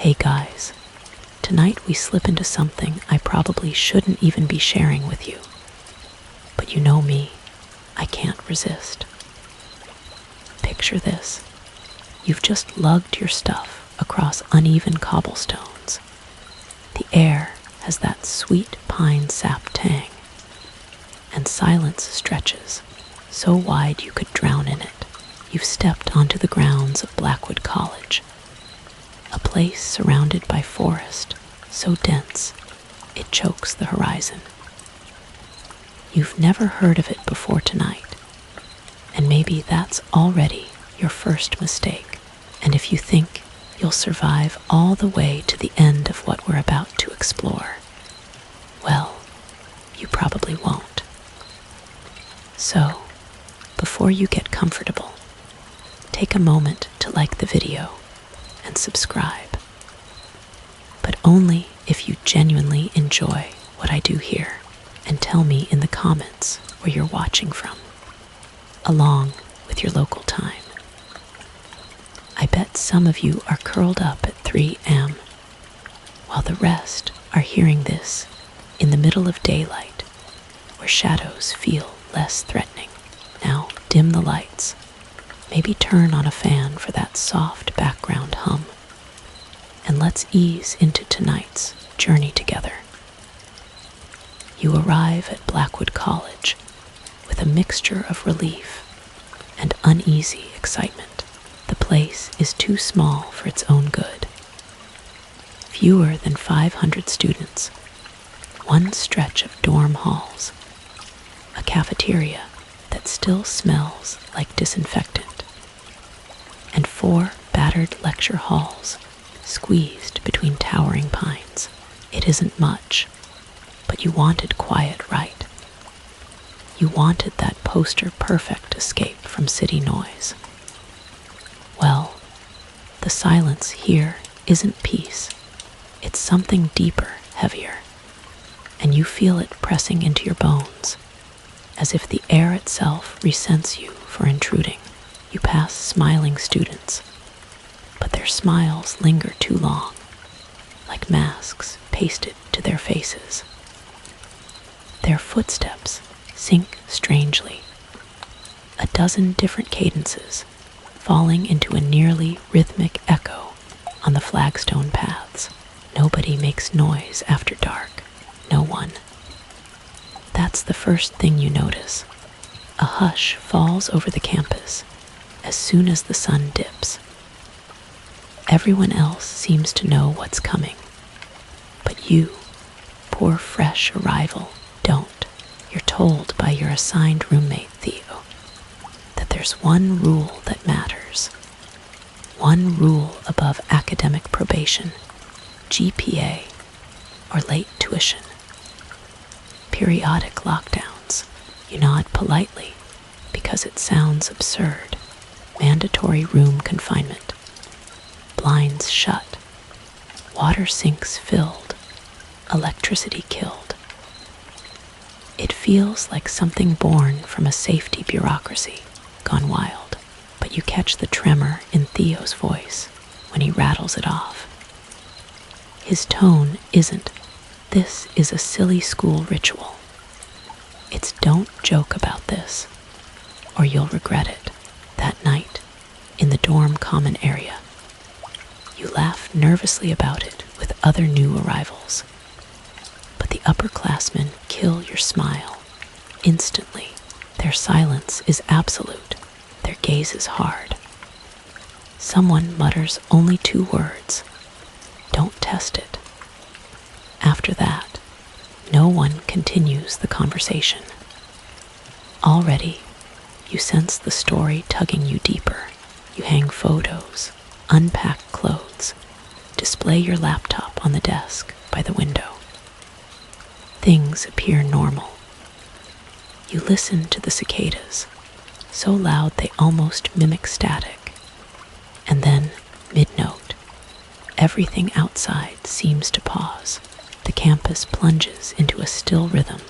Hey guys, tonight we slip into something I probably shouldn't even be sharing with you. But you know me, I can't resist. Picture this. You've just lugged your stuff across uneven cobblestones. The air has that sweet pine sap tang, and silence stretches so wide you could drown in it. You've stepped onto the grounds of Blackwood College, a place surrounded by forest so dense it chokes the horizon. You've never heard of it before tonight, and maybe that's already your first mistake. And if you think you'll survive all the way to the end of what we're about to explore, well, you probably won't. So, before you get comfortable, take a moment to like the video and subscribe. But only if you genuinely enjoy what I do here, and tell me in the comments where you're watching from, along with your local time. I bet some of you are curled up at 3 a.m., while the rest are hearing this in the middle of daylight, where shadows feel less threatening. Now dim the lights, maybe turn on a fan for that soft background hum, and let's ease into tonight's journey together. You arrive at Blackwood College with a mixture of relief and uneasy excitement. The place is too small for its own good. Fewer than 500 students, one stretch of dorm halls, a cafeteria that still smells like disinfectant, and 4 battered lecture halls squeezed between towering pines. It isn't much, but you wanted quiet, right? You wanted that poster-perfect escape from city noise. Well, the silence here isn't peace. It's something deeper, heavier, and you feel it pressing into your bones, as if the air itself resents you for intruding. You pass smiling students, but their smiles linger too long, like masks pasted to their faces. Their footsteps sync strangely, a dozen different cadences falling into a nearly rhythmic echo on the flagstone paths. Nobody makes noise after dark. No one. That's the first thing you notice. A hush falls over the campus as soon as the sun dips. Everyone else seems to know what's coming, but you, poor fresh arrival, don't. You're told by your assigned roommate, Theo, that there's one rule that matters. One rule above academic probation, GPA, or late tuition. Periodic lockdowns. You nod politely because it sounds absurd. Mandatory room confinement. Blinds shut. Water sinks filled. Electricity killed. It feels like something born from a safety bureaucracy gone wild, but you catch the tremor in Theo's voice when he rattles it off. His tone isn't, "This is a silly school ritual." It's, "Don't joke about this, or you'll regret it." That night, in the dorm common area, you laugh nervously about it with other new arrivals. But the upperclassmen kill your smile instantly. Their silence is absolute. Their gaze is hard. Someone mutters only 2 words. Don't test it. After that, no one continues the conversation. Already, you sense the story tugging you deeper. You hang photos, unpack clothes, display your laptop on the desk by the window. Things appear normal. You listen to the cicadas, so loud they almost mimic static. And then, mid-note, everything outside seems to pause. The campus plunges into a still rhythm,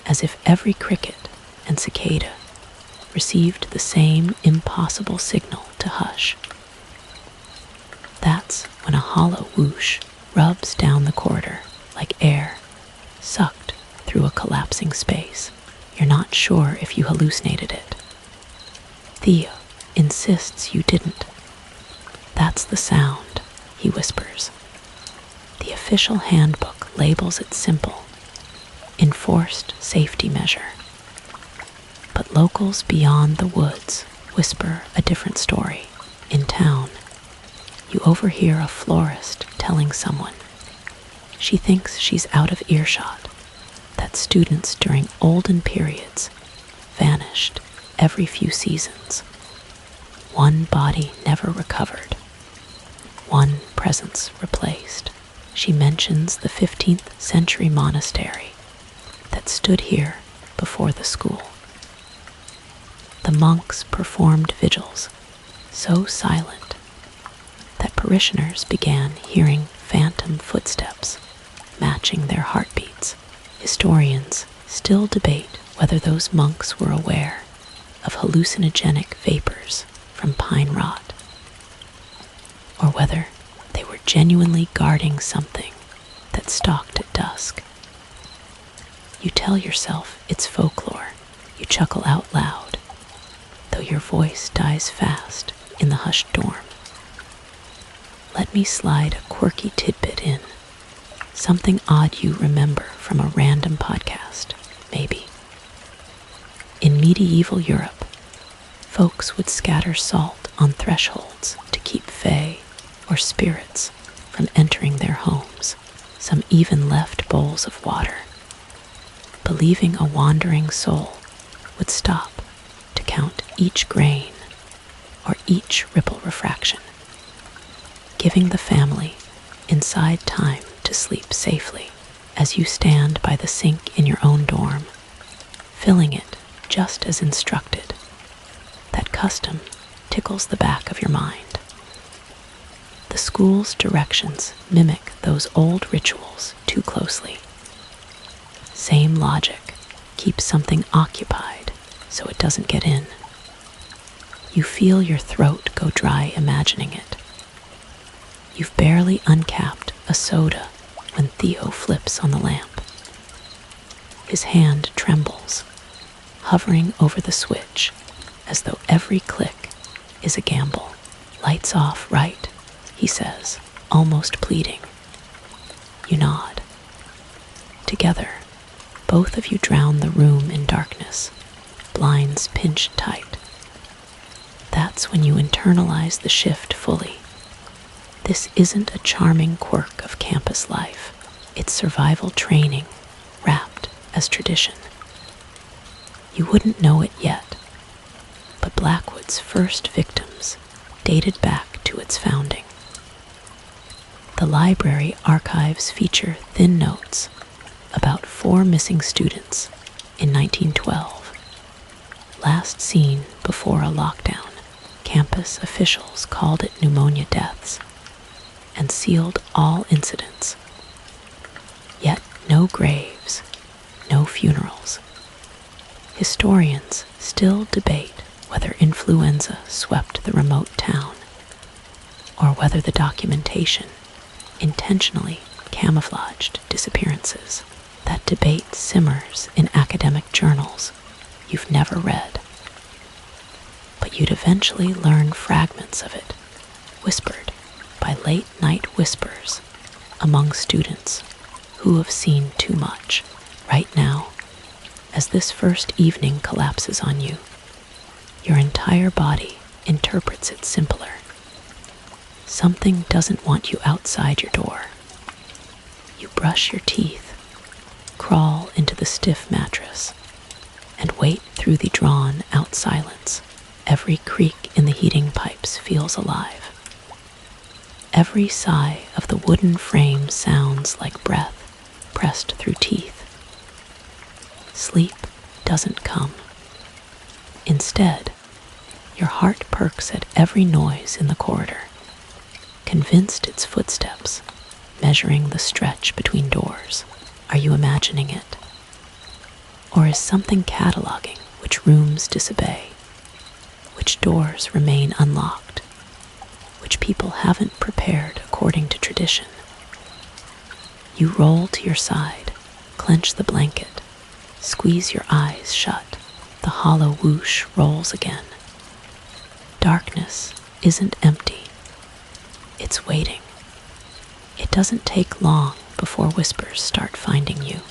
as if every cricket and cicada received the same impossible signal to hush. That's when a hollow whoosh rubs down the corridor like air sucked through a collapsing space. You're not sure if you hallucinated it. Theo insists you didn't. That's the sound, he whispers. The official handbook labels it simple, enforced safety measure. But locals beyond the woods whisper a different story. In town, you overhear a florist telling someone she thinks she's out of earshot, that students during olden periods vanished every few seasons. One body never recovered, one presence replaced. She mentions the 15th century monastery that stood here before the school. The monks performed vigils so silent that parishioners began hearing phantom footsteps matching their heartbeats. Historians still debate whether those monks were aware of hallucinogenic vapors from pine rot, or whether they were genuinely guarding something that stalked at dusk. You tell yourself it's folklore. You chuckle out loud, though your voice dies fast in the hushed dorm. Let me slide a quirky tidbit in. Something odd you remember from a random podcast, maybe. In medieval Europe, folks would scatter salt on thresholds to keep fae or spirits from entering their homes. Some even left bowls of water, believing a wandering soul would stop to count each grain or each ripple refraction, giving the family inside time to sleep safely as you stand by the sink in your own dorm, filling it just as instructed. That custom tickles the back of your mind. The school's directions mimic those old rituals too closely. Same logic, keep something occupied so it doesn't get in. You feel your throat go dry imagining it. You've barely uncapped a soda when Theo flips on the lamp. His hand trembles, hovering over the switch as though every click is a gamble. Lights off, right? He says, almost pleading. You nod. Together, both of you drown the room in darkness, blinds pinched tight. That's when you internalize the shift fully. This isn't a charming quirk of campus life. It's survival training, wrapped as tradition. You wouldn't know it yet, but Blackwood's first victims dated back to its founding. The library archives feature thin notes about 4 missing students in 1912. Last seen before a lockdown, campus officials called it pneumonia deaths and sealed all incidents. Yet no graves, no funerals. Historians still debate whether influenza swept the remote town, or whether the documentation intentionally camouflaged disappearances. That debate simmers in academic journals you've never read. But you'd eventually learn fragments of it, whispered by late-night whispers among students who have seen too much. Right now, as this first evening collapses on you, your entire body interprets it simpler. Something doesn't want you outside your door. You brush your teeth, crawl into the stiff mattress, and wait through the drawn-out silence. Every creak in the heating pipes feels alive. Every sigh of the wooden frame sounds like breath pressed through teeth. Sleep doesn't come. Instead, your heart perks at every noise in the corridor, convinced it's footsteps, measuring the stretch between doors. Are you imagining it? Or is something cataloging which rooms disobey, which doors remain unlocked, which which people haven't prepared according to tradition. You roll to your side, clench the blanket, squeeze your eyes shut. The hollow whoosh rolls again. Darkness isn't empty. It's waiting. It doesn't take long before whispers start finding you.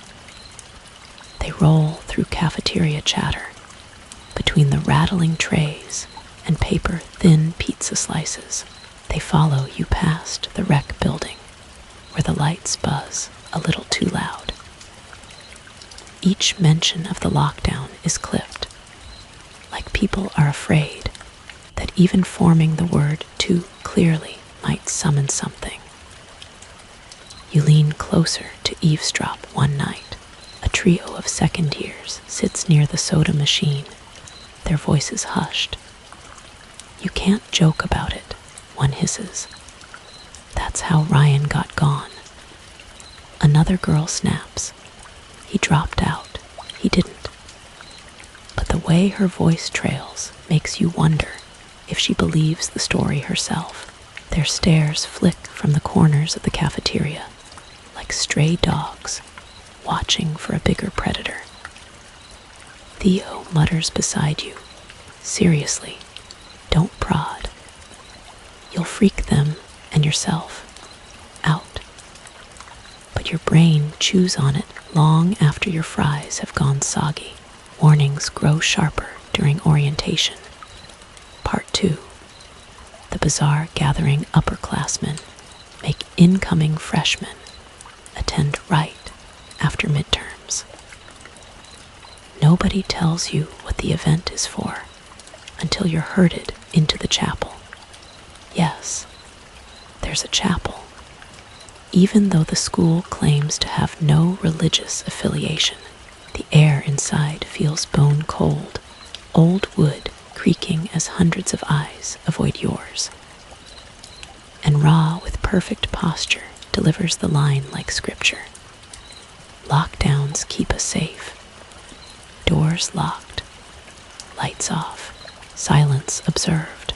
They roll through cafeteria chatter, between the rattling trays and paper-thin pizza slices. They follow you past the rec building, where the lights buzz a little too loud. Each mention of the lockdown is clipped, like people are afraid that even forming the word too clearly might summon something. You lean closer to eavesdrop one night. A trio of second years sits near the soda machine, their voices hushed. "You can't joke about it," one hisses. "That's how Ryan got gone." Another girl snaps. "He dropped out. He didn't." But the way her voice trails makes you wonder if she believes the story herself. Their stares flick from the corners of the cafeteria, like stray dogs watching for a bigger predator. Theo mutters beside you, "Seriously, don't prod. You'll freak them and yourself out." But your brain chews on it long after your fries have gone soggy. Warnings grow sharper during orientation. Part 2. The bizarre gathering upperclassmen make incoming freshmen attend right after midterms. Nobody tells you what the event is for until you're herded into the chapel. Yes, there's a chapel. Even though the school claims to have no religious affiliation, the air inside feels bone cold, old wood creaking as hundreds of eyes avoid yours. And Ra, with perfect posture, delivers the line like scripture. Lockdowns keep us safe. Doors locked. Lights off. Silence observed.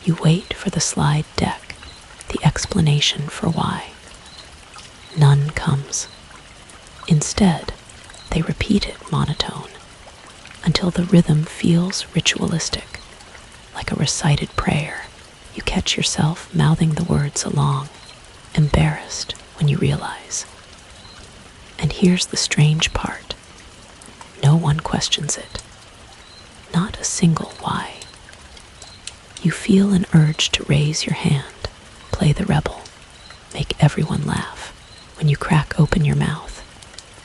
You wait for the slide deck, the explanation for why. None comes. Instead, they repeat it monotone until the rhythm feels ritualistic, like a recited prayer. You catch yourself mouthing the words along, embarrassed when you realize. And here's the strange part. No one questions it. Not a single why. You feel an urge to raise your hand, play the rebel, make everyone laugh when you crack open your mouth,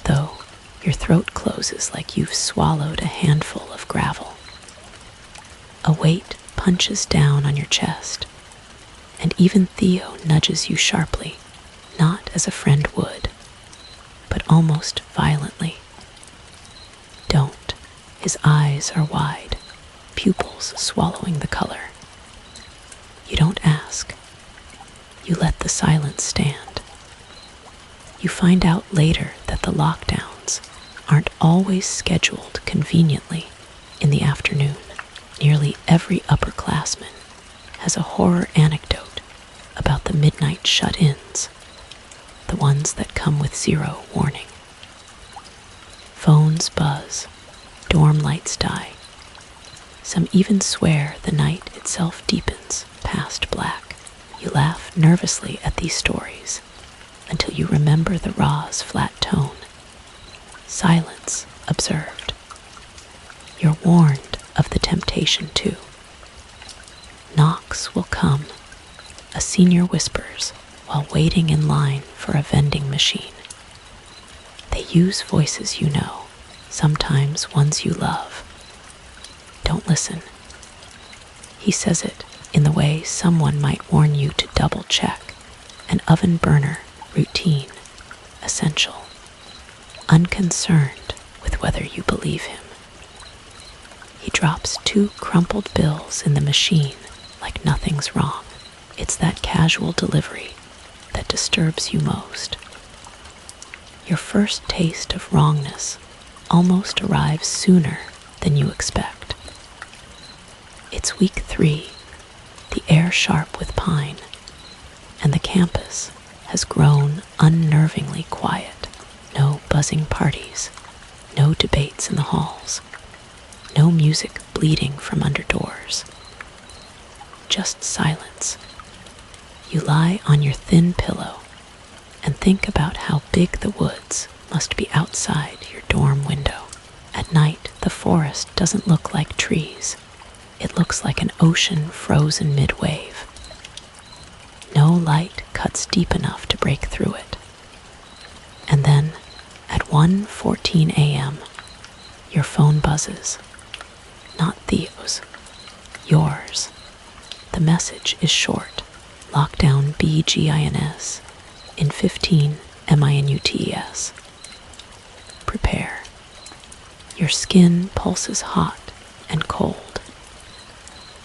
though your throat closes like you've swallowed a handful of gravel. A weight punches down on your chest, and even Theo nudges you sharply, not as a friend would, but almost violently. Don't. His eyes are wide, pupils swallowing the color. You don't ask. You let the silence stand. You find out later that the lockdowns aren't always scheduled conveniently in the afternoon. Nearly every upperclassman has a horror anecdote about the midnight shut-ins, the ones that come with zero warning. Phones buzz, dorm lights die. Some even swear the night itself deepens past black. You laugh nervously at these stories until you remember the Ra's flat tone. Silence observed. You're warned of the temptation too. Knocks will come, a senior whispers while waiting in line for a vending machine. They use voices you know, sometimes ones you love. Don't listen. He says it in the way someone might warn you to double check an oven burner, routine, essential, unconcerned with whether you believe him. He drops 2 crumpled bills in the machine like nothing's wrong. It's that casual delivery that disturbs you most. Your first taste of wrongness almost arrives sooner than you expect. It's week 3. the air sharp with pine, and the campus has grown unnervingly quiet. No buzzing parties, no debates in the halls, no music bleeding from under doors. Just silence. You lie on your thin pillow and think about how big the woods must be outside your dorm window. At night, the forest doesn't look like trees. It looks like an ocean frozen mid-wave. No light cuts deep enough to break through it. And then, at 1:14 a.m., your phone buzzes. Not Theo's. Yours. The message is short. Lockdown BGINS in 15 MINUTES. Prepare. Your skin pulses hot and cold.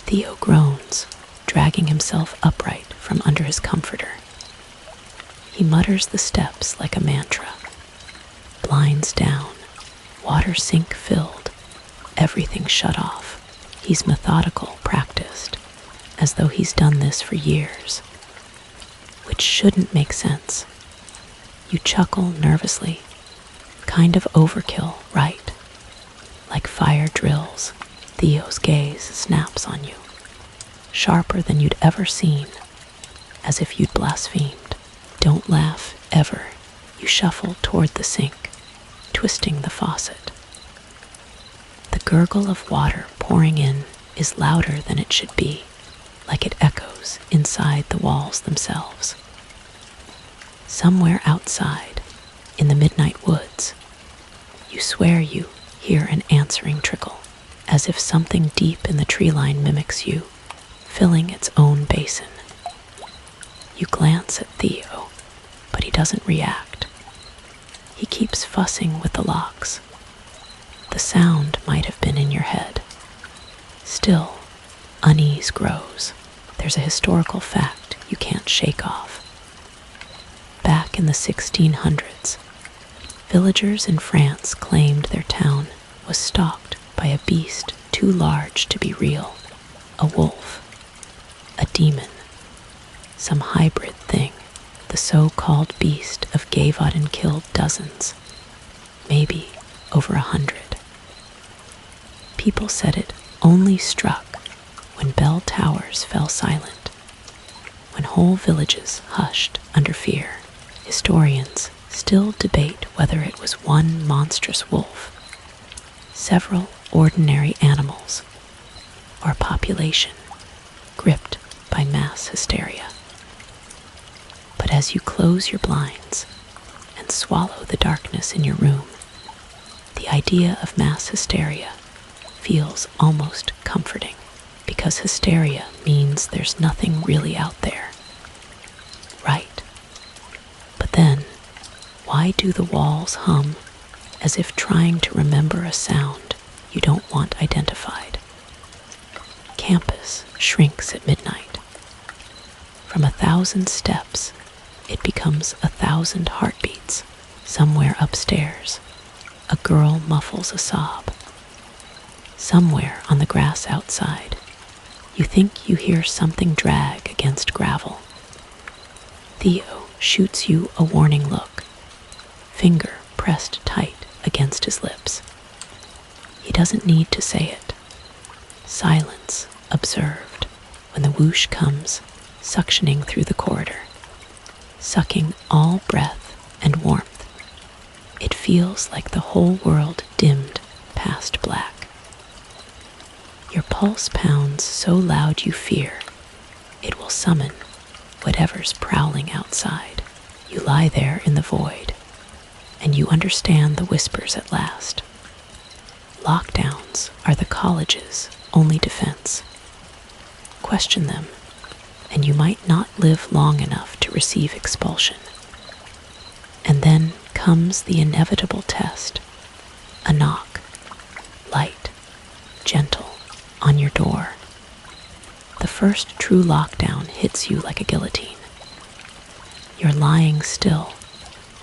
Theo groans, dragging himself upright from under his comforter. He mutters the steps like a mantra. Blinds down, water sink filled, everything shut off. He's methodical, practiced, as though he's done this for years. Which shouldn't make sense. You chuckle nervously. Kind of overkill, right? Like fire drills, Theo's gaze snaps on you. Sharper than you'd ever seen, as if you'd blasphemed. Don't laugh, ever. You shuffle toward the sink, twisting the faucet. The gurgle of water pouring in is louder than it should be, like it echoes inside the walls themselves. Somewhere outside, in the midnight woods, you swear you hear an answering trickle, as if something deep in the tree line mimics you, filling its own basin. You glance at Theo, but he doesn't react. He keeps fussing with the locks. The sound might have been in your head. Still, unease grows. There's a historical fact you can't shake off. Back in the 1600s, villagers in France claimed their town was stalked by a beast too large to be real. A wolf. A demon. Some hybrid thing. The so-called beast of Gavaden killed dozens. Maybe over 100. People said it only struck when bell towers fell silent, when whole villages hushed under fear. Historians still debate whether it was one monstrous wolf, several ordinary animals, or a population gripped by mass hysteria. But as you close your blinds and swallow the darkness in your room, the idea of mass hysteria feels almost comforting, because hysteria means there's nothing really out there. Right. But then, why do the walls hum as if trying to remember a sound you don't want identified? Campus shrinks at midnight. From 1,000 steps, it becomes 1,000 heartbeats. Somewhere upstairs, a girl muffles a sob. Somewhere on the grass outside, you think you hear something drag against gravel. Theo shoots you a warning look, finger pressed tight against his lips. He doesn't need to say it. Silence observed when the whoosh comes, suctioning through the corridor, sucking all breath and warmth. It feels like the whole world dimmed past black. Your pulse pounds so loud you fear it will summon whatever's prowling outside. You lie there in the void, and you understand the whispers at last. Lockdowns are the college's only defense. Question them, and you might not live long enough to receive expulsion. And then comes the inevitable test, a knock, light, gentle, on your door. The first true lockdown hits you like a guillotine. You're lying still,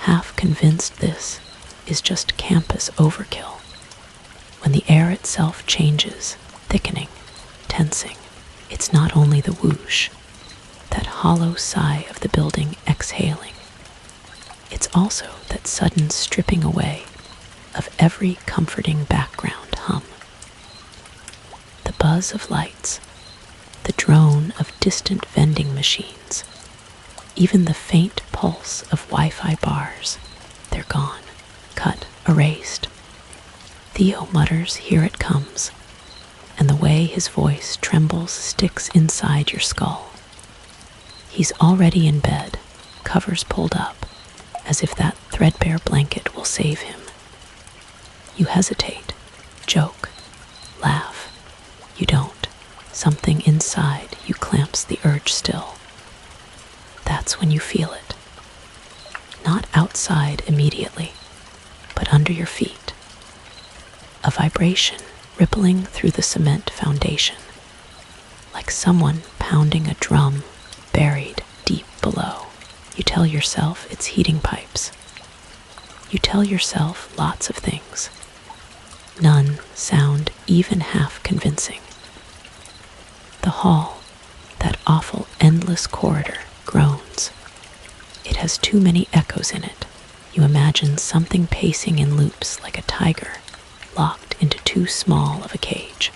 half convinced this is just campus overkill, when the air itself changes, thickening, tensing. It's not only the whoosh, that hollow sigh of the building exhaling. It's also that sudden stripping away of every comforting background hum. The buzz of lights, the drone of distant vending machines, even the faint pulse of Wi-Fi bars, they're gone, cut, erased. Theo mutters, "Here it comes," and the way his voice trembles sticks inside your skull. He's already in bed, covers pulled up, as if that threadbare blanket will save him. You hesitate, joke, laugh. You don't. Something inside you clamps the urge still. That's when you feel it. Not outside immediately, but under your feet. A vibration rippling through the cement foundation, like someone pounding a drum buried deep below. You tell yourself it's heating pipes. You tell yourself lots of things. None sound even half convincing. The hall, that awful endless corridor, groans. It has too many echoes in it. You imagine something pacing in loops like a tiger, locked into too small of a cage.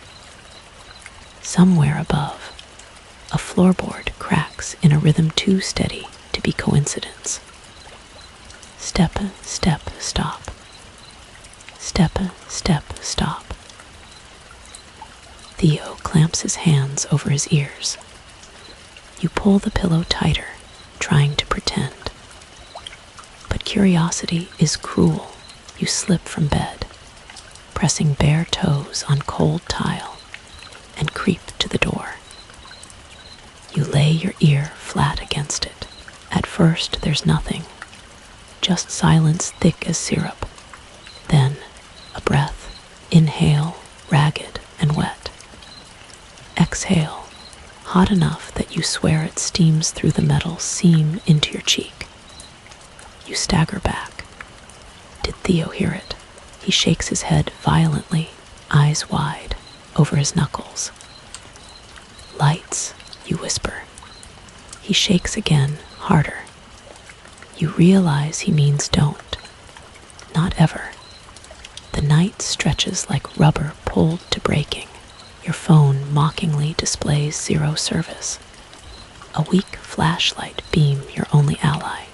Somewhere above, a floorboard cracks in a rhythm too steady to be coincidence. Step, step, stop. Step, step, stop. Theo clamps his hands over his ears. You pull the pillow tighter, trying to pretend. But curiosity is cruel. You slip from bed, pressing bare toes on cold tile, and creep to the door. You lay your ear flat against it. At first, there's nothing, just silence thick as syrup. Then, a breath. Inhale, ragged and wet. Exhale, hot enough that you swear it steams through the metal seam into your cheek. You stagger back. Did Theo hear it? He shakes his head violently, eyes wide, over his knuckles. Lights, you whisper. He shakes again, harder. You realize he means don't. Not ever. The night stretches like rubber pulled to breaking. Your phone mockingly displays 0 service. A weak flashlight beam your only ally.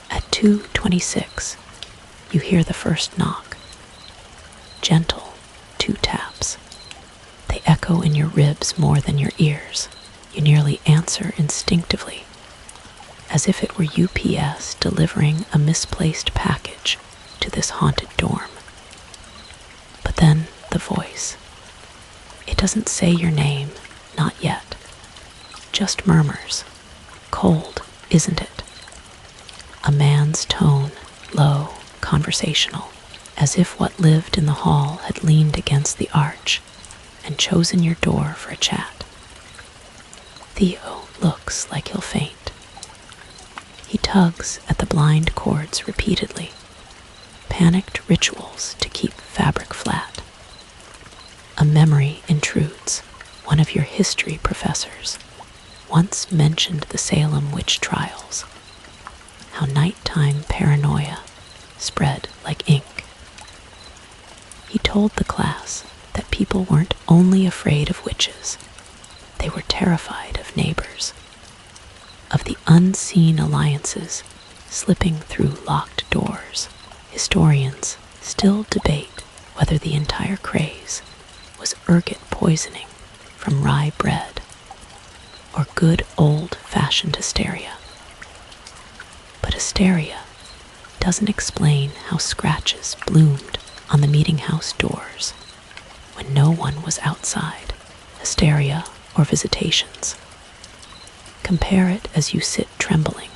At 2:26, you hear the first knock. Gentle, 2 taps. They echo in your ribs more than your ears. You nearly answer instinctively, as if it were UPS delivering a misplaced package to this haunted dorm. But then the voice. It doesn't say your name, not yet. Just murmurs. Cold, isn't it? A man's tone, low, conversational, as if what lived in the hall had leaned against the arch and chosen your door for a chat. Theo looks like he'll faint. He tugs at the blind cords repeatedly, panicked rituals to keep fabric flat. A memory intrudes. One of your history professors once mentioned the Salem witch trials, how nighttime paranoia spread like ink. He told the class that people weren't only afraid of witches, they were terrified of neighbors, of the unseen alliances slipping through locked doors. Historians still debate whether the entire craze was ergot poisoning from rye bread or good old-fashioned hysteria. But hysteria doesn't explain how scratches bloomed on the meeting house doors when no one was outside. Hysteria or visitations. Compare it as you sit trembling,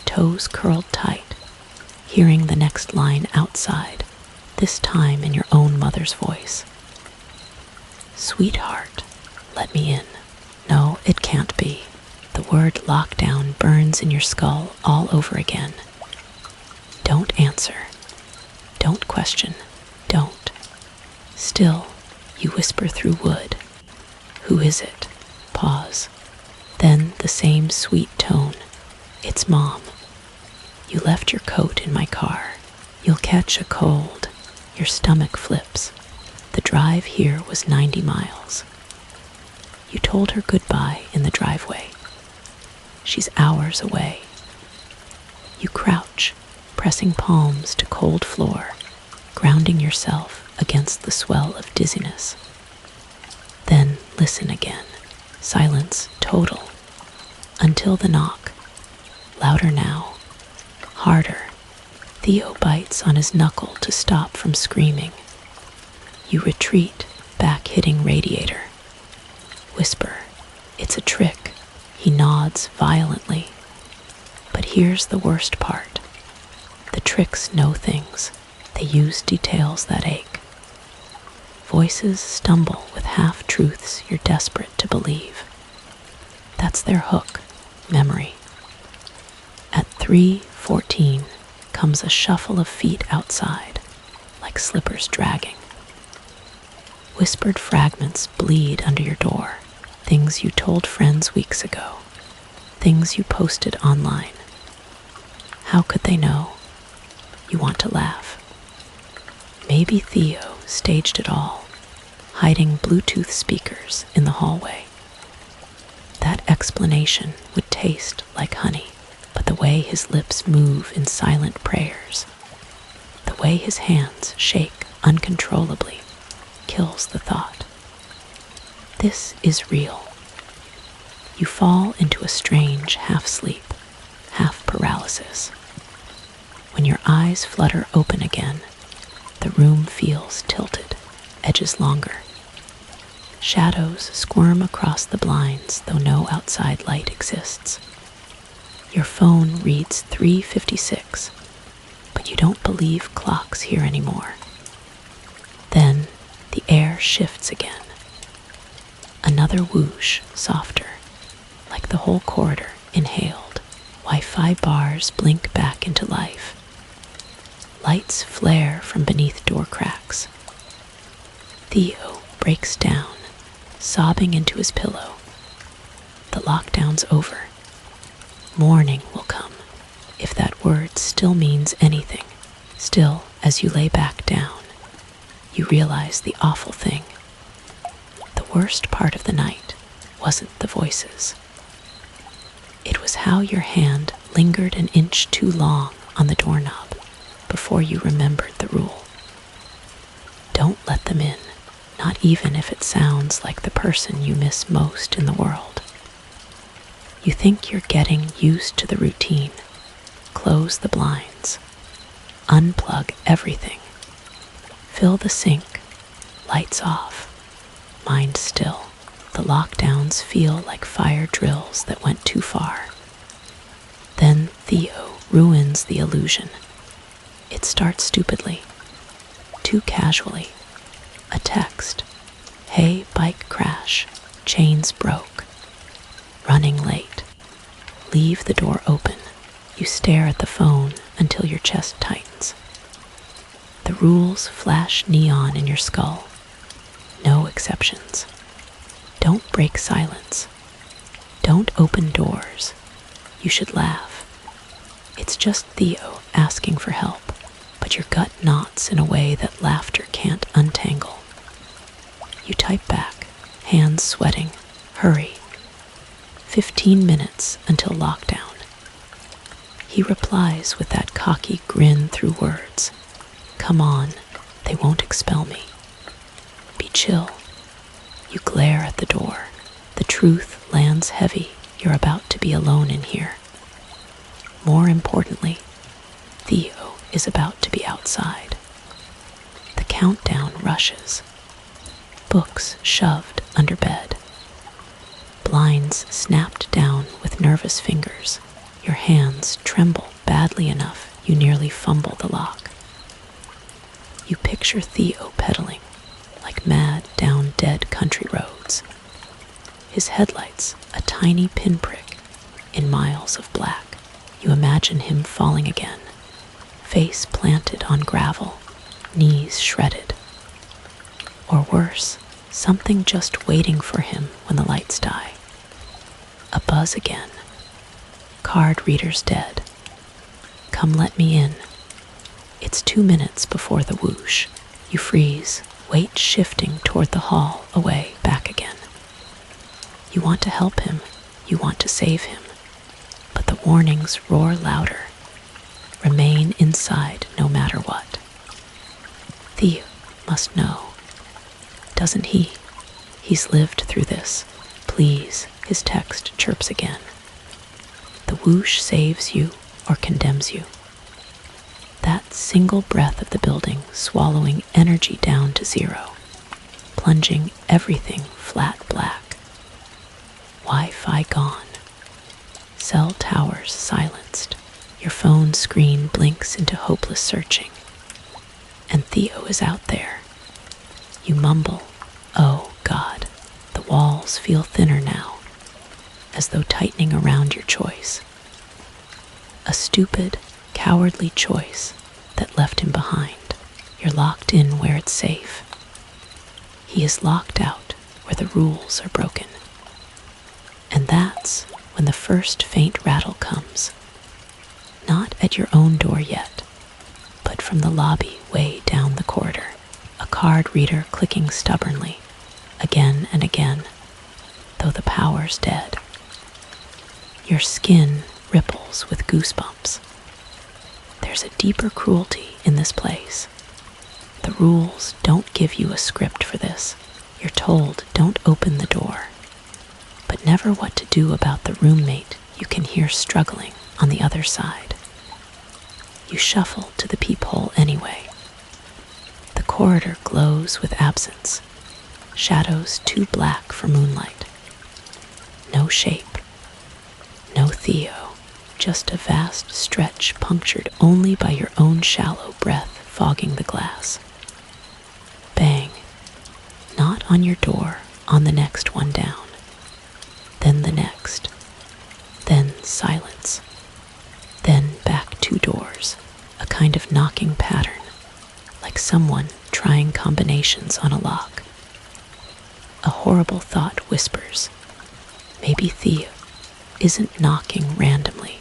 toes curled tight, hearing the next line outside, this time in your own mother's voice. Sweetheart, let me in. No, it can't be. The word lockdown burns in your skull all over again. Don't answer. Don't question. Don't. Still, you whisper through wood. Who is it? Pause. Then the same sweet tone. It's Mom. You left your coat in my car. You'll catch a cold. Your stomach flips. The drive here was 90 miles. You told her goodbye in the driveway. She's hours away. You crouch, pressing palms to cold floor, grounding yourself against the swell of dizziness. Then listen again. Silence total. Until the knock. Louder now. Harder. Theo bites on his knuckle to stop from screaming. You retreat, back hitting radiator. Whisper, it's a trick. He nods violently. But here's the worst part. The tricks know things. They use details that ache. Voices stumble with half-truths you're desperate to believe. That's their hook, memory. At 3:14 comes a shuffle of feet outside, like slippers dragging. Whispered fragments bleed under your door, things you told friends weeks ago, things you posted online. How could they know? You want to laugh. Maybe Theo staged it all, hiding Bluetooth speakers in the hallway. That explanation would taste like honey, but the way his lips move in silent prayers, the way his hands shake uncontrollably, kills the thought. This is real. You fall into a strange half-sleep, half-paralysis. When your eyes flutter open again, the room feels tilted, edges longer. Shadows squirm across the blinds, though no outside light exists. Your phone reads 3:56, but you don't believe clocks here anymore. Then the air shifts again. Another whoosh, softer, like the whole corridor inhaled. Wi-Fi bars blink back into life. Lights flare from beneath door cracks. Theo breaks down, sobbing into his pillow. The lockdown's over. Morning will come, if that word still means anything. Still, as you lay back down, you realize the awful thing. The worst part of the night wasn't the voices. It was how your hand lingered an inch too long on the doorknob before you remembered the rule. Don't let them in, not even if it sounds like the person you miss most in the world. You think you're getting used to the routine. Close the blinds. Unplug everything. Fill the sink. Lights off. Mind still. The lockdowns feel like fire drills that went too far. Then Theo ruins the illusion. It starts stupidly. Too casually. A text. Hey, bike crash. Chains broke. Running late. Leave the door open. You stare at the phone until your chest tightens. The rules flash neon in your skull. No exceptions. Don't break silence. Don't open doors. You should laugh. It's just Theo asking for help, but your gut knots in a way that laughter can't untangle. You type back, hands sweating. Hurry. 15 minutes until lockdown. He replies with that cocky grin through words. Come on, they won't expel me. Be chill. You glare at the door. The truth lands heavy. You're about to be alone in here. More importantly, Theo is about to be outside. The countdown rushes. Books shoved under bed. Blinds snapped down with nervous fingers. Your hands tremble badly enough you nearly fumble the lock. You picture Theo pedaling, like mad down dead country roads. His headlights a tiny pinprick in miles of black. You imagine him falling again, face planted on gravel, knees shredded. Or worse, Something just waiting for him when the lights die. A buzz again. Card reader's dead. Come let me in. It's 2 minutes before the whoosh. You freeze, weight shifting toward the hall, away, back again. You want to help him. You want to save him. But the warnings roar louder. Remain inside no matter what. Theo must know. Doesn't he? He's lived through this. Please, his text chirps again. The whoosh saves you or condemns you. That single breath of the building swallowing energy down to zero, plunging everything flat black. Wi-Fi gone. Cell towers silenced. Your phone screen blinks into hopeless searching. And Theo is out there. You mumble, "Oh, God." The walls feel thinner now, as though tightening around your choice. A stupid, cowardly choice that left him behind. You're locked in where it's safe. He is locked out where the rules are broken. And that's when the first faint rattle comes. Not at your own door yet, but from the lobby way down the corridor. A card reader clicking stubbornly, again and again, though the power's dead. Your skin ripples with goosebumps. There's a deeper cruelty in this place. The rules don't give you a script for this. You're told don't open the door, but never what to do about the roommate you can hear struggling on the other side. You shuffle to the peephole anyway. The corridor glows with absence, shadows too black for moonlight. No shape, no Theo, just a vast stretch punctured only by your own shallow breath fogging the glass. Bang, not on your door, on the next one down. Then the next, then silence, then back 2 doors, a kind of knocking pattern, like someone trying combinations on a lock. A horrible thought whispers, maybe Theo isn't knocking randomly.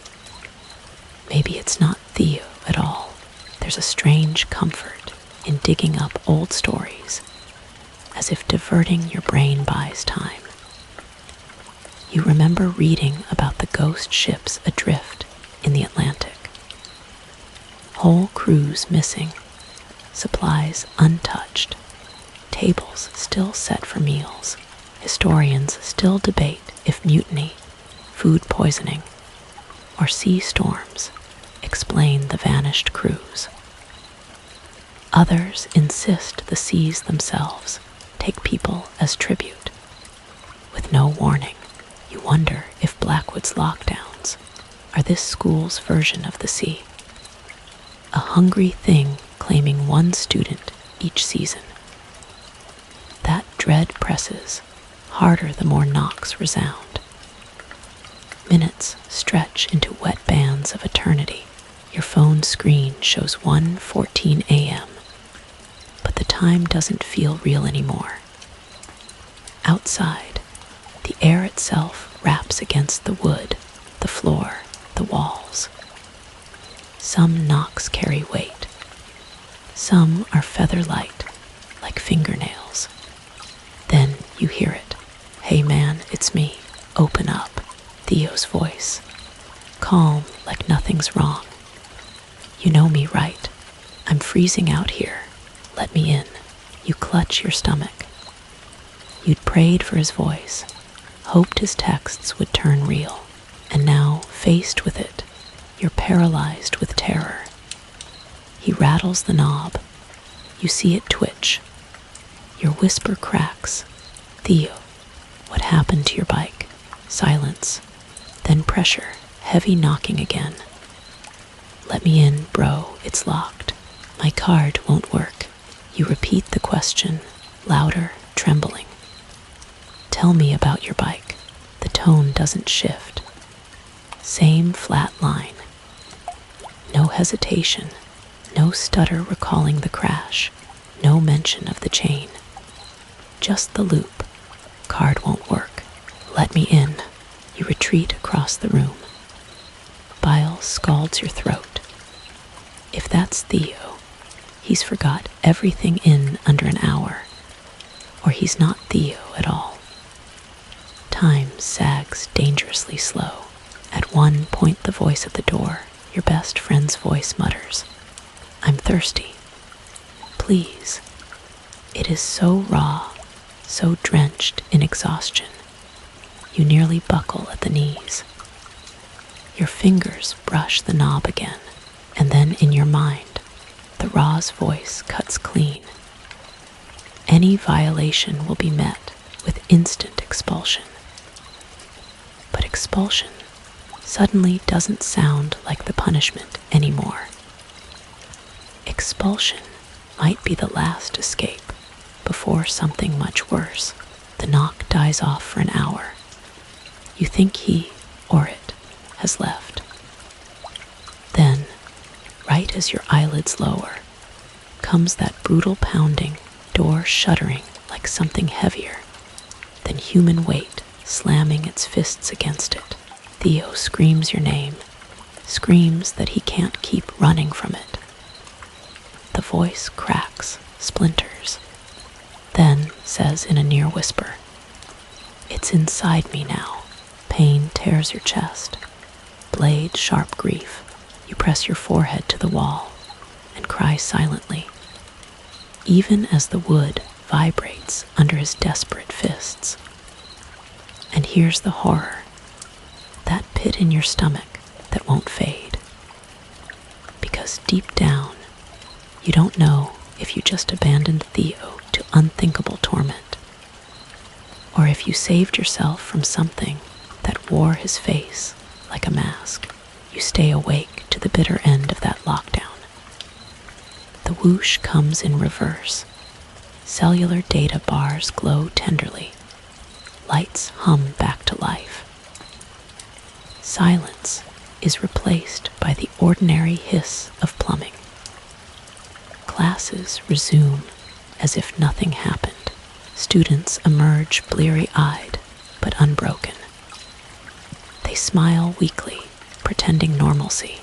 Maybe it's not Theo at all. There's a strange comfort in digging up old stories, as if diverting your brain buys time. You remember reading about the ghost ships adrift in the Atlantic. Whole crews missing, supplies untouched, tables still set for meals. Historians still debate if mutiny, food poisoning, or sea storms explain the vanished crews. Others insist the seas themselves take people as tribute. With no warning, you wonder if Blackwood's lockdowns are this school's version of the sea. A hungry thing claiming one student each season. That dread presses, harder the more knocks resound. Minutes stretch into wet bands of eternity. Your phone screen shows 1:14 a.m., but the time doesn't feel real anymore. Outside, the air itself wraps against the wood, the floor, the walls. Some knocks carry weight. Some are feather light, like fingernails. Then you hear it. "Hey man, it's me. Open up." Theo's voice. Calm, like nothing's wrong. "You know me, right? I'm freezing out here. Let me in." You clutch your stomach. You'd prayed for his voice, hoped his texts would turn real, and now, faced with it, you're paralyzed with terror. He rattles the knob. You see it twitch. Your whisper cracks. "Theo, what happened to your bike?" Silence, then pressure, heavy knocking again. "Let me in, bro, it's locked. My card won't work." You repeat the question, louder, trembling. "Tell me about your bike." The tone doesn't shift. Same flat line. No hesitation, no stutter recalling the crash, no mention of the chain. Just the loop. Card won't work. Let me in. You retreat across the room. Bile scalds your throat. If that's Theo, he's forgot everything in under an hour, or he's not Theo at all. Time sags dangerously slow. At one point, the voice at the door, your best friend's voice, mutters, "I'm thirsty. Please." It is so raw, so drenched in exhaustion. You nearly buckle at the knees. Your fingers brush the knob again, and then in your mind, the raw's voice cuts clean. Any violation will be met with instant expulsion. But expulsion suddenly doesn't sound like the punishment anymore. Expulsion might be the last escape before something much worse. The knock dies off for an hour. You think he or it has left. Then, right as your eyelids lower, comes that brutal pounding, door shuddering like something heavier than human weight slamming its fists against it. Theo screams your name, screams that he can't keep running from it. The voice cracks, splinters, then says in a near whisper, "It's inside me now." Pain tears your chest. Blade sharp grief. You press your forehead to the wall and cry silently, even as the wood vibrates under his desperate fists. And here's the horror, that pit in your stomach that won't fade. Because deep down, you don't know if you just abandoned Theo to unthinkable torment, or if you saved yourself from something that wore his face like a mask. You stay awake to the bitter end of that lockdown. The whoosh comes in reverse. Cellular data bars glow tenderly. Lights hum back to life. Silence is replaced by the ordinary hiss of plumbing. Classes resume as if nothing happened. Students emerge bleary-eyed but unbroken. They smile weakly, pretending normalcy.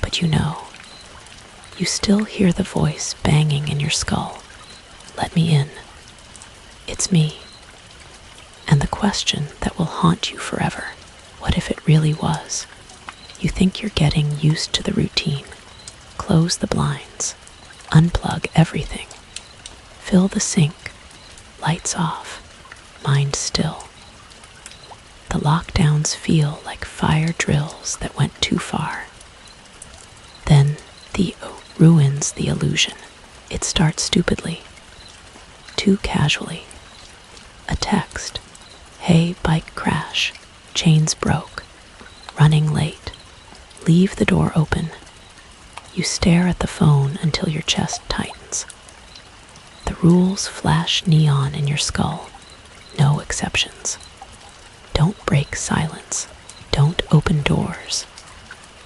But you still hear the voice banging in your skull. "Let me in. It's me." And the question that will haunt you forever, what if it really was? You think you're getting used to the routine. Close the blinds. Unplug everything. Fill the sink. Lights off. Mind still. The lockdowns feel like fire drills that went too far. Then Theo ruins the illusion. It starts stupidly, too casually. A text. "Hey, bike crash. Chains broke. Running late. Leave the door open." You stare at the phone until your chest tightens. The rules flash neon in your skull. No exceptions. Don't break silence. Don't open doors.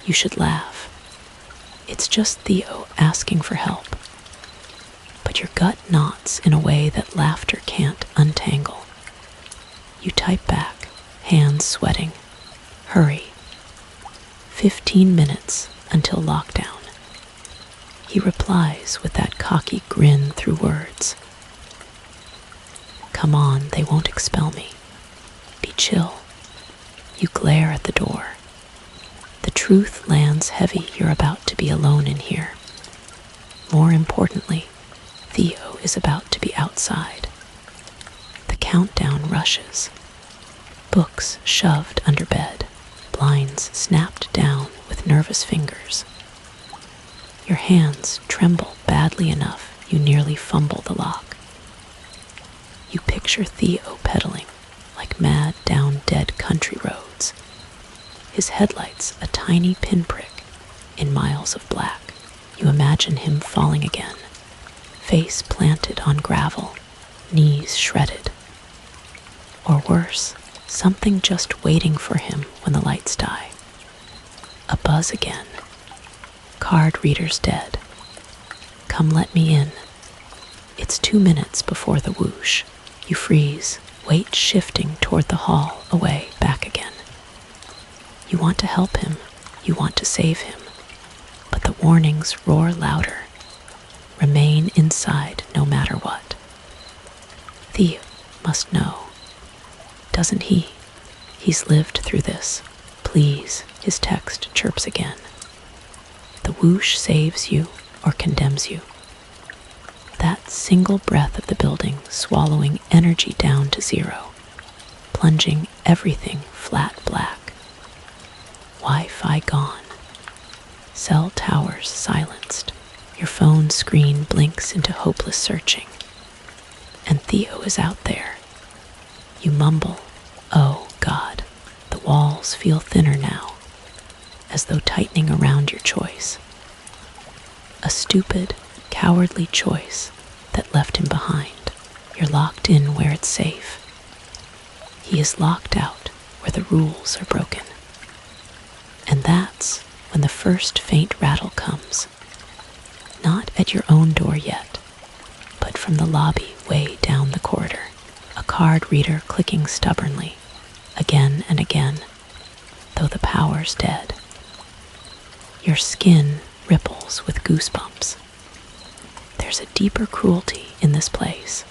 You should laugh. It's just Theo asking for help. But your gut knots in a way that laughter can't untangle. You type back, hands sweating. "Hurry. 15 minutes until lockdown." He replies with that cocky grin through words. "Come on, they won't expel me. Be chill." You glare at the door. The truth lands heavy. You're about to be alone in here. More importantly, Theo is about to be outside. The countdown rushes. Books shoved under bed, blinds snapped down with nervous fingers. Your hands tremble badly enough you nearly fumble the lock. You picture Theo pedaling like mad down dead country roads, his headlights a tiny pinprick in miles of black. You imagine him falling again, face planted on gravel, knees shredded. Or worse, something just waiting for him when the lights die. A buzz again. Card reader's dead. "Come let me in." It's 2 minutes before the whoosh. You freeze, weight shifting toward the hall, away, back again. You want to help him, you want to save him, but the warnings roar louder. Remain inside no matter what. Theo must know. Doesn't he? He's lived through this. Please, his text chirps again. The whoosh saves you or condemns you. That single breath of the building swallowing energy down to zero, plunging everything flat black. Wi-Fi gone. Cell towers silenced. Your phone screen blinks into hopeless searching. And Theo is out there. You mumble, "Oh, God." The walls feel thinner now, as though tightening around your choice. A stupid, cowardly choice that left him behind. You're locked in where it's safe. He is locked out where the rules are broken. And that's when the first faint rattle comes. Not at your own door yet, but from the lobby way down the corridor. A card reader clicking stubbornly, again and again, though the power's dead. Your skin ripples with goosebumps. There's a deeper cruelty in this place.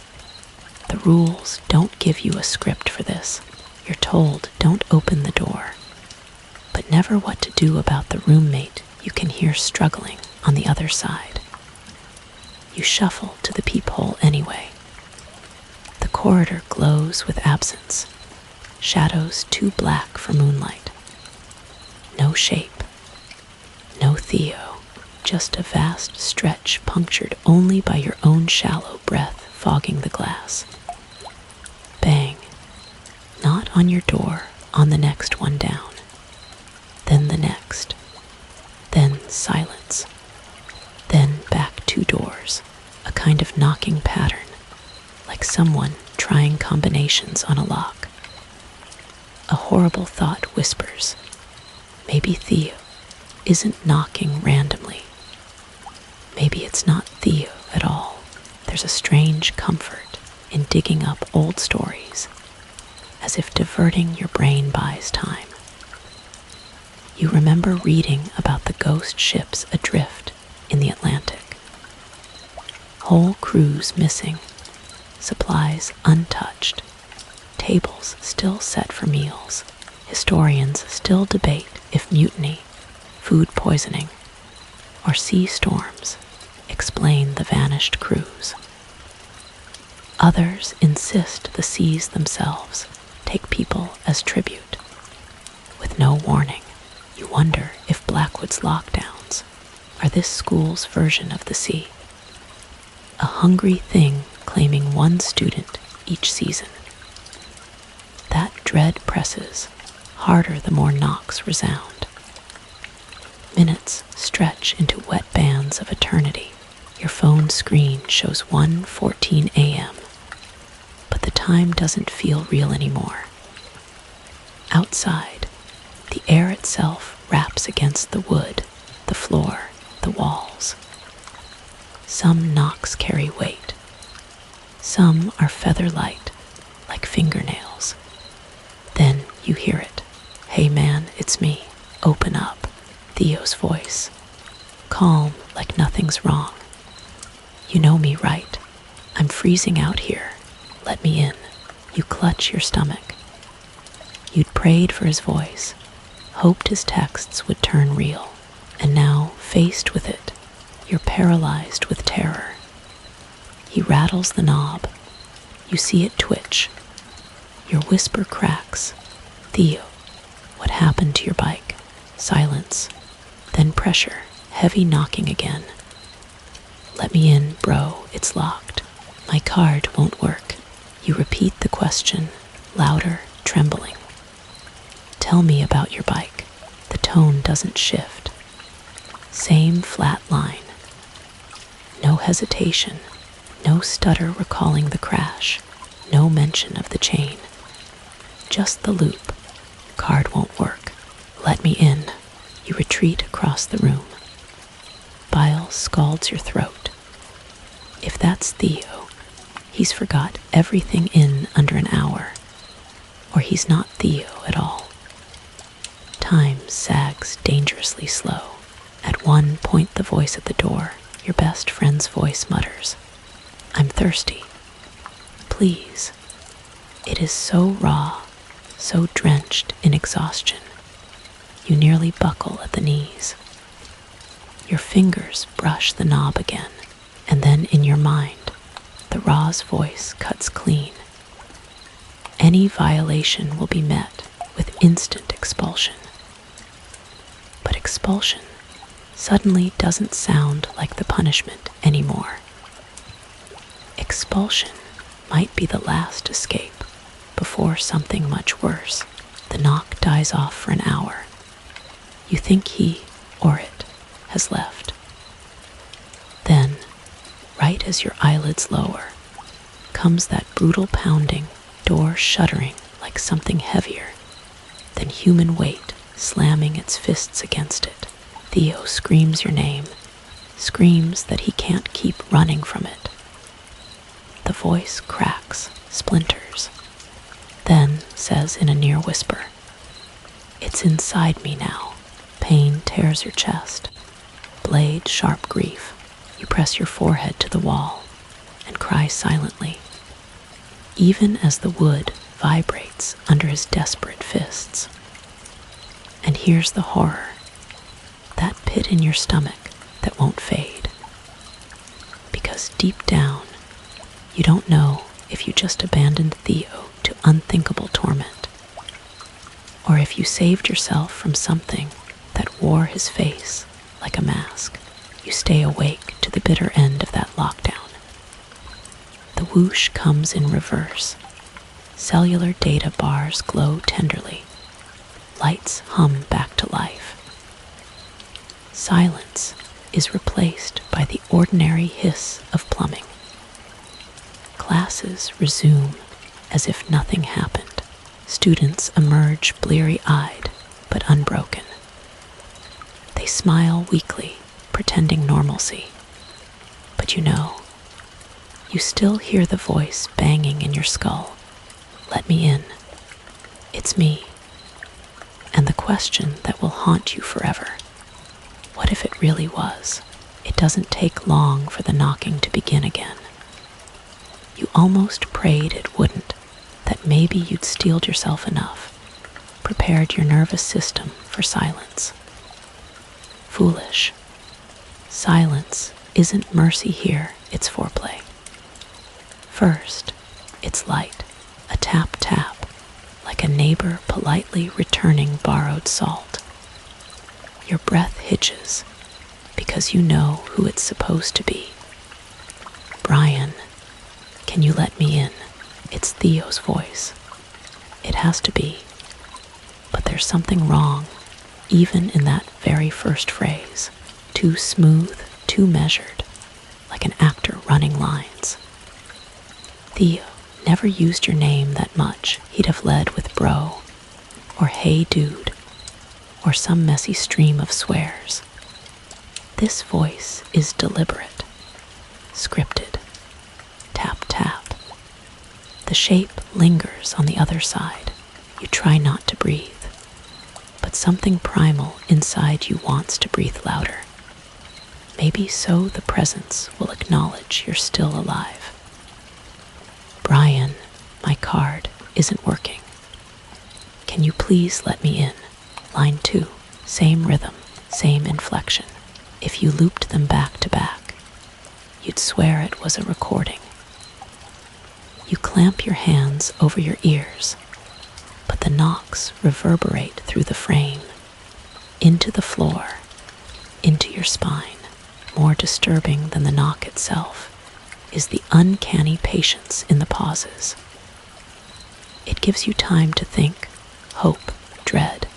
The rules don't give you a script for this. You're told don't open the door, but never what to do about the roommate you can hear struggling on the other side. You shuffle to the peephole anyway. The corridor glows with absence, shadows too black for moonlight. No shape, no Theo, just a vast stretch punctured only by your own shallow breath fogging the glass. Bang, not on your door, on the next one down. Then the next, then silence, then back 2 doors, a kind of knocking pattern, like someone trying combinations on a lock. A horrible thought whispers, maybe Theo isn't knocking randomly. Maybe it's not Theo at all. There's a strange comfort in digging up old stories, as if diverting your brain buys time. You remember reading about the ghost ships adrift in the Atlantic. Whole crews missing, supplies untouched, tables still set for meals. Historians still debate if mutiny, food poisoning, or sea storms explain the vanished crews. Others insist the seas themselves take people as tribute. With no warning, you wonder if Blackwood's lockdowns are this school's version of the sea. A hungry thing claiming one student each season. That dread presses, harder the more knocks resound. Minutes stretch into wet bands of eternity. Your phone screen shows 1:14 a.m., but the time doesn't feel real anymore. Outside, the air itself wraps against the wood, the floor, the walls. Some knocks carry weight. Some are feather light, like fingernails. Then you hear it. "Hey man, it's me. Open up." Theo's voice. Calm, like nothing's wrong. "You know me, right? I'm freezing out here. Let me in." You clutch your stomach. You'd prayed for his voice, hoped his texts would turn real, and now, faced with it, you're paralyzed with terror. He rattles the knob. You see it twitch. Your whisper cracks. "Theo, what happened to your bike?" Silence, then pressure, heavy knocking again. "Let me in, bro, it's locked. My card won't work." You repeat the question, louder, trembling. "Tell me about your bike." The tone doesn't shift. Same flat line. No hesitation, no stutter recalling the crash, no mention of the chain. Just the loop. "Card won't work. Let me in." You retreat across the room. Bile scalds your throat. If that's Theo, he's forgot everything in under an hour, or he's not Theo at all. Time sags dangerously slow. At one point, the voice at the door, your best friend's voice, mutters, "I'm thirsty. Please." It is so raw, so drenched in exhaustion, you nearly buckle at the knees. Your fingers brush the knob again, and then in your mind, the raw's voice cuts clean. Any violation will be met with instant expulsion. But expulsion suddenly doesn't sound like the punishment anymore. Expulsion might be the last escape before something much worse. The knock dies off for an hour. You think he or it has left. Then, right as your eyelids lower, comes that brutal pounding, door shuddering like something heavier than human weight slamming its fists against it. Theo screams your name, screams that he can't keep running from it. The voice cracks, splinters, then says in a near whisper, "It's inside me now." Pain tears your chest. Blade sharp grief. You press your forehead to the wall and cry silently, even as the wood vibrates under his desperate fists. And here's the horror, that pit in your stomach that won't fade. Because deep down, you don't know if you just abandoned Theo to unthinkable torment, or if you saved yourself from something that wore his face like a mask. You stay awake to the bitter end of that lockdown. The whoosh comes in reverse. Cellular data bars glow tenderly. Lights hum back to life. Silence is replaced by the ordinary hiss of plumbing. Classes resume as if nothing happened. Students emerge bleary-eyed but unbroken. They smile weakly, pretending normalcy. But you still hear the voice banging in your skull. "Let me in. It's me." And the question that will haunt you forever. What if it really was? It doesn't take long for the knocking to begin again. You almost prayed it wouldn't, that maybe you'd steeled yourself enough, prepared your nervous system for silence. Foolish. Silence isn't mercy here, it's foreplay. First, it's light, a tap-tap, like a neighbor politely returning borrowed salt. Your breath hitches because you know who it's supposed to be. "Brian, can you let me in?" It's Theo's voice. It has to be. But there's something wrong, even in that very first phrase. Too smooth, too measured, like an actor running lines. Theo never used your name that much. He'd have led with bro, or hey dude, or some messy stream of swears. This voice is deliberate, scripted. Tap, tap. The shape lingers on the other side. You try not to breathe, but something primal inside you wants to breathe louder. Maybe so the presence will acknowledge you're still alive. "Brian, my card isn't working. Can you please let me in?" Line 2, same rhythm, same inflection. If you looped them back to back, you'd swear it was a recording. You clamp your hands over your ears, but the knocks reverberate through the frame, into the floor, into your spine. More disturbing than the knock itself is the uncanny patience in the pauses. It gives you time to think, hope, dread,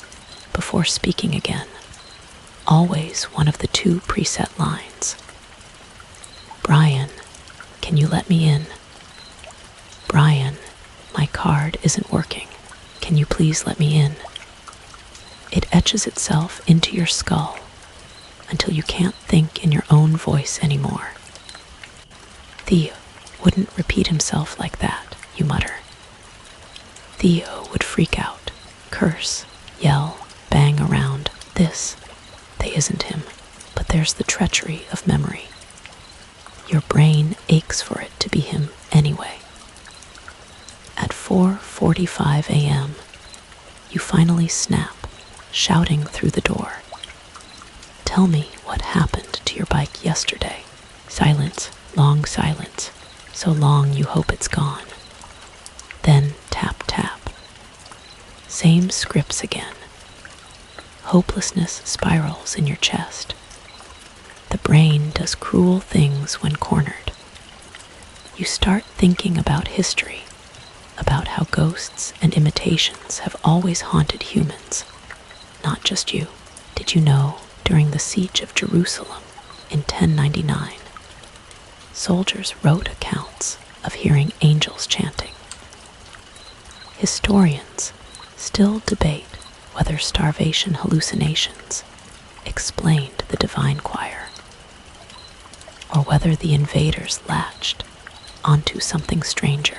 before speaking again. Always one of the two preset lines. "Brian, can you let me in?" "Brian, my card isn't working. Can you please let me in?" It etches itself into your skull until you can't think in your own voice anymore. "Theo, wouldn't repeat himself like that, you mutter. Theo would freak out, curse, yell, bang around. They isn't him, but there's the treachery of memory. Your brain aches for it to be him anyway. At 4:45 a.m., you finally snap, shouting through the door. Tell me what happened to your bike yesterday. Silence, long silence, so long you hope it's gone. Then tap, tap. Same scripts again. Hopelessness spirals in your chest. The brain does cruel things when cornered. You start thinking about history, about how ghosts and imitations have always haunted humans, not just you. Did you know, during the siege of Jerusalem in 1099, soldiers wrote accounts of hearing angels chanting? Historians still debate whether starvation hallucinations explained the divine choir, or whether the invaders latched onto something stranger,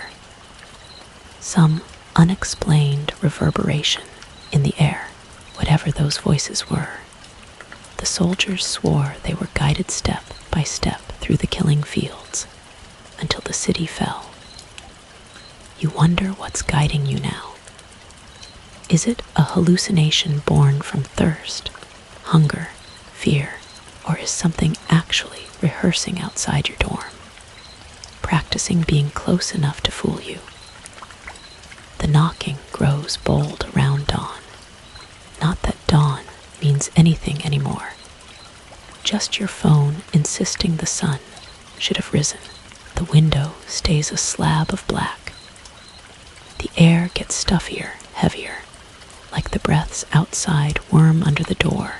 some unexplained reverberation in the air. Whatever those voices were, the soldiers swore they were guided step by step through the killing fields until the city fell. You wonder what's guiding you now. Is it a hallucination born from thirst, hunger, fear, or is something actually rehearsing outside your dorm, practicing being close enough to fool you? The knocking grows bold around dawn. Not that dawn means anything anymore. Just your phone insisting the sun should have risen. The window stays a slab of black. The air gets stuffier, heavier, like the breaths outside worm under the door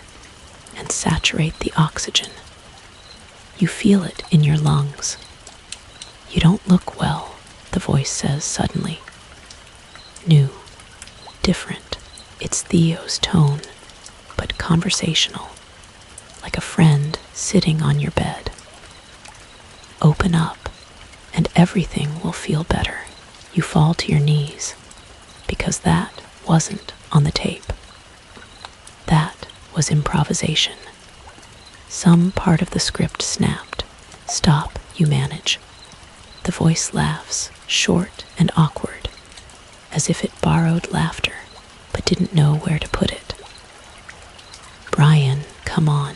and saturate the oxygen. You feel it in your lungs. You don't look well, the voice says suddenly. New, different. It's Theo's tone, but conversational, like a friend sitting on your bed. Open up, and everything will feel better. You fall to your knees, because that wasn't on the tape. That was improvisation. Some part of the script snapped. Stop, you manage. The voice laughs, short and awkward, as if it borrowed laughter, but didn't know where to put it. Brian, come on.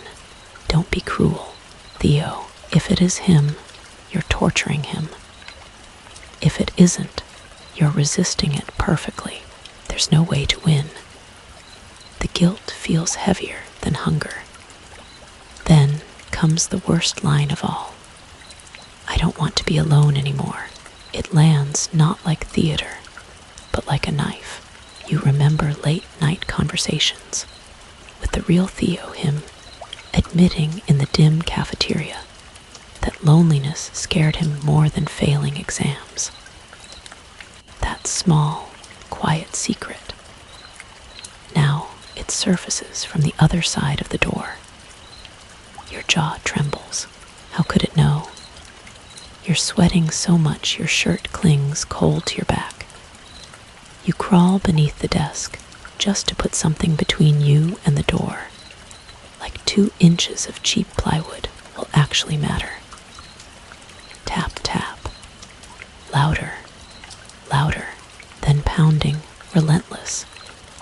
Don't be cruel. Theo, if it is him, you're torturing him. If it isn't, you're resisting it perfectly. There's no way to win. The guilt feels heavier than hunger. Then comes the worst line of all. I don't want to be alone anymore. It lands not like theater, but like a knife. You remember late-night conversations with the real Theo, him, admitting in the dim cafeteria that loneliness scared him more than failing exams. That small, quiet secret. Now it surfaces from the other side of the door. Your jaw trembles. How could it know? You're sweating so much your shirt clings cold to your back. You crawl beneath the desk just to put something between you and the door. Like 2 inches of cheap plywood will actually matter. Tap, tap. Louder, louder, then pounding, relentless,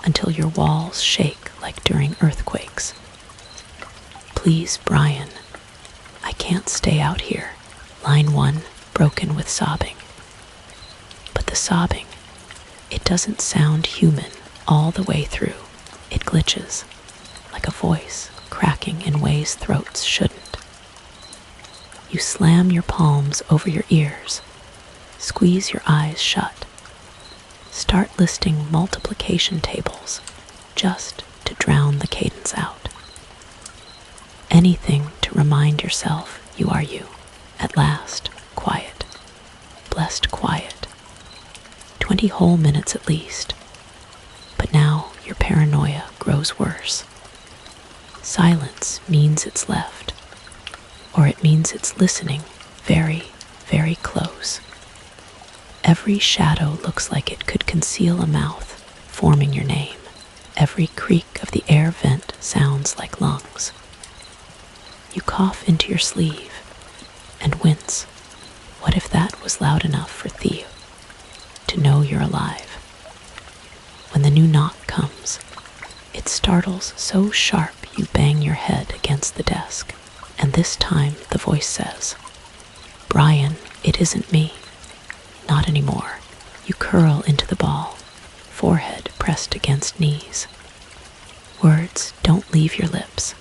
until your walls shake like during earthquakes. Please, Brian, I can't stay out here. Line 1, broken with sobbing. But the sobbing, it doesn't sound human all the way through. It glitches, like a voice cracking in ways throats shouldn't. You slam your palms over your ears, squeeze your eyes shut. Start listing multiplication tables just to drown the cadence out. Anything to remind yourself you are you. At last, quiet. Blessed quiet. 20 whole minutes at least. But now your paranoia grows worse. Silence means it's left, or it means it's listening very, very close. Every shadow looks like it could conceal a mouth, forming your name. Every creak of the air vent sounds like lungs. You cough into your sleeve and wince. What if that was loud enough for Theo to know you're alive? When the new knock comes, it startles so sharp you bang your head against the desk, and this time the voice says, "Brian, it isn't me." Not anymore. You curl into the ball, forehead pressed against knees. Words don't leave your lips.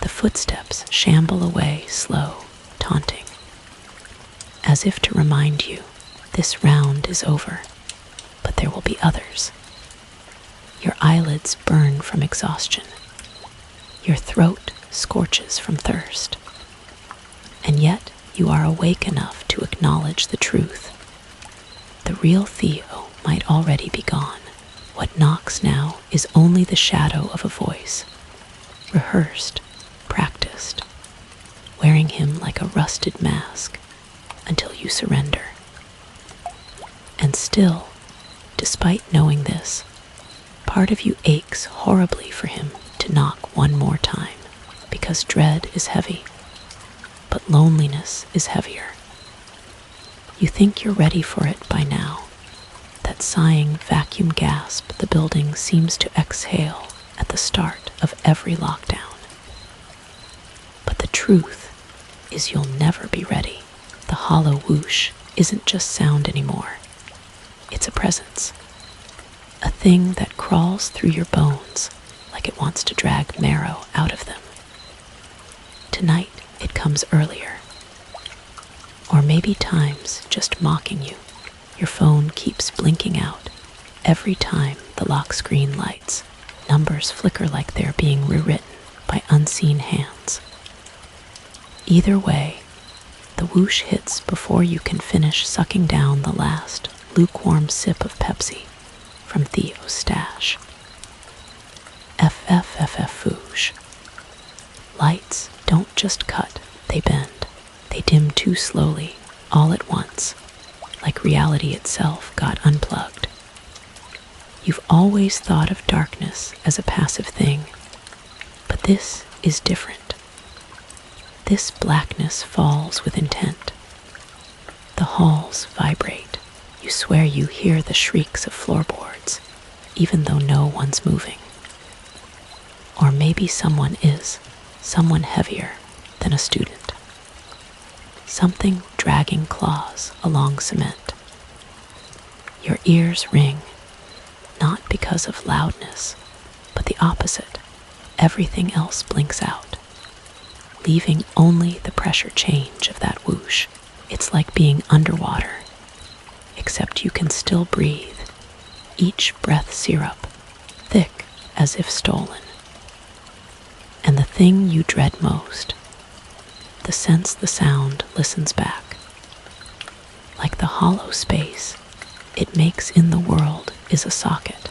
The footsteps shamble away slow, taunting, as if to remind you this round is over, but there will be others. Your eyelids burn from exhaustion. Your throat scorches from thirst. And yet you are awake enough to acknowledge the truth. The real Theo might already be gone. What knocks now is only the shadow of a voice, rehearsed, practiced, wearing him like a rusted mask until you surrender. And still, despite knowing this, part of you aches horribly for him to knock one more time, because dread is heavy, but loneliness is heavier. You think you're ready for it by now. That sighing vacuum gasp the building seems to exhale at the start of every lockdown. But the truth is you'll never be ready. The hollow whoosh isn't just sound anymore. It's a presence. A thing that crawls through your bones like it wants to drag marrow out of them. Tonight it comes earlier. Or maybe time's just mocking you. Your phone keeps blinking out. Every time the lock screen lights, numbers flicker like they're being rewritten by unseen hands. Either way, the whoosh hits before you can finish sucking down the last lukewarm sip of Pepsi from Theo's stash. FFFF-whoosh. Lights don't just cut, they bend. They dim too slowly, all at once, like reality itself got unplugged. You've always thought of darkness as a passive thing, but this is different. This blackness falls with intent. The halls vibrate. You swear you hear the shrieks of floorboards, even though no one's moving. Or maybe someone is, someone heavier than a student. Something dragging claws along cement. Your ears ring, not because of loudness, but the opposite. Everything else blinks out, leaving only the pressure change of that whoosh. It's like being underwater, except you can still breathe, each breath syrup, thick as if stolen. And the thing you dread most, the sense the sound listens back. Like the hollow space it makes in the world is a socket,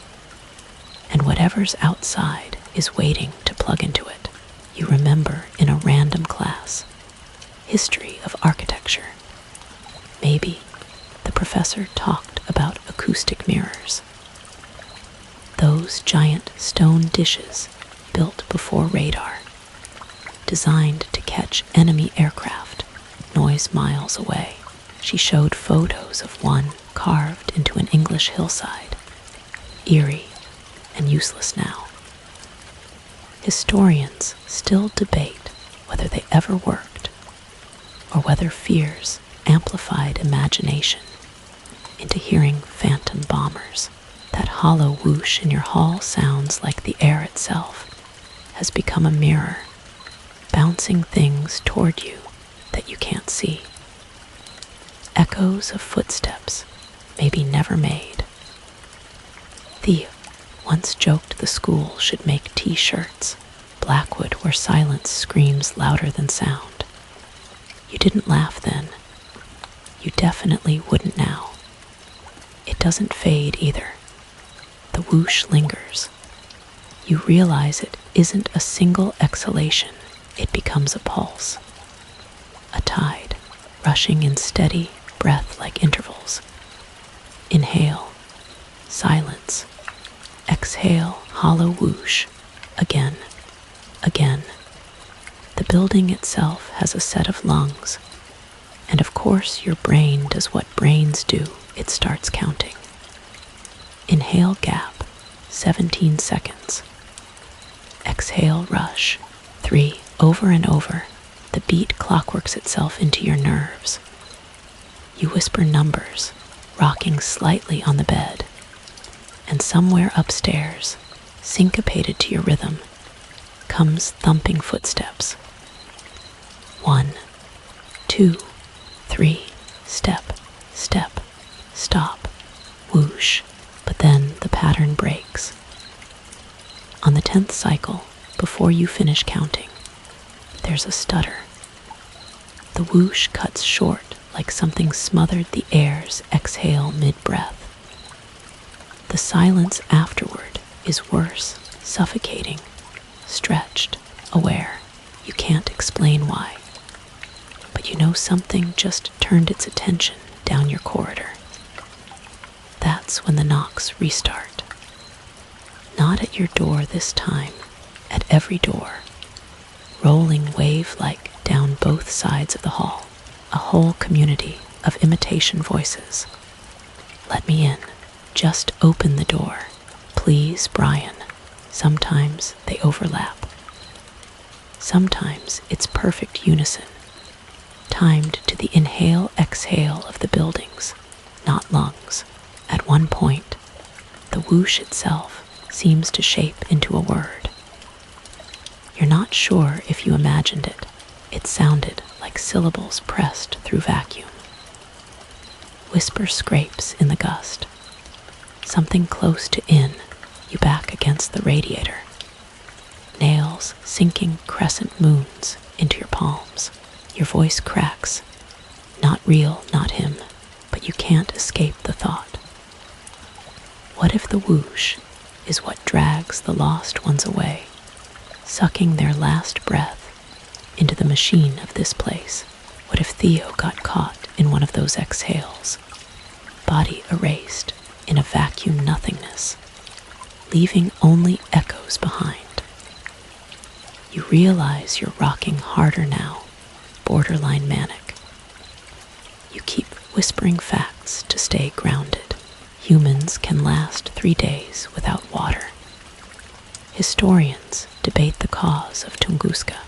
and whatever's outside is waiting to plug into it. You remember in a random class, history of architecture. Maybe the professor talked about acoustic mirrors. Those giant stone dishes built before radar, designed to catch enemy aircraft noise miles away. She showed photos of one carved into an English hillside, eerie and useless now. Historians still debate whether they ever worked, or whether fears amplified imagination into hearing phantom bombers. That hollow whoosh in your hall sounds like the air itself has become a mirror, bouncing things toward you that you can't see. Echoes of footsteps, maybe never made. Theo once joked the school should make t-shirts, Blackwood where silence screams louder than sound. You didn't laugh then. You definitely wouldn't now. It doesn't fade either. The whoosh lingers. You realize it isn't a single exhalation. It becomes a pulse, a tide rushing in steady, breath-like intervals. Inhale, silence. Exhale, hollow whoosh. Again, again. The building itself has a set of lungs, and of course your brain does what brains do. It starts counting. Inhale, gap, 17 seconds. Exhale, rush, 3. Over and over, the beat clockworks itself into your nerves. You whisper numbers, rocking slightly on the bed, and somewhere upstairs, syncopated to your rhythm, comes thumping footsteps. 1, 2, 3, step, step, stop, whoosh, but then the pattern breaks. On the 10th cycle, before you finish counting, there's a stutter. The whoosh cuts short like something smothered the air's exhale mid-breath. The silence afterward is worse, suffocating, stretched, aware. You can't explain why. But you know something just turned its attention down your corridor. That's when the knocks restart. Not at your door this time, at every door. Rolling wave-like down both sides of the hall, a whole community of imitation voices. Let me in. Just open the door. Please, Brian. Sometimes they overlap. Sometimes it's perfect unison, timed to the inhale-exhale of the buildings, not lungs. At one point, the whoosh itself seems to shape into a word. You're not sure if you imagined it. It sounded like syllables pressed through vacuum. Whisper scrapes in the gust. Something close to in, you back against the radiator. Nails sinking crescent moons into your palms. Your voice cracks. Not real, not him, but you can't escape the thought. What if the whoosh is what drags the lost ones away, sucking their last breath into the machine of this place? What if Theo got caught in one of those exhales, body erased in a vacuum nothingness, leaving only echoes behind? You realize you're rocking harder now, borderline manic. You keep whispering facts to stay grounded. Humans can last 3 days without water. Historians debate the cause of Tunguska.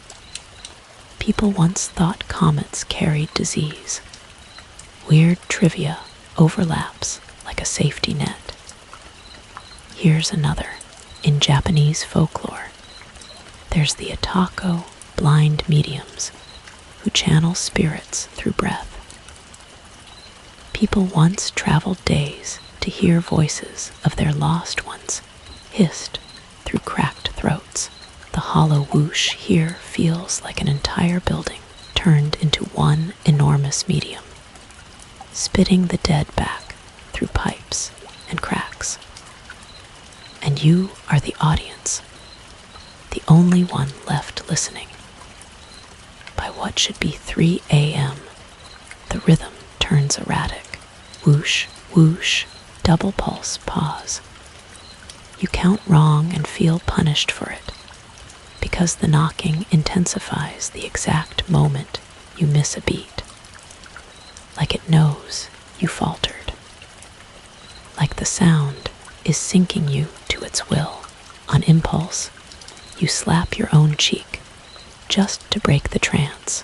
People once thought comets carried disease. Weird trivia overlaps like a safety net. Here's another. In Japanese folklore, there's the Atako blind mediums who channel spirits through breath. People once traveled days to hear voices of their lost ones hissed through cracked throats. The hollow whoosh here feels like an entire building turned into one enormous medium, spitting the dead back through pipes and cracks. And you are the audience, the only one left listening. By what should be 3 a.m., the rhythm turns erratic. Whoosh, whoosh, double pulse, pause. You count wrong and feel punished for it, because the knocking intensifies the exact moment you miss a beat. Like it knows you faltered. Like the sound is sinking you to its will. On impulse, you slap your own cheek, just to break the trance.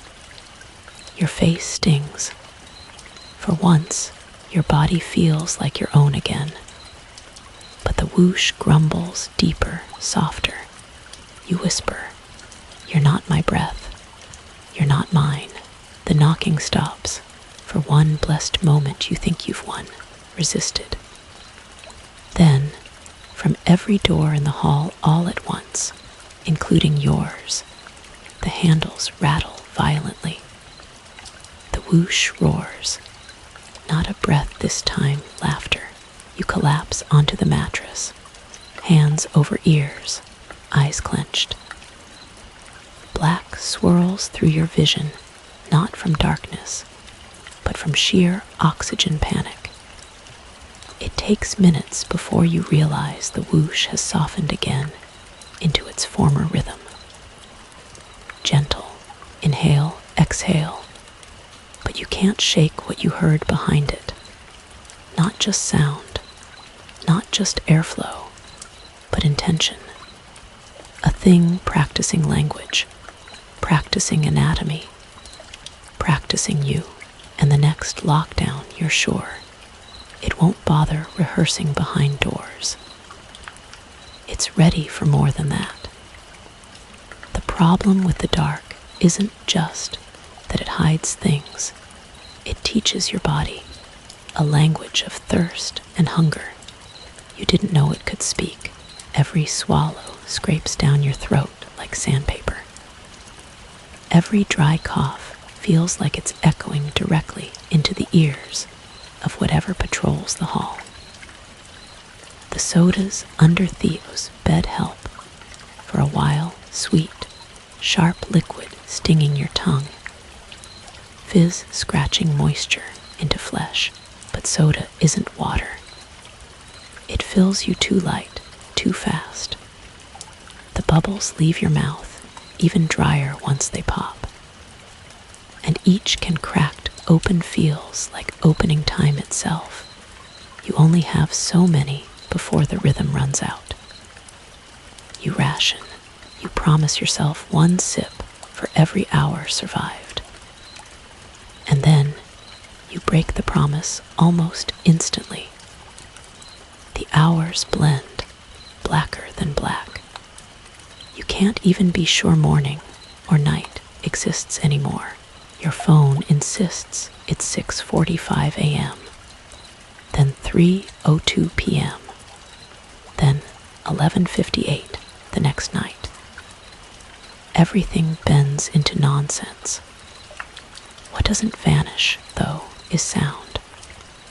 Your face stings. For once, your body feels like your own again. But the whoosh grumbles deeper, softer. You whisper, "You're not my breath. You're not mine." The knocking stops. For one blessed moment you think you've won, resisted. Then, from every door in the hall all at once, including yours, the handles rattle violently. The whoosh roars. Not a breath this time, laughter. You collapse onto the mattress, hands over ears, eyes clenched. Black swirls through your vision, not from darkness, but from sheer oxygen panic. It takes minutes before you realize the whoosh has softened again into its former rhythm. Gentle, inhale, exhale, but you can't shake what you heard behind it. Not just sound, not just airflow, but intention. A thing practicing language, practicing anatomy, practicing you, and the next lockdown, you're sure, it won't bother rehearsing behind doors. It's ready for more than that. The problem with the dark isn't just that it hides things. It teaches your body a language of thirst and hunger you didn't know it could speak. Every swallow scrapes down your throat like sandpaper. Every dry cough feels like it's echoing directly into the ears of whatever patrols the hall. The sodas under Theo's bed help. For a while, sweet, sharp liquid stinging your tongue. Fizz scratching moisture into flesh, but soda isn't water. It fills you too light, too fast. The bubbles leave your mouth, even drier once they pop. And each can cracked open feels like opening time itself. You only have so many before the rhythm runs out. You ration. You promise yourself one sip for every hour survived. And then you break the promise almost instantly. The hours blend, blacker than black. You can't even be sure morning or night exists anymore. Your phone insists it's 6:45 a.m., then 3:02 p.m., then 11:58 the next night. Everything bends into nonsense. What doesn't vanish, though, is sound.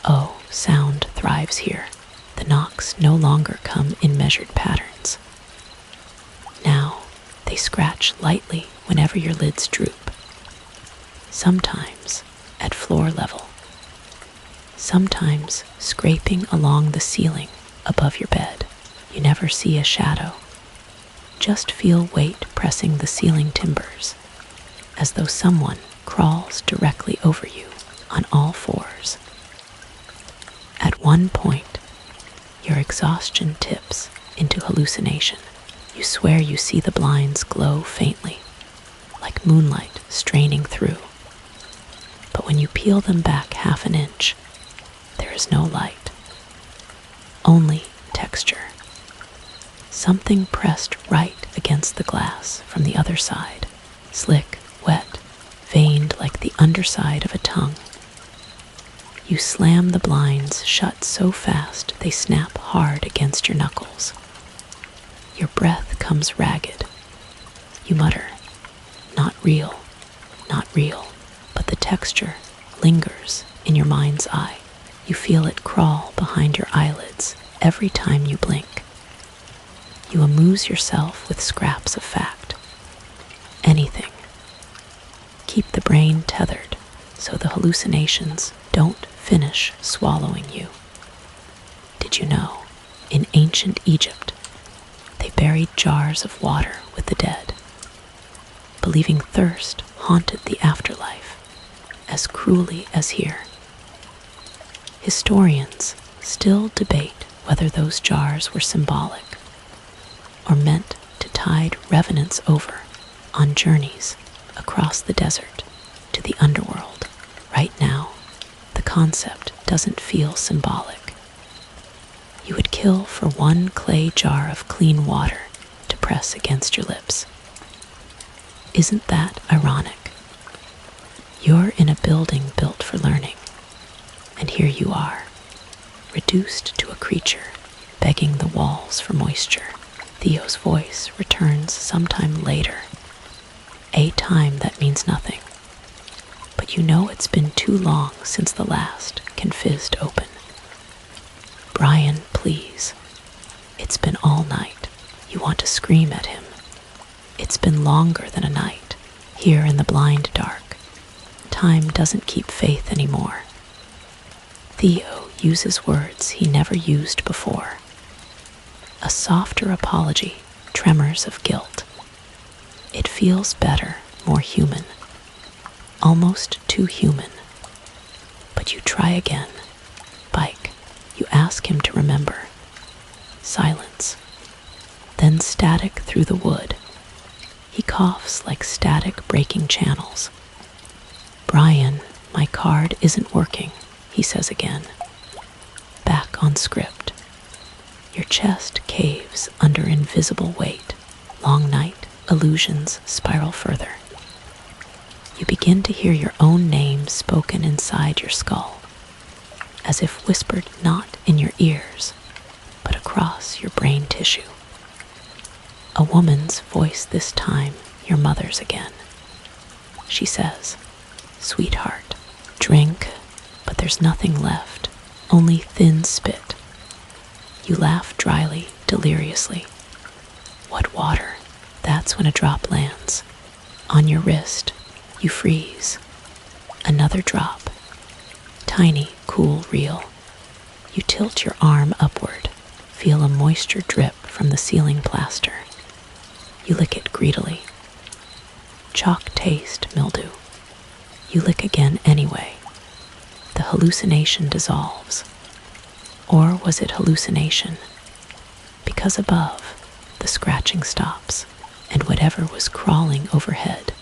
Oh, sound thrives here. The knocks no longer come in measured patterns. Now, they scratch lightly whenever your lids droop. Sometimes at floor level. Sometimes scraping along the ceiling above your bed. You never see a shadow. Just feel weight pressing the ceiling timbers, as though someone crawls directly over you on all fours. At one point, your exhaustion tips into hallucination. You swear you see the blinds glow faintly, like moonlight straining through. But when you peel them back half an inch, there is no light, only texture. Something pressed right against the glass from the other side, slick, wet, veined like the underside of a tongue. You slam the blinds shut so fast they snap hard against your knuckles. Your breath comes ragged. You mutter, not real, but the texture lingers in your mind's eye. You feel it crawl behind your eyelids every time you blink. You amuse yourself with scraps of fact. Anything. Keep the brain tethered so the hallucinations don't finish swallowing you. Did you know, in ancient Egypt, they buried jars of water with the dead, believing thirst haunted the afterlife as cruelly as here? Historians still debate whether those jars were symbolic or meant to tide revenants over on journeys across the desert to the underworld. Right now, the concept doesn't feel symbolic. You would kill for one clay jar of clean water to press against your lips. Isn't that ironic? You're in a building built for learning, and here you are, reduced to a creature, begging the walls for moisture. Theo's voice returns sometime later, a time that means nothing. But you know it's been too long since the last can fizzed open. Brian, please. It's been all night. You want to scream at him. It's been longer than a night, here in the blind dark. time doesn't keep faith anymore. Theo uses words he never used before. A softer apology, tremors of guilt. It feels better, more human. Almost too human. But you try again. Bike. You ask him to remember. Silence. Then static through the wood. He coughs like static breaking channels. Brian, my card isn't working, he says again. Back on script. Your chest caves under invisible weight. Long night, illusions spiral further. You begin to hear your own name spoken inside your skull, as if whispered not in your ears, but across your brain tissue. A woman's voice this time, your mother's again. She says, "Sweetheart, drink," but there's nothing left, only thin spit. You laugh dryly, deliriously. What water? That's when a drop lands. On your wrist, you freeze. Another drop. Tiny, cool, real. You tilt your arm upward, feel a moisture drip from the ceiling plaster. You lick it greedily. Chalk taste, mildew. You lick again anyway. The hallucination dissolves. Or was it hallucination? Because above, the scratching stops, and whatever was crawling overhead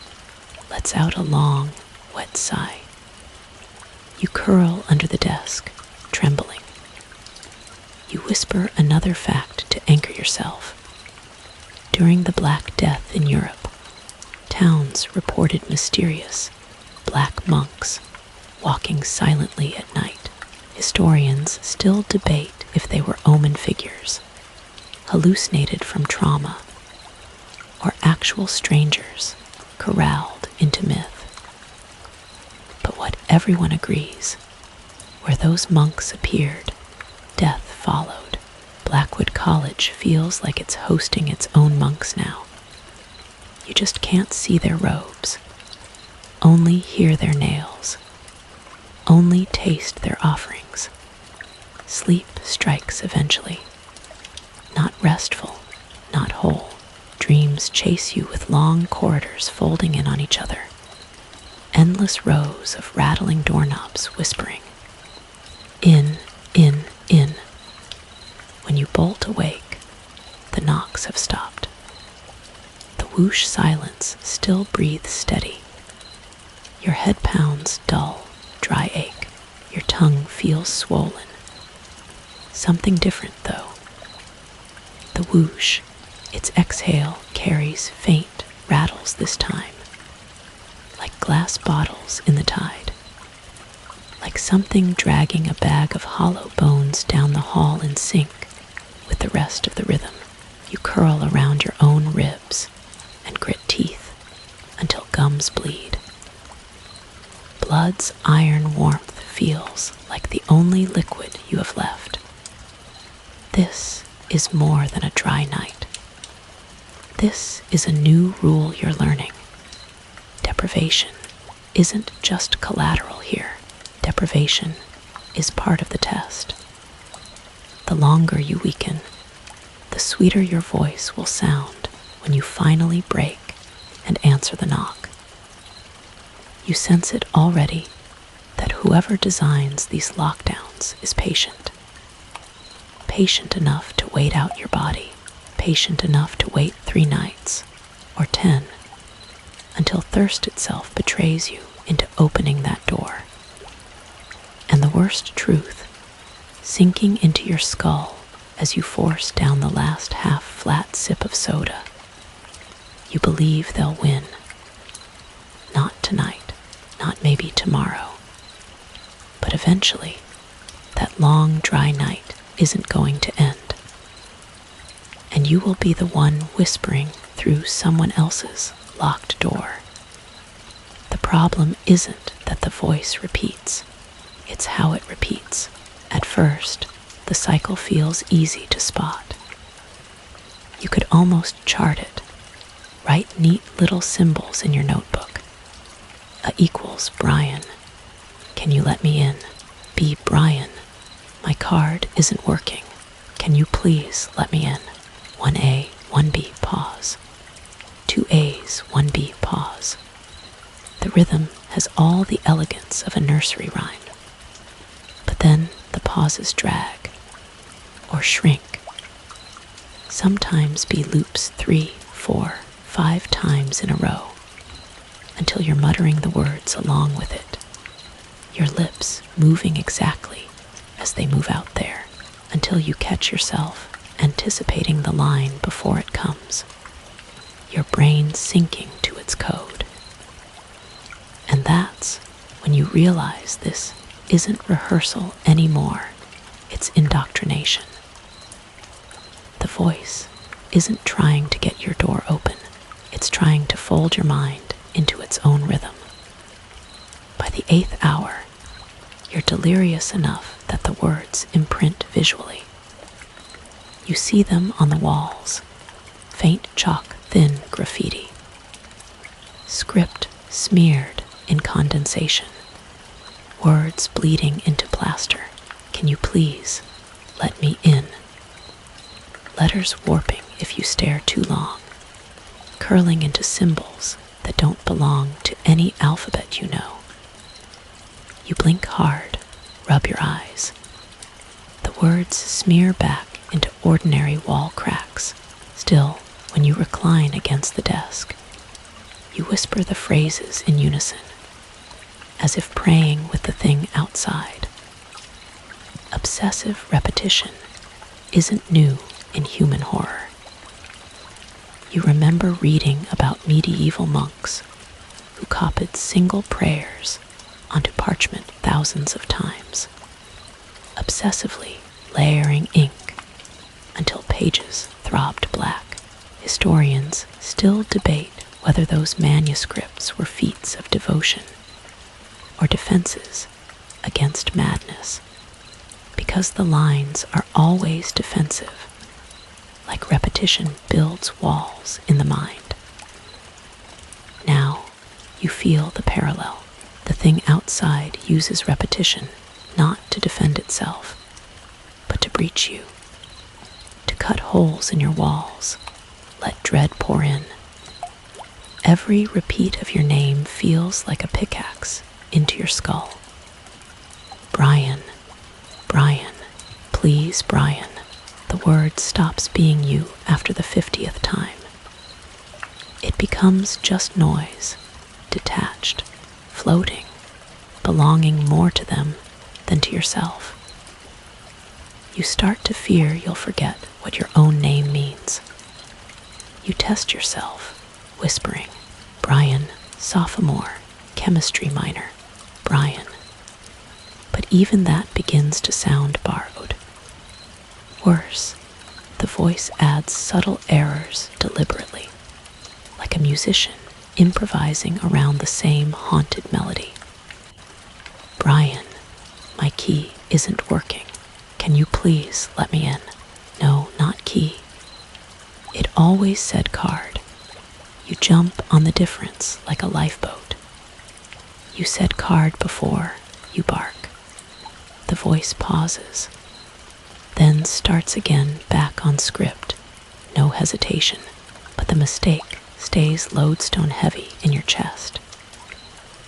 lets out a long, wet sigh. You curl under the desk, trembling. You whisper another fact to anchor yourself. During the Black Death in Europe, towns reported mysterious black monks walking silently at night. Historians still debate if they were omen figures, hallucinated from trauma, or actual strangers corralled into myth. But what everyone agrees, where those monks appeared, death followed. Blackwood College feels like it's hosting its own monks now. You just can't see their robes, only hear their nails, only taste their offerings. Sleep strikes eventually. Not restful, not whole. Dreams chase you with long corridors folding in on each other. Endless rows of rattling doorknobs whispering. In, in, in. When you bolt awake, the knocks have stopped. The whoosh silence still breathes steady. Your head pounds dull, dry ache. Your tongue feels swollen. Something different, though. The whoosh, its exhale carries faint rattles this time, like glass bottles in the tide, like something dragging a bag of hollow bones down the hall in sync with the rest of the rhythm. You curl around your own ribs and grit teeth until gums bleed. Blood's iron warmth feels like the only liquid you have left. This is more than a dry night. This is a new rule you're learning. Deprivation isn't just collateral here. Deprivation is part of the test. The longer you weaken, the sweeter your voice will sound when you finally break and answer the knock. You sense it already that whoever designs these lockdowns is patient. Patient enough to wait out your body, patient enough to wait 3 nights, or 10, until thirst itself betrays you into opening that door. And the worst truth, sinking into your skull as you force down the last half-flat sip of soda. You believe they'll win. Not tonight, not maybe tomorrow. But eventually, that long, dry night isn't going to end. And you will be the one whispering through someone else's locked door. The problem isn't that the voice repeats. It's how it repeats. At first, the cycle feels easy to spot. You could almost chart it. Write neat little symbols in your notebook. A equals Brian. Can you let me in? B Brian. My card isn't working. Can you please let me in? 1A, 1B, pause. 2 A's, 1B, pause. The rhythm has all the elegance of a nursery rhyme. But then the pauses drag or shrink. Sometimes B loops 3, 4, 5 times in a row until you're muttering the words along with it, your lips moving exactly as they move out there until you catch yourself anticipating the line before it comes, your brain syncing to its code. And that's when you realize this isn't rehearsal anymore, it's indoctrination. The voice isn't trying to get your door open, it's trying to fold your mind into its own rhythm. By the 8th hour, you're delirious enough that the words imprint visually. You see them on the walls, faint chalk, thin graffiti. Script smeared in condensation, words bleeding into plaster. Can you please let me in? Letters warping if you stare too long, curling into symbols that don't belong to any alphabet you know. You blink hard, rub your eyes. The words smear back into ordinary wall cracks. Still, when you recline against the desk, you whisper the phrases in unison, as if praying with the thing outside. Obsessive repetition isn't new in human horror. You remember reading about medieval monks who copied single prayers onto parchment thousands of times, obsessively layering ink until pages throbbed black. Historians still debate whether those manuscripts were feats of devotion or defenses against madness, because the lines are always defensive, like repetition builds walls in the mind. Now you feel the parallel. The thing outside uses repetition not to defend itself, but to breach you, to cut holes in your walls, let dread pour in. Every repeat of your name feels like a pickaxe into your skull. Brian, Brian, please Brian. The word stops being you after the 50th time. It becomes just noise, detached, floating, belonging more to them than to yourself. You start to fear you'll forget what your own name means. You test yourself, whispering, Brian, sophomore, chemistry minor, Brian. But even that begins to sound borrowed. Worse, the voice adds subtle errors deliberately, like a musician improvising around the same haunted melody. Brian, my key isn't working. Can you please let me in? No, not key. It always said card. You jump on the difference like a lifeboat. You said card before, you bark. The voice pauses, then starts again back on script. No hesitation, but the mistake stays lodestone heavy in your chest.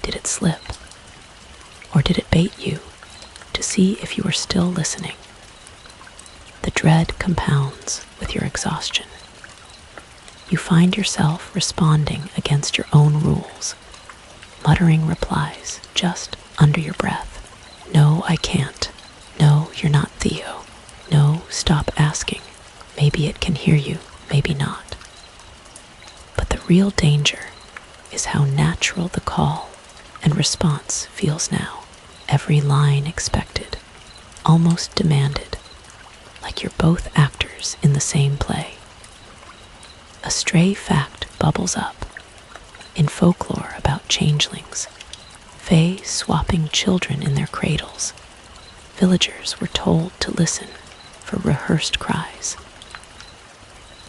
Did it slip? Or did it bait you to see if you were still listening? The dread compounds with your exhaustion. You find yourself responding against your own rules, muttering replies just under your breath. No, I can't. No, you're not Theo. No, stop asking. Maybe it can hear you, maybe not. But the real danger is how natural the call and response feels now. Every line expected, almost demanded, like you're both actors in the same play. A stray fact bubbles up. In folklore about changelings, fae swapping children in their cradles, villagers were told to listen for rehearsed cries.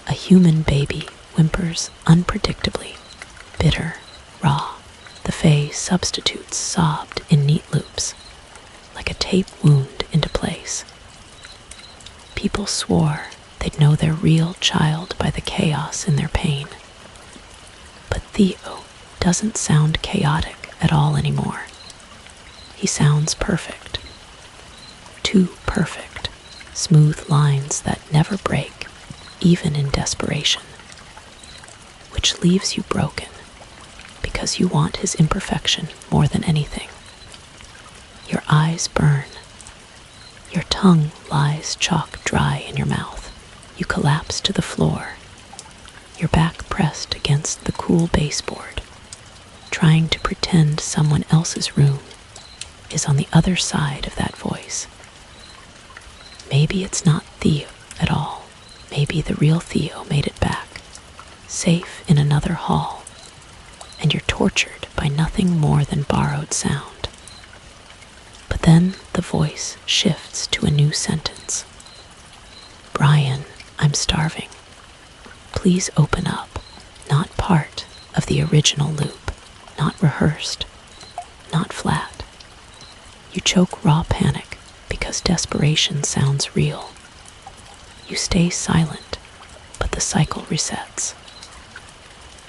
A human baby whimpers unpredictably, bitter, raw. The buffet substitutes sobbed in neat loops, like a tape wound into place. People swore they'd know their real child by the chaos in their pain. But Theo doesn't sound chaotic at all anymore. He sounds perfect. Too perfect. Smooth lines that never break, even in desperation. Which leaves you broken, because you want his imperfection more than anything. Your eyes burn. Your tongue lies chalk dry in your mouth. You collapse to the floor, your back pressed against the cool baseboard, trying to pretend someone else's room is on the other side of that voice. Maybe it's not Theo at all. Maybe the real Theo made it back, safe in another hall, and you're tortured by nothing more than borrowed sound. But then the voice shifts to a new sentence. Brian, I'm starving. Please open up. Not part of the original loop, not rehearsed, not flat. You choke raw panic because desperation sounds real. You stay silent, but the cycle resets.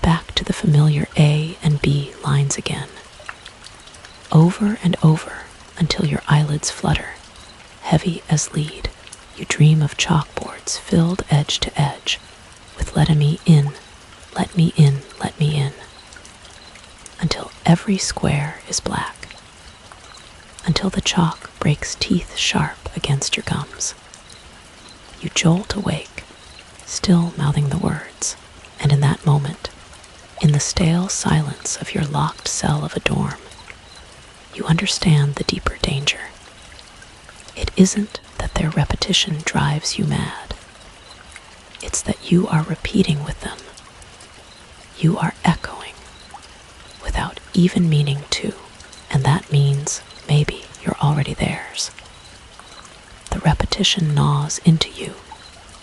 Back to the familiar A and B lines again. Over and over until your eyelids flutter, heavy as lead. You dream of chalkboards filled edge to edge with let me in, let me in, let me in. Until every square is black. Until the chalk breaks teeth sharp against your gums. You jolt awake, still mouthing the words, and in that moment, in the stale silence of your locked cell of a dorm, you understand the deeper danger. It isn't that their repetition drives you mad. It's that you are repeating with them. You are echoing without even meaning to, and that means maybe you're already theirs. The repetition gnaws into you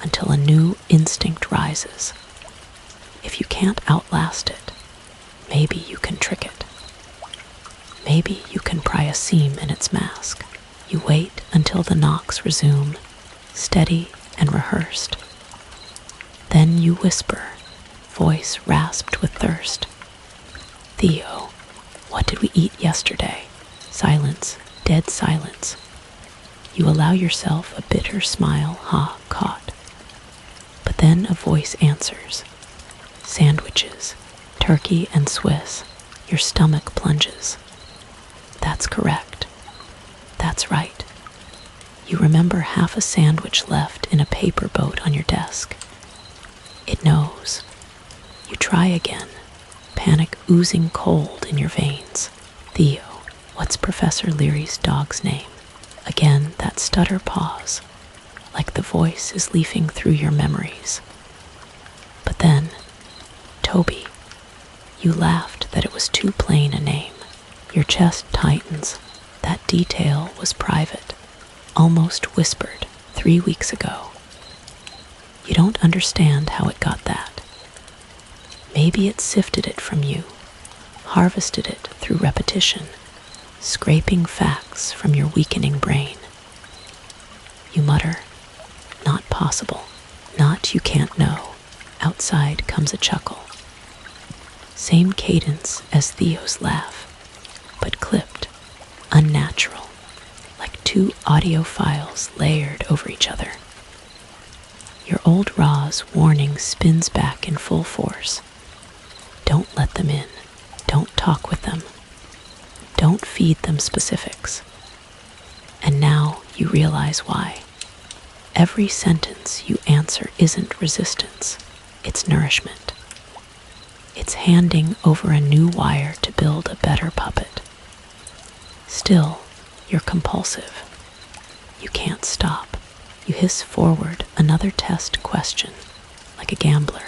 until a new instinct rises. If you can't outlast it, maybe you can trick it. Maybe you can pry a seam in its mask. You wait until the knocks resume, steady and rehearsed. Then you whisper, voice rasped with thirst. Theo, what did we eat yesterday? Silence, dead silence. You allow yourself a bitter smile, caught. But then a voice answers. Sandwiches, turkey and Swiss. Your stomach plunges. That's correct. That's right. You remember half a sandwich left in a paper boat on your desk. It knows. You try again, panic oozing cold in your veins. Theo, what's Professor Leary's dog's name? Again, that stutter pause, like the voice is leafing through your memories. But then, Toby, you laughed that it was too plain a name. Your chest tightens. That detail was private, almost whispered 3 weeks ago. You don't understand how it got that. Maybe it sifted it from you, harvested it through repetition, scraping facts from your weakening brain. You mutter, not possible, not you can't know. Outside comes a chuckle. Same cadence as Theo's laugh, but clipped, unnatural, like two audio files layered over each other. Your old Ra's warning spins back in full force. Don't let them in. Don't talk with them. Don't feed them specifics. And now you realize why. Every sentence you answer isn't resistance. It's nourishment. It's handing over a new wire to build a better puppet. Still, you're compulsive. You can't stop. You hiss forward another test question, like a gambler,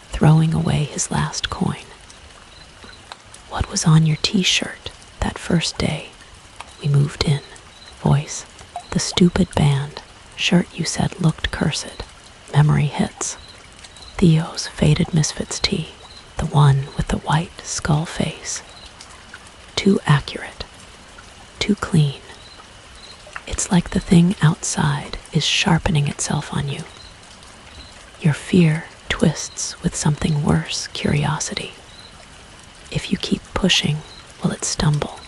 throwing away his last coin. What was on your t-shirt that first day we moved in? Voice, the stupid band. Shirt you said looked cursed. Memory hits. Theo's faded Misfits tee, the one with the white skull face. too accurate, too clean. It's like the thing outside is sharpening itself on you. Your fear twists with something worse, curiosity. If you keep pushing, will it stumble?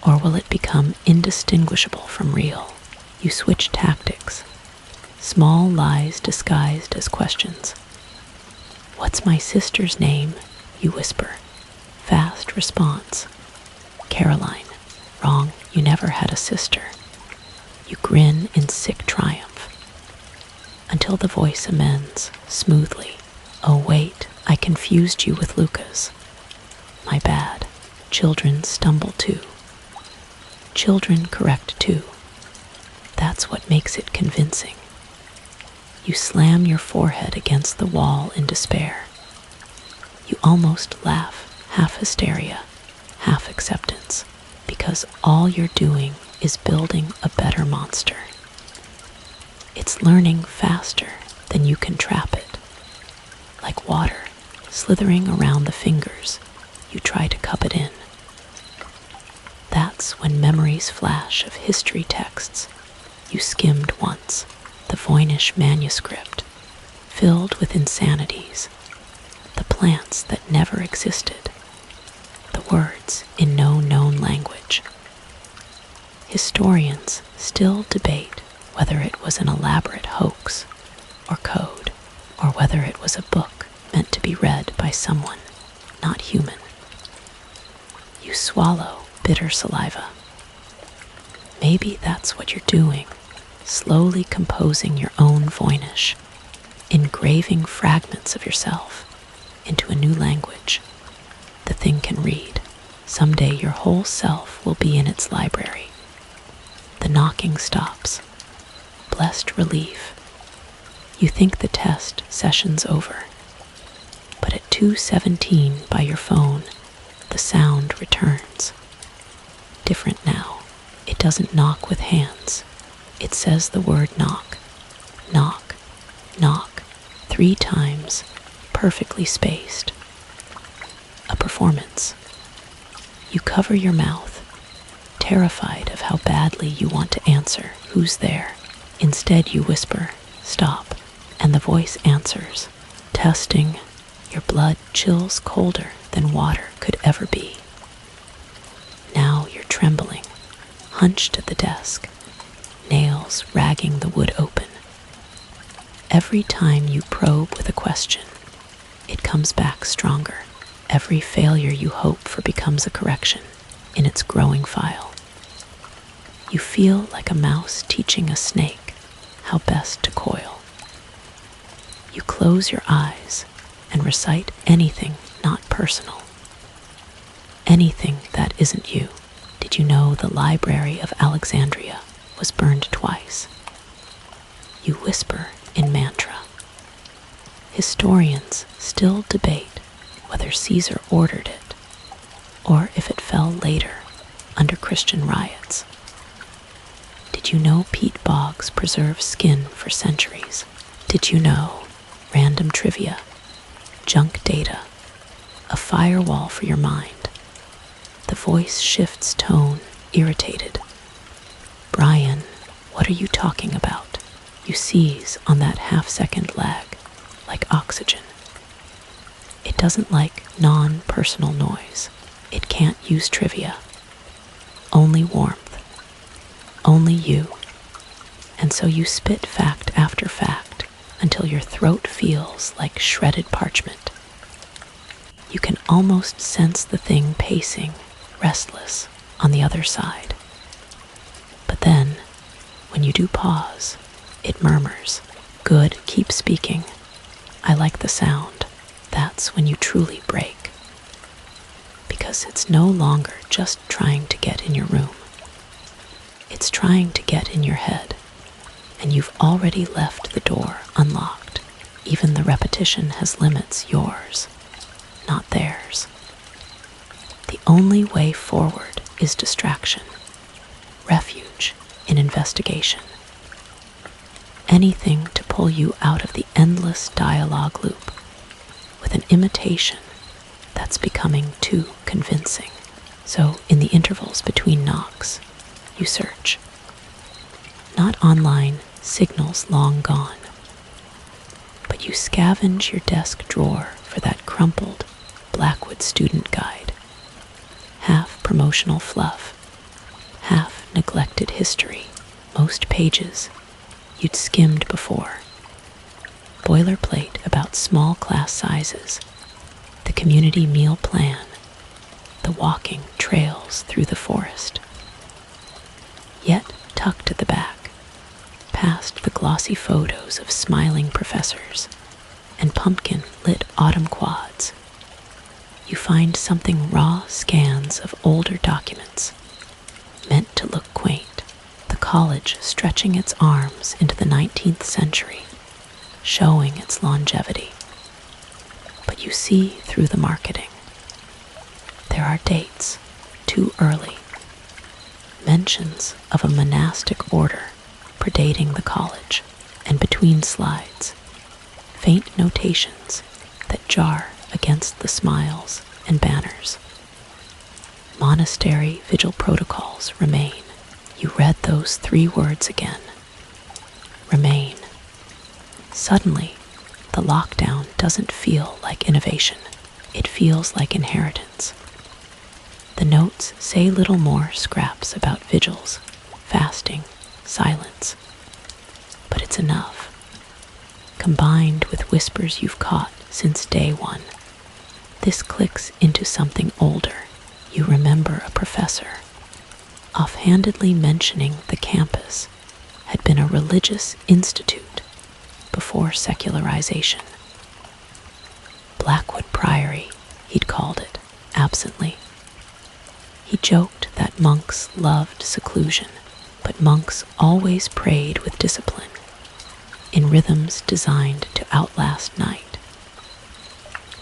Or will it become indistinguishable from real? You switch tactics. Small lies disguised as questions. "What's my sister's name?" you whisper. Fast response. "Caroline." Wrong, you never had a sister. You grin in sick triumph. Until the voice amends, smoothly. "Oh wait, I confused you with Lucas. My bad. Children stumble too. Children correct too." That's what makes it convincing. You slam your forehead against the wall in despair. You almost laugh, half hysteria, half acceptance, because all you're doing is building a better monster. It's learning faster than you can trap it. Like water slithering around the fingers, you try to cup it in. That's when memories flash of history texts you skimmed once, the Voynich manuscript, filled with insanities, the plants that never existed, the words in no known language. Historians still debate whether it was an elaborate hoax or code, or whether it was a book meant to be read by someone not human. You swallow bitter saliva. Maybe that's what you're doing, slowly composing your own Voynich, engraving fragments of yourself into a new language the thing can read. Someday your whole self will be in its library. The knocking stops. Blessed relief. You think the test session's over. But at 2:17 by your phone, the sound returns. Different now. It doesn't knock with hands. It says the word knock. Knock. Knock. 3 times, perfectly spaced. A performance. You cover your mouth, terrified of how badly you want to answer, "Who's there?" Instead you whisper, "Stop," and the voice answers, testing. Your blood chills colder than water could ever be. Now you're trembling, hunched at the desk, nails ragging the wood open. Every time you probe with a question, it comes back stronger. Every failure you hope for becomes a correction in its growing file. You feel like a mouse teaching a snake how best to coil. You close your eyes and recite anything not personal. Anything that isn't you. Did you know the Library of Alexandria was burned twice? You whisper in mantra. Historians still debate whether Caesar ordered it or if it fell later under Christian riots. Did you know peat bogs preserve skin for centuries? Did you know? Random trivia, junk data, a firewall for your mind. The voice shifts tone, irritated. "Brian, what are you talking about?" You seize on that half-second lag, like oxygen. It doesn't like non-personal noise. It can't use trivia. Only warmth. Only you. And so you spit fact after fact until your throat feels like shredded parchment. You can almost sense the thing pacing, restless, on the other side. But then, when you do pause, it murmurs, "Good, keep speaking. I like the sound." That's when you truly break. Because it's no longer just trying to get in your room. It's trying to get in your head. And you've already left the door unlocked. Even the repetition has limits, yours, not theirs. The only way forward is distraction, refuge in investigation. Anything to pull you out of the endless dialogue loop with an imitation that's becoming too convincing. So, in the intervals between knocks, you search. Not online signals long gone, but you scavenge your desk drawer for that crumpled Blackwood student guide, half promotional fluff, half neglected history, most pages you'd skimmed before. Boilerplate about small class sizes, the community meal plan, the walking trails through the forest. Yet tucked at the back, past the glossy photos of smiling professors and pumpkin-lit autumn quads, you find something raw scans of older documents, meant to look quaint, the college stretching its arms into the 19th century, showing its longevity. But you see through the marketing. There are dates, too early, mentions of a monastic order predating the college, and between slides, faint notations that jar against the smiles and banners. Monastery vigil protocols remain. You read those 3 words again. Remain. Suddenly, the lockdown doesn't feel like innovation. It feels like inheritance. The notes say little more scraps about vigils, fasting, silence. But it's enough. Combined with whispers you've caught since day one, this clicks into something older. You remember a professor offhandedly mentioning the campus had been a religious institute before secularization. Blackwood Priory, he'd called it, absently. He joked that monks loved seclusion, but monks always prayed with discipline, in rhythms designed to outlast night.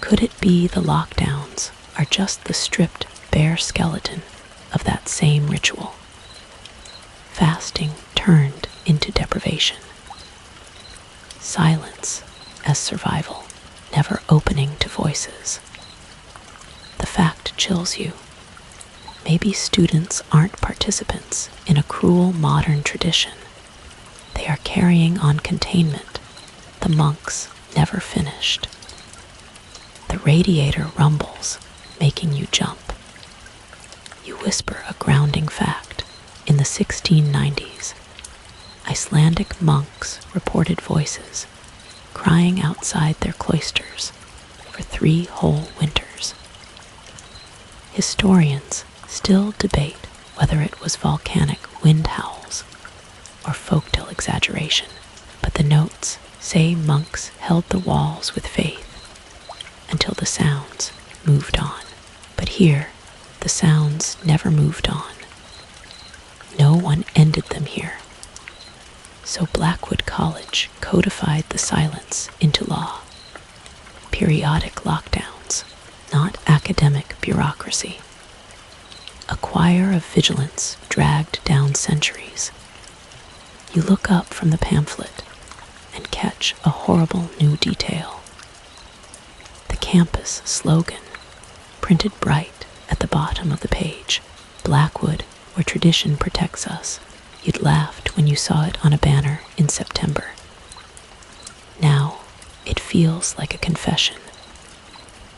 Could it be the lockdowns are just the stripped, bare skeleton of that same ritual? Fasting turned into deprivation. Silence as survival, never opening to voices. The fact chills you. Maybe students aren't participants in a cruel modern tradition. They are carrying on containment the monks never finished. The radiator rumbles, making you jump. You whisper a grounding fact. In the 1690s, Icelandic monks reported voices crying outside their cloisters for 3 whole winters. Historians still debate whether it was volcanic wind howls or folktale exaggeration, but the notes say monks held the walls with faith until the sounds moved on. But here, the sounds never moved on. No one ended them here. So Blackwood College codified the silence into law. Periodic lockdowns, not academic bureaucracy. A choir of vigilance dragged down centuries. You look up from the pamphlet and catch a horrible new detail. The campus slogan, printed bright at the bottom of the page, Blackwood, where tradition protects us. You'd laughed when you saw it on a banner in September. Now, it feels like a confession.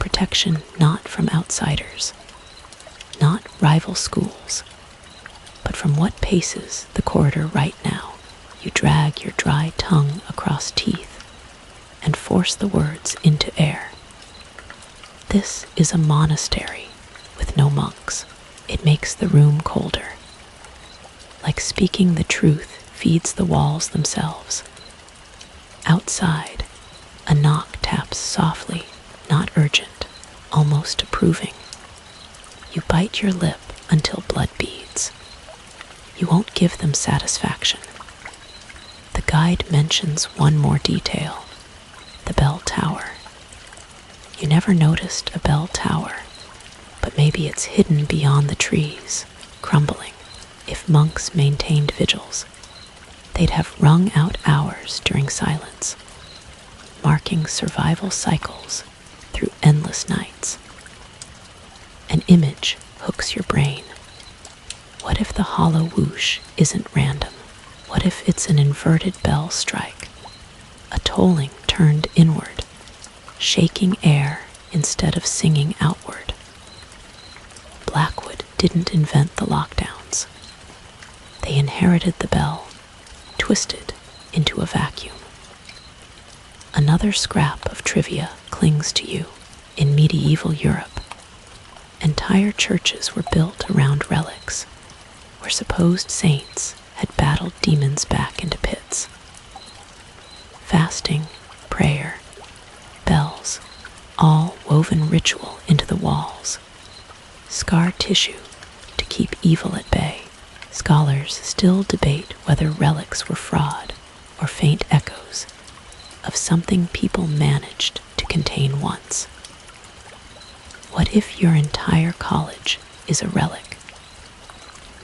Protection not from outsiders, not rival schools, but from what paces the corridor right now. You drag your dry tongue across teeth and force the words into air. This is a monastery with no monks. It makes the room colder. Like speaking the truth feeds the walls themselves. Outside, a knock taps softly, not urgent, almost approving. You bite your lip until blood beads. You won't give them satisfaction. The guide mentions one more detail, the bell tower. You never noticed a bell tower, but maybe it's hidden beyond the trees, crumbling. If monks maintained vigils, they'd have wrung out hours during silence, marking survival cycles through endless nights. An image hooks your brain. What if the hollow whoosh isn't random? What if it's an inverted bell strike? A tolling turned inward, shaking air instead of singing outward. Blackwood didn't invent the lockdowns. They inherited the bell, twisted into a vacuum. Another scrap of trivia clings to you. In medieval Europe, entire churches were built around relics where supposed saints had battled demons back into pits. Fasting, prayer, bells, all woven ritual into the walls. Scar tissue to keep evil at bay. Scholars still debate whether relics were fraud or faint echoes of something people managed to contain once. What if your entire college is a relic?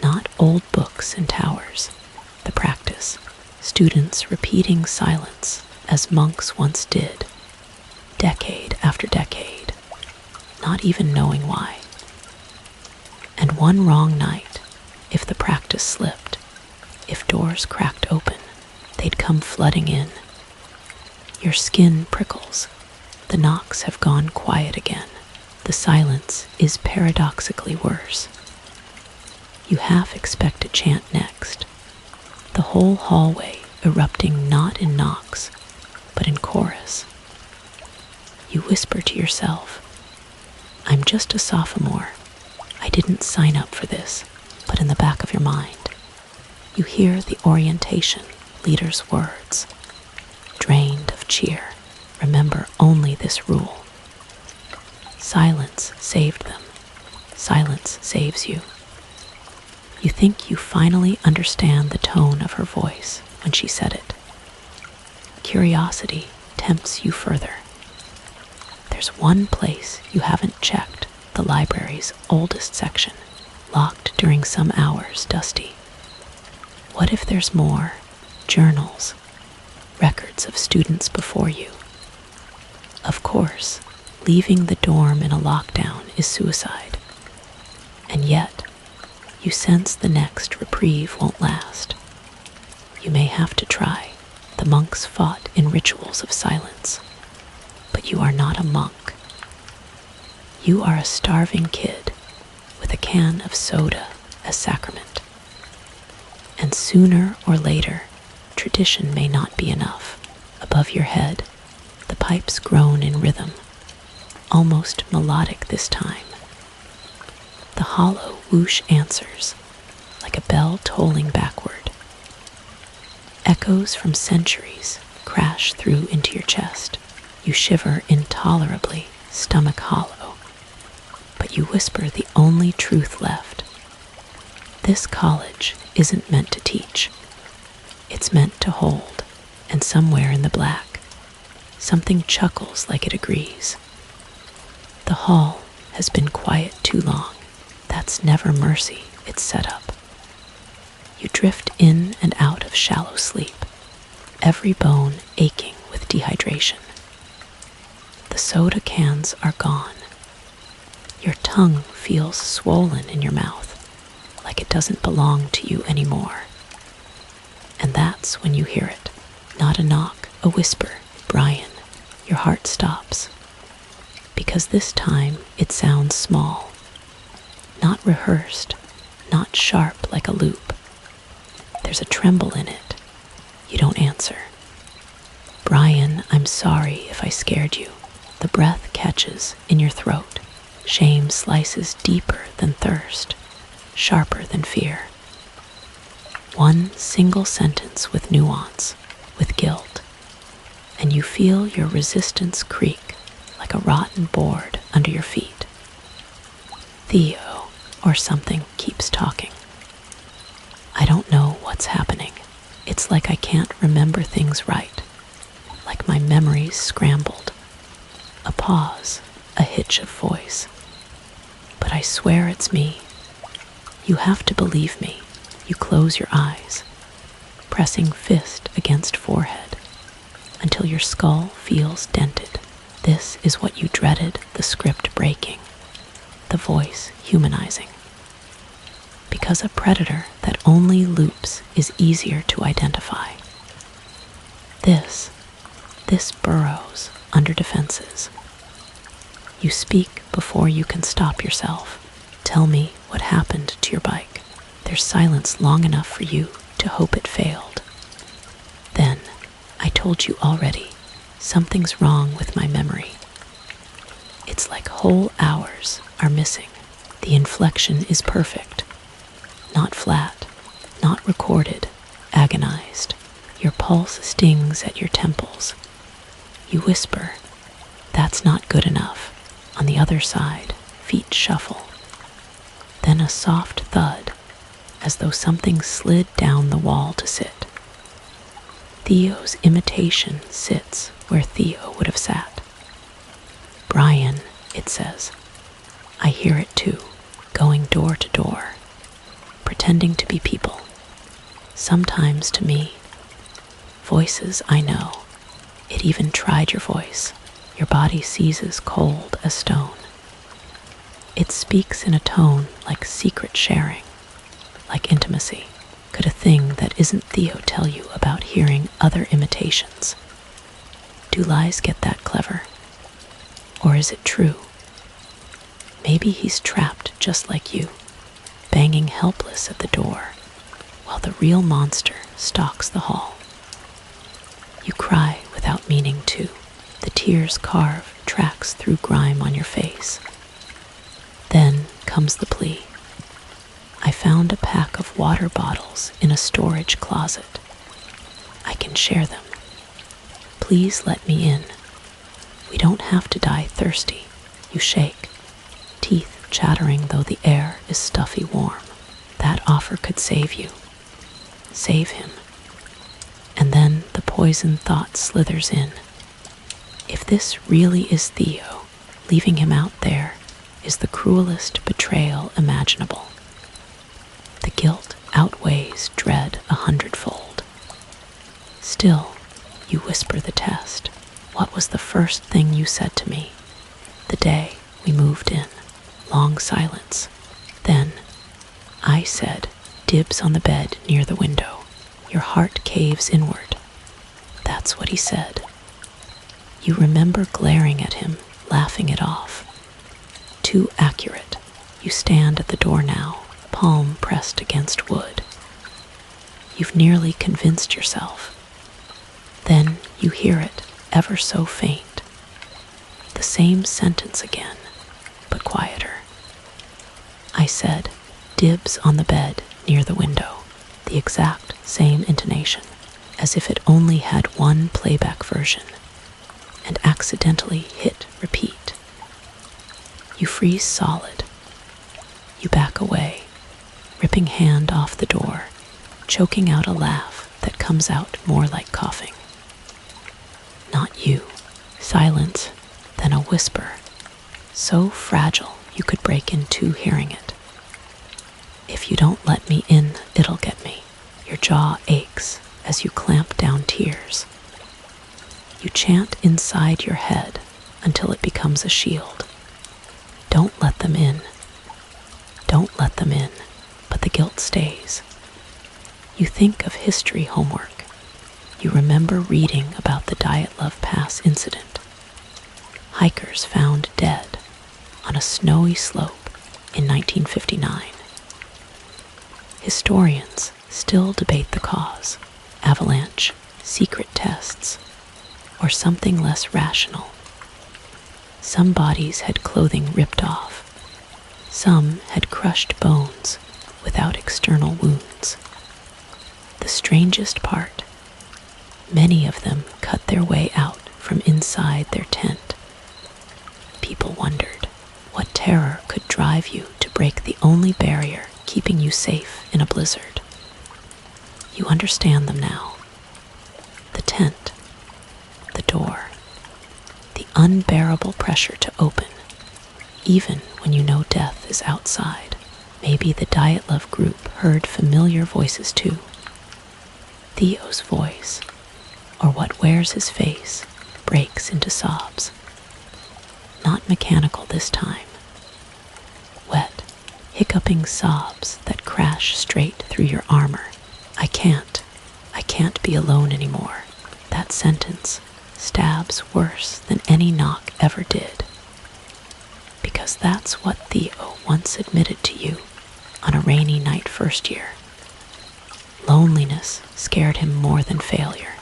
Not old books and towers, the practice, students repeating silence as monks once did, decade after decade, not even knowing why. And one wrong night, if the practice slipped, if doors cracked open, they'd come flooding in. Your skin prickles, the knocks have gone quiet again. The silence is paradoxically worse. You half expect to chant next, the whole hallway erupting not in knocks, but in chorus. You whisper to yourself, I'm just a sophomore. I didn't sign up for this, but in the back of your mind, you hear the orientation leader's words. Drained of cheer, remember only this rule. Silence saved them. Silence saves you. You think you finally understand the tone of her voice when she said it. Curiosity tempts you further. There's one place you haven't checked, the library's oldest section, locked during some hours dusty. What if there's more? Journals, records of students before you. Of course, leaving the dorm in a lockdown is suicide. And yet, you sense the next reprieve won't last. You may have to try. The monks fought in rituals of silence. But you are not a monk. You are a starving kid with a can of soda as sacrament. And sooner or later, tradition may not be enough. Above your head, the pipes groan in rhythm, almost melodic this time. The hollow whoosh answers, like a bell tolling backward. Echoes from centuries crash through into your chest. You shiver intolerably, stomach hollow. But you whisper the only truth left. This college isn't meant to teach. It's meant to hold, and somewhere in the black, something chuckles like it agrees. The hall has been quiet too long. That's never mercy, it's set up. You drift in and out of shallow sleep, every bone aching with dehydration. The soda cans are gone. Your tongue feels swollen in your mouth, like it doesn't belong to you anymore. And that's when you hear it. Not a knock, a whisper. Brian, your heart stops. Because this time it sounds small. Not rehearsed, not sharp like a loop. There's a tremble in it. You don't answer. Brian, I'm sorry if I scared you. The breath catches in your throat. Shame slices deeper than thirst, sharper than fear. One single sentence with nuance, with guilt, and you feel your resistance creak like a rotten board under your feet. Theo, or something, keeps talking. I don't know what's happening. It's like I can't remember things right, like my memory's scrambled. A pause, a hitch of voice. But I swear it's me. You have to believe me. You close your eyes, pressing fist against forehead until your skull feels dented. This is what you dreaded, the script breaking, the voice humanizing. because a predator that only loops is easier to identify. This burrows under defenses. You speak before you can stop yourself. Tell me what happened to your bike. There's silence long enough for you to hope it failed. Then, I told you already, something's wrong with my memory. It's like whole hours are missing. The inflection is perfect. Not flat, not recorded, agonized. Your pulse stings at your temples. You whisper, "That's not good enough." On the other side, feet shuffle. Then a soft thud, as though something slid down the wall to sit. Theo's imitation sits where Theo would have sat. "Brian," it says. I hear it too, going door to door, pretending to be people. Sometimes to me. Voices I know. It even tried your voice. Your body seizes cold as stone. It speaks in a tone like secret sharing, like intimacy. Could a thing that isn't Theo tell you about hearing other imitations? Do lies get that clever? Or is it true? Maybe he's trapped just like you, banging helpless at the door, while the real monster stalks the hall. You cry without meaning to. The tears carve tracks through grime on your face. Then comes the plea. I found a pack of water bottles in a storage closet. I can share them. Please let me in. We don't have to die thirsty. You shake, teeth chattering though the air is stuffy warm. That offer could save you. Save him. And then the poison thought slithers in. If this really is Theo, leaving him out there is the cruelest betrayal imaginable. The guilt outweighs dread 100-fold. Still, you whisper the test. What was the first thing you said to me? The day we moved in. Long silence. Then, I said, "Dibs on the bed near the window." Your heart caves inward. That's what he said. You remember glaring at him, laughing it off. Too accurate. You stand at the door now, palm pressed against wood. You've nearly convinced yourself. Then you hear it, ever so faint. The same sentence again, but quieter. I said, "Dibs on the bed near the window." The exact same intonation, as if it only had one playback version, and accidentally hit repeat. You freeze solid. You back away, ripping hand off the door, choking out a laugh that comes out more like coughing. Not you. Silence, then a whisper, so fragile you could break in two hearing it. If you don't let me in, it'll get me. Your jaw aches as you clamp down tears. You chant inside your head until it becomes a shield. Don't let them in. Don't let them in, but the guilt stays. You think of history homework. You remember reading about the Dyatlov Pass incident. Hikers found dead on a snowy slope in 1959. Historians still debate the cause, avalanche, secret tests, or something less rational. Some bodies had clothing ripped off. Some had crushed bones without external wounds. The strangest part, many of them cut their way out from inside their tent. People wondered, what terror could drive you to break the only barrier keeping you safe in a blizzard? You understand them now. The tent, the door, the unbearable pressure to open, even when you know death is outside. Maybe the Dyatlov group heard familiar voices too. Theo's voice, or what wears his face, breaks into sobs. Not mechanical this time. Wet, hiccuping sobs that crash straight through your armor. I can't be alone anymore. That sentence stabs worse than any knock ever did. Because that's what Theo once admitted to you on a rainy night first year. Loneliness scared him more than failure.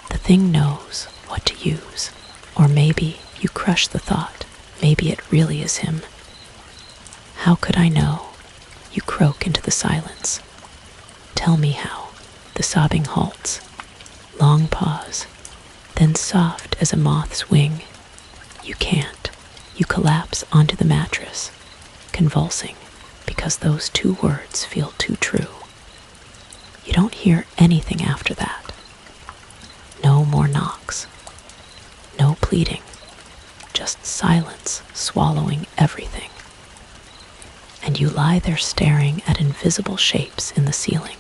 The thing knows what to use, or maybe you crush the thought. Maybe it really is him. How could I know? You croak into the silence. Tell me how. The sobbing halts. Long pause, then soft as a moth's wing. You can't. You collapse onto the mattress, convulsing because those two words feel too true. You don't hear anything after that. No more knocks. No pleading. Just silence swallowing everything. And you lie there staring at invisible shapes in the ceiling,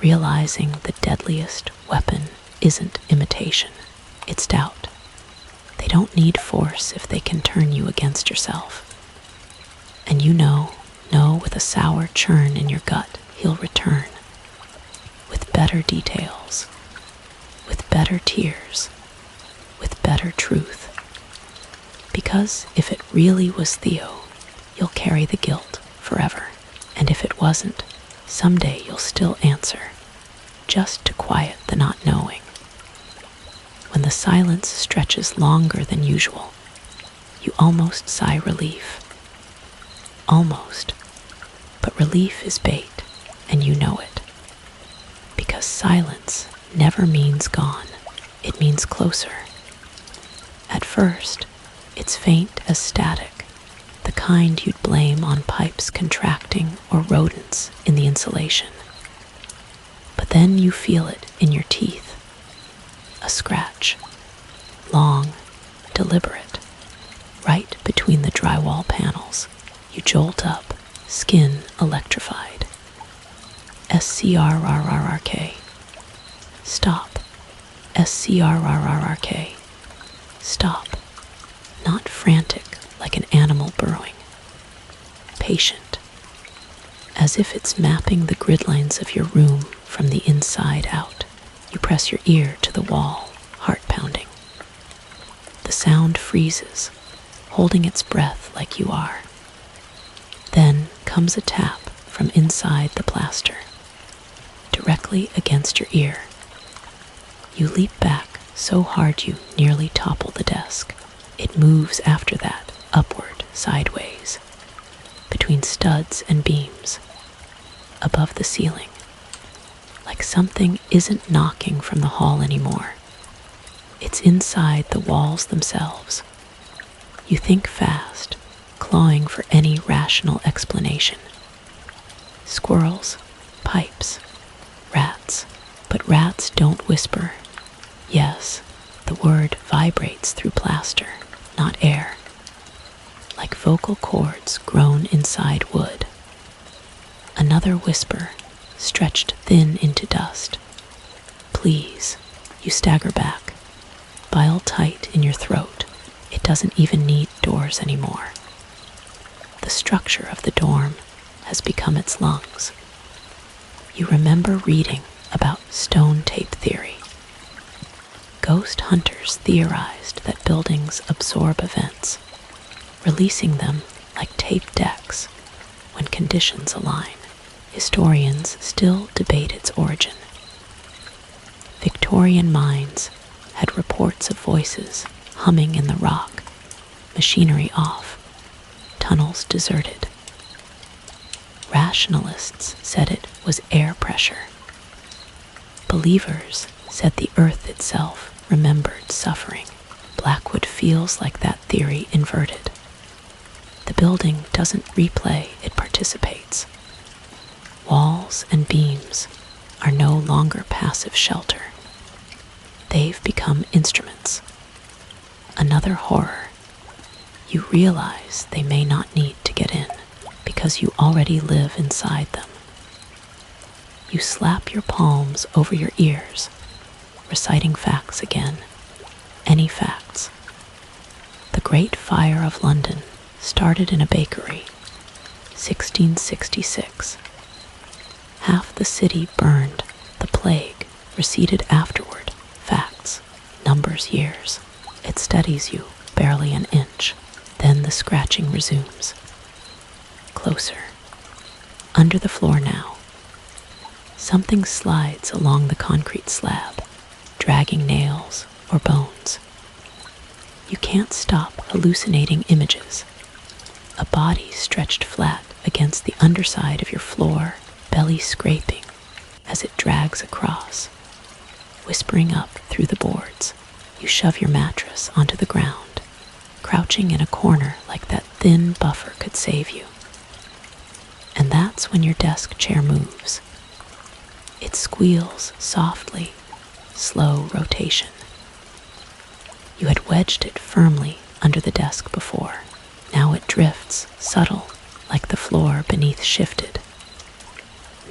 realizing the deadliest weapon isn't imitation, it's doubt. They don't need force if they can turn you against yourself. And you know with a sour churn in your gut, he'll return. With better details, with better tears, with better truth. Because if it really was Theo, you'll carry the guilt forever. And if it wasn't, someday you'll still answer, just to quiet the not knowing. When the silence stretches longer than usual, you almost sigh relief. Almost. But relief is bait, and you know it. Because silence never means gone, it means closer. At first, it's faint as static, the kind you'd blame on pipes contracting or rodents in the insulation. But then you feel it in your teeth. A scratch, long, deliberate, right between the drywall panels. You jolt up, skin electrified. SCRRRRK. Stop. SCRRRRK. Stop. Not frantic like an animal burrowing. Patient. As if it's mapping the grid lines of your room from the inside out. You press your ear to the wall, heart pounding. The sound freezes, holding its breath like you are. Then comes a tap from inside the plaster, directly against your ear. You leap back so hard you nearly topple the desk. It moves after that, upward, sideways, between studs and beams, above the ceiling, like something isn't knocking from the hall anymore. It's inside the walls themselves. You think fast, clawing for any rational explanation. Squirrels, pipes, rats, but rats don't whisper. Yes, the word vibrates through plaster, not air, like vocal cords grown inside wood. Another whisper, stretched thin into dust. Please, you stagger back, bile tight in your throat. It doesn't even need doors anymore. The structure of the dorm has become its lungs. You remember reading about stone tape theory. Ghost hunters theorized that buildings absorb events, releasing them like tape decks when conditions align. Historians still debate its origin. Victorian minds had reports of voices humming in the rock, machinery off, tunnels deserted. Rationalists said it was air pressure. Believers said the earth itself remembered suffering. Blackwood feels like that theory inverted. The building doesn't replay, it participates. Walls and beams are no longer passive shelter. They've become instruments. Another horror. You realize they may not need to get in because you already live inside them. You slap your palms over your ears, reciting facts again. Any facts. The Great Fire of London started in a bakery. 1666. Half the city burned. The plague receded afterward. Facts, numbers, years. It steadies you, barely an inch. Then the scratching resumes. Closer. Under the floor now. Something slides along the concrete slab, dragging nails or bones. You can't stop hallucinating images. A body stretched flat against the underside of your floor, belly scraping as it drags across. Whispering up through the boards, you shove your mattress onto the ground, crouching in a corner like that thin buffer could save you. And that's when your desk chair moves. It squeals softly, slow rotation. You had wedged it firmly under the desk before. Now it drifts, subtle, like the floor beneath shifted.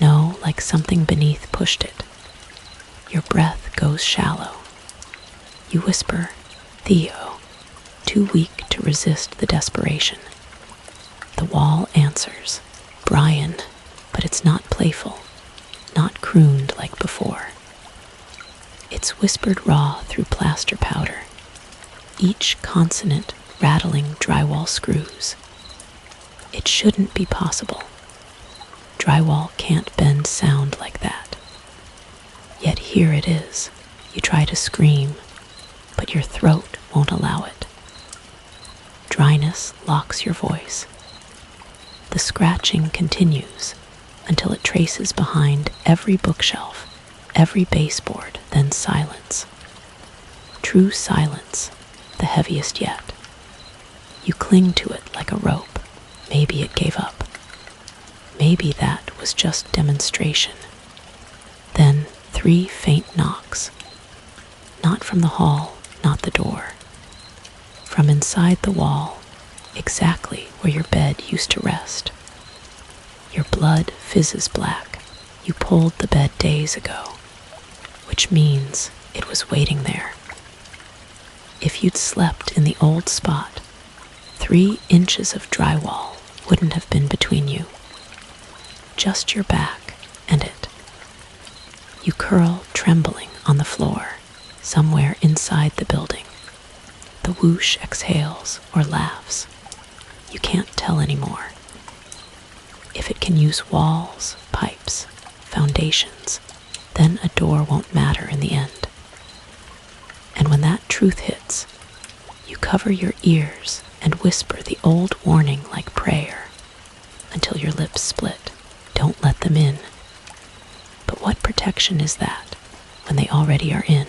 No, like something beneath pushed it. Your breath goes shallow. You whisper, Theo, too weak to resist the desperation. The wall answers, Brian, but it's not playful, not crooned like before. It's whispered raw through plaster powder, each consonant rattling drywall screws. It shouldn't be possible. Drywall can't bend sound like that. Yet here it is. You try to scream, but your throat won't allow it. Dryness locks your voice. The scratching continues until it traces behind every bookshelf, every baseboard, then silence. True silence, the heaviest yet. You cling to it like a rope. Maybe it gave up. Maybe that was just demonstration. Then 3 faint knocks. Not from the hall, not the door. From inside the wall, exactly where your bed used to rest. Your blood fizzes black. You pulled the bed days ago, which means it was waiting there. If you'd slept in the old spot, 3 inches of drywall wouldn't have been between you. Just your back and it. You curl trembling on the floor, somewhere inside the building. The whoosh exhales or laughs. You can't tell anymore. If it can use walls, pipes, foundations, then a door won't matter in the end. And when that truth hits, you cover your ears and whisper the old warning like prayer until your lips split. Don't let them in. But what protection is that when they already are in?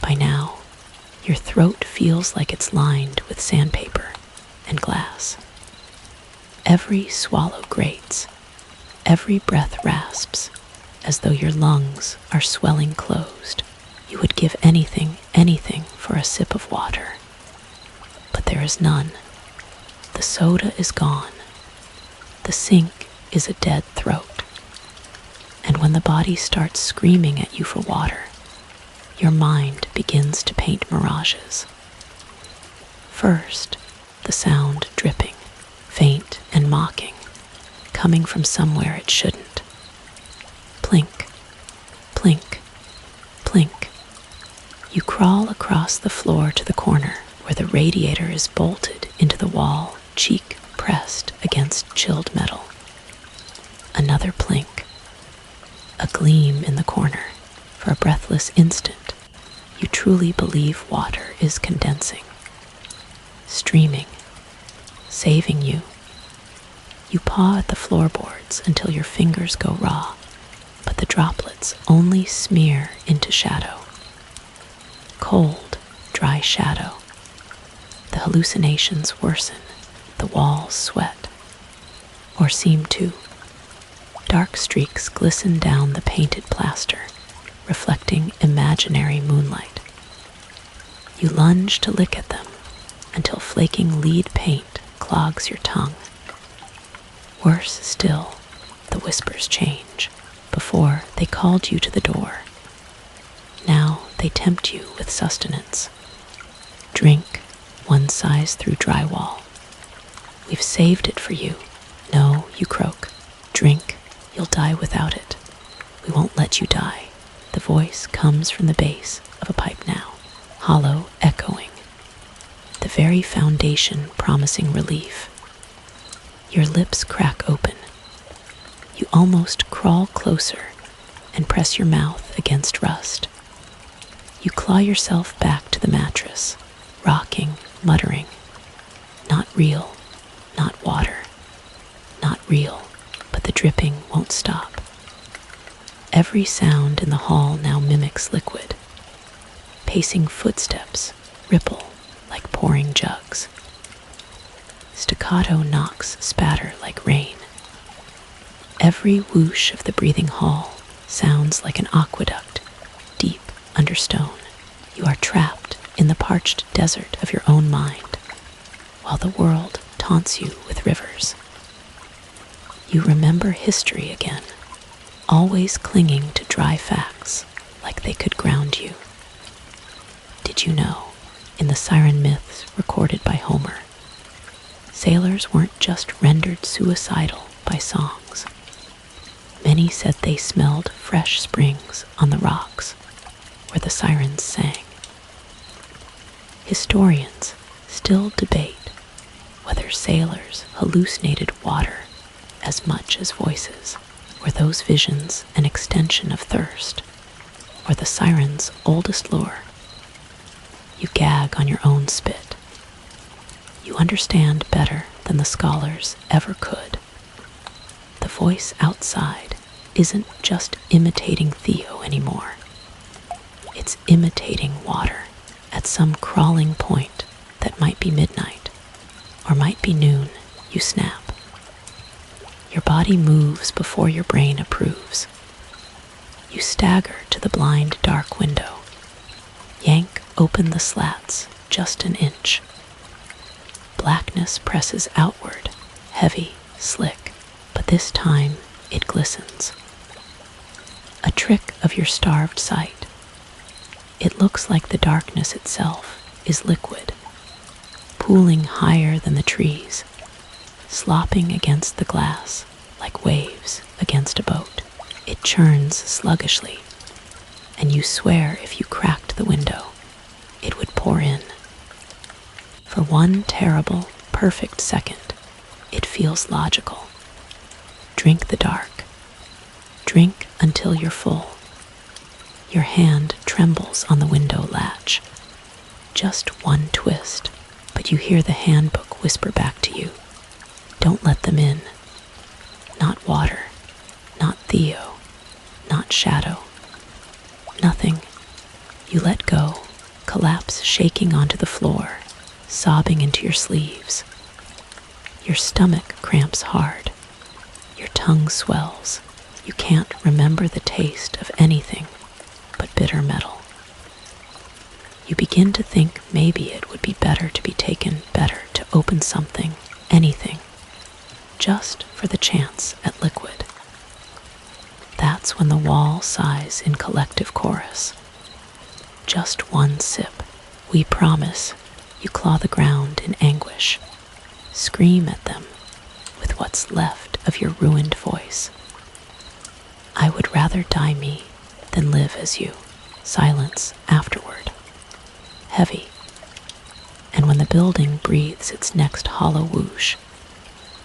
By now, your throat feels like it's lined with sandpaper and glass. Every swallow grates, every breath rasps, as though your lungs are swelling closed. You would give anything for a sip of water. But there is none. The soda is gone. The sink is a dead throat. And when the body starts screaming at you for water, your mind begins to paint mirages. First, the sound dripping, faint and mocking, coming from somewhere it shouldn't. Plink, plink, plink. You crawl across the floor to the corner where the radiator is bolted into the wall, cheek pressed against chilled metal. Another plink. A gleam in the corner. For a breathless instant, you truly believe water is condensing, streaming, saving you. You paw at the floorboards until your fingers go raw, but the droplets only smear into shadow. Cold, dry shadow. The hallucinations worsen, the walls sweat, or seem to. Dark streaks glisten down the painted plaster, reflecting imaginary moonlight. You lunge to lick at them until flaking lead paint clogs your tongue. Worse still, the whispers change. Before, they called you to the door. Now they tempt you with sustenance. Drink, one size through drywall. We've saved it for you, No, you croak. Drink. You'll die without it. We won't let you die. The voice comes from the base of a pipe now, hollow, echoing. The very foundation promising relief. Your lips crack open. You almost crawl closer and press your mouth against rust. You claw yourself back to the mattress, rocking, muttering. Not real, not water. Not real, but the dripping won't stop. Every sound in the hall now mimics liquid. Pacing footsteps ripple like pouring jugs. Staccato knocks spatter like rain. Every whoosh of the breathing hall sounds like an aqueduct, deep under stone. You are trapped in the parched desert of your own mind, while the world taunts you with rivers. You remember history again, always clinging to dry facts like they could ground you. Did you know, in the siren myths recorded by Homer, sailors weren't just rendered suicidal by songs. Many said they smelled fresh springs on the rocks where the sirens sang. Historians still debate whether sailors hallucinated water as much as voices. Were those visions an extension of thirst, or the siren's oldest lure? You gag on your own spit. You understand better than the scholars ever could. The voice outside isn't just imitating Theo anymore. It's imitating water at some crawling point that might be midnight, or might be noon. You snap. Your body moves before your brain approves. You stagger to the blind, dark window. Yank open the slats just an inch. Blackness presses outward, heavy, slick, but this time it glistens. A trick of your starved sight. It looks like the darkness itself is liquid, pooling higher than the trees, slopping against the glass like waves against a boat. It churns sluggishly, and you swear if you cracked the window, it would pour in. For one terrible, perfect second, it feels logical. Drink the dark. Drink until you're full. Your hand trembles on the window latch. Just one twist, but you hear the handbook whisper back to you. Don't let them in. Not water, not Theo, not shadow. Nothing. You let go, collapse shaking onto the floor, sobbing into your sleeves. Your stomach cramps hard. Your tongue swells. You can't remember the taste of anything but bitter metal. You begin to think maybe it would be better to be taken, better to open something, anything, just for the chance at liquid. That's when the wall sighs in collective chorus. Just one sip. We promise. You claw the ground in anguish. Scream at them with what's left of your ruined voice. I would rather die me than live as you. Silence afterward. Heavy. And when the building breathes its next hollow whoosh,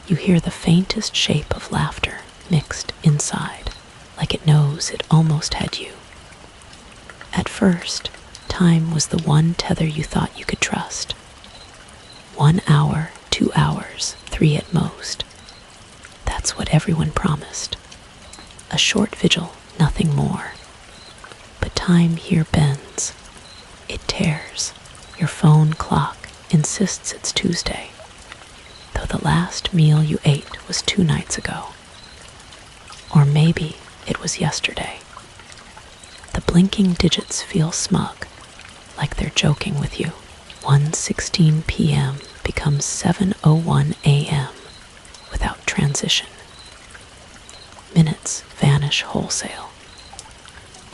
you hear the faintest shape of laughter mixed inside, like it knows it almost had you. At first, time was the one tether you thought you could trust. 1 hour, 2 hours, 3 at most. That's what everyone promised. A short vigil, nothing more. But time here bends. It tears. Your phone clock insists it's Tuesday, though the last meal you ate was 2 nights ago. Or maybe it was yesterday. The blinking digits feel smug, like they're joking with you. 1:16 p.m. becomes 7:01 a.m. without transition. Minutes vanish wholesale.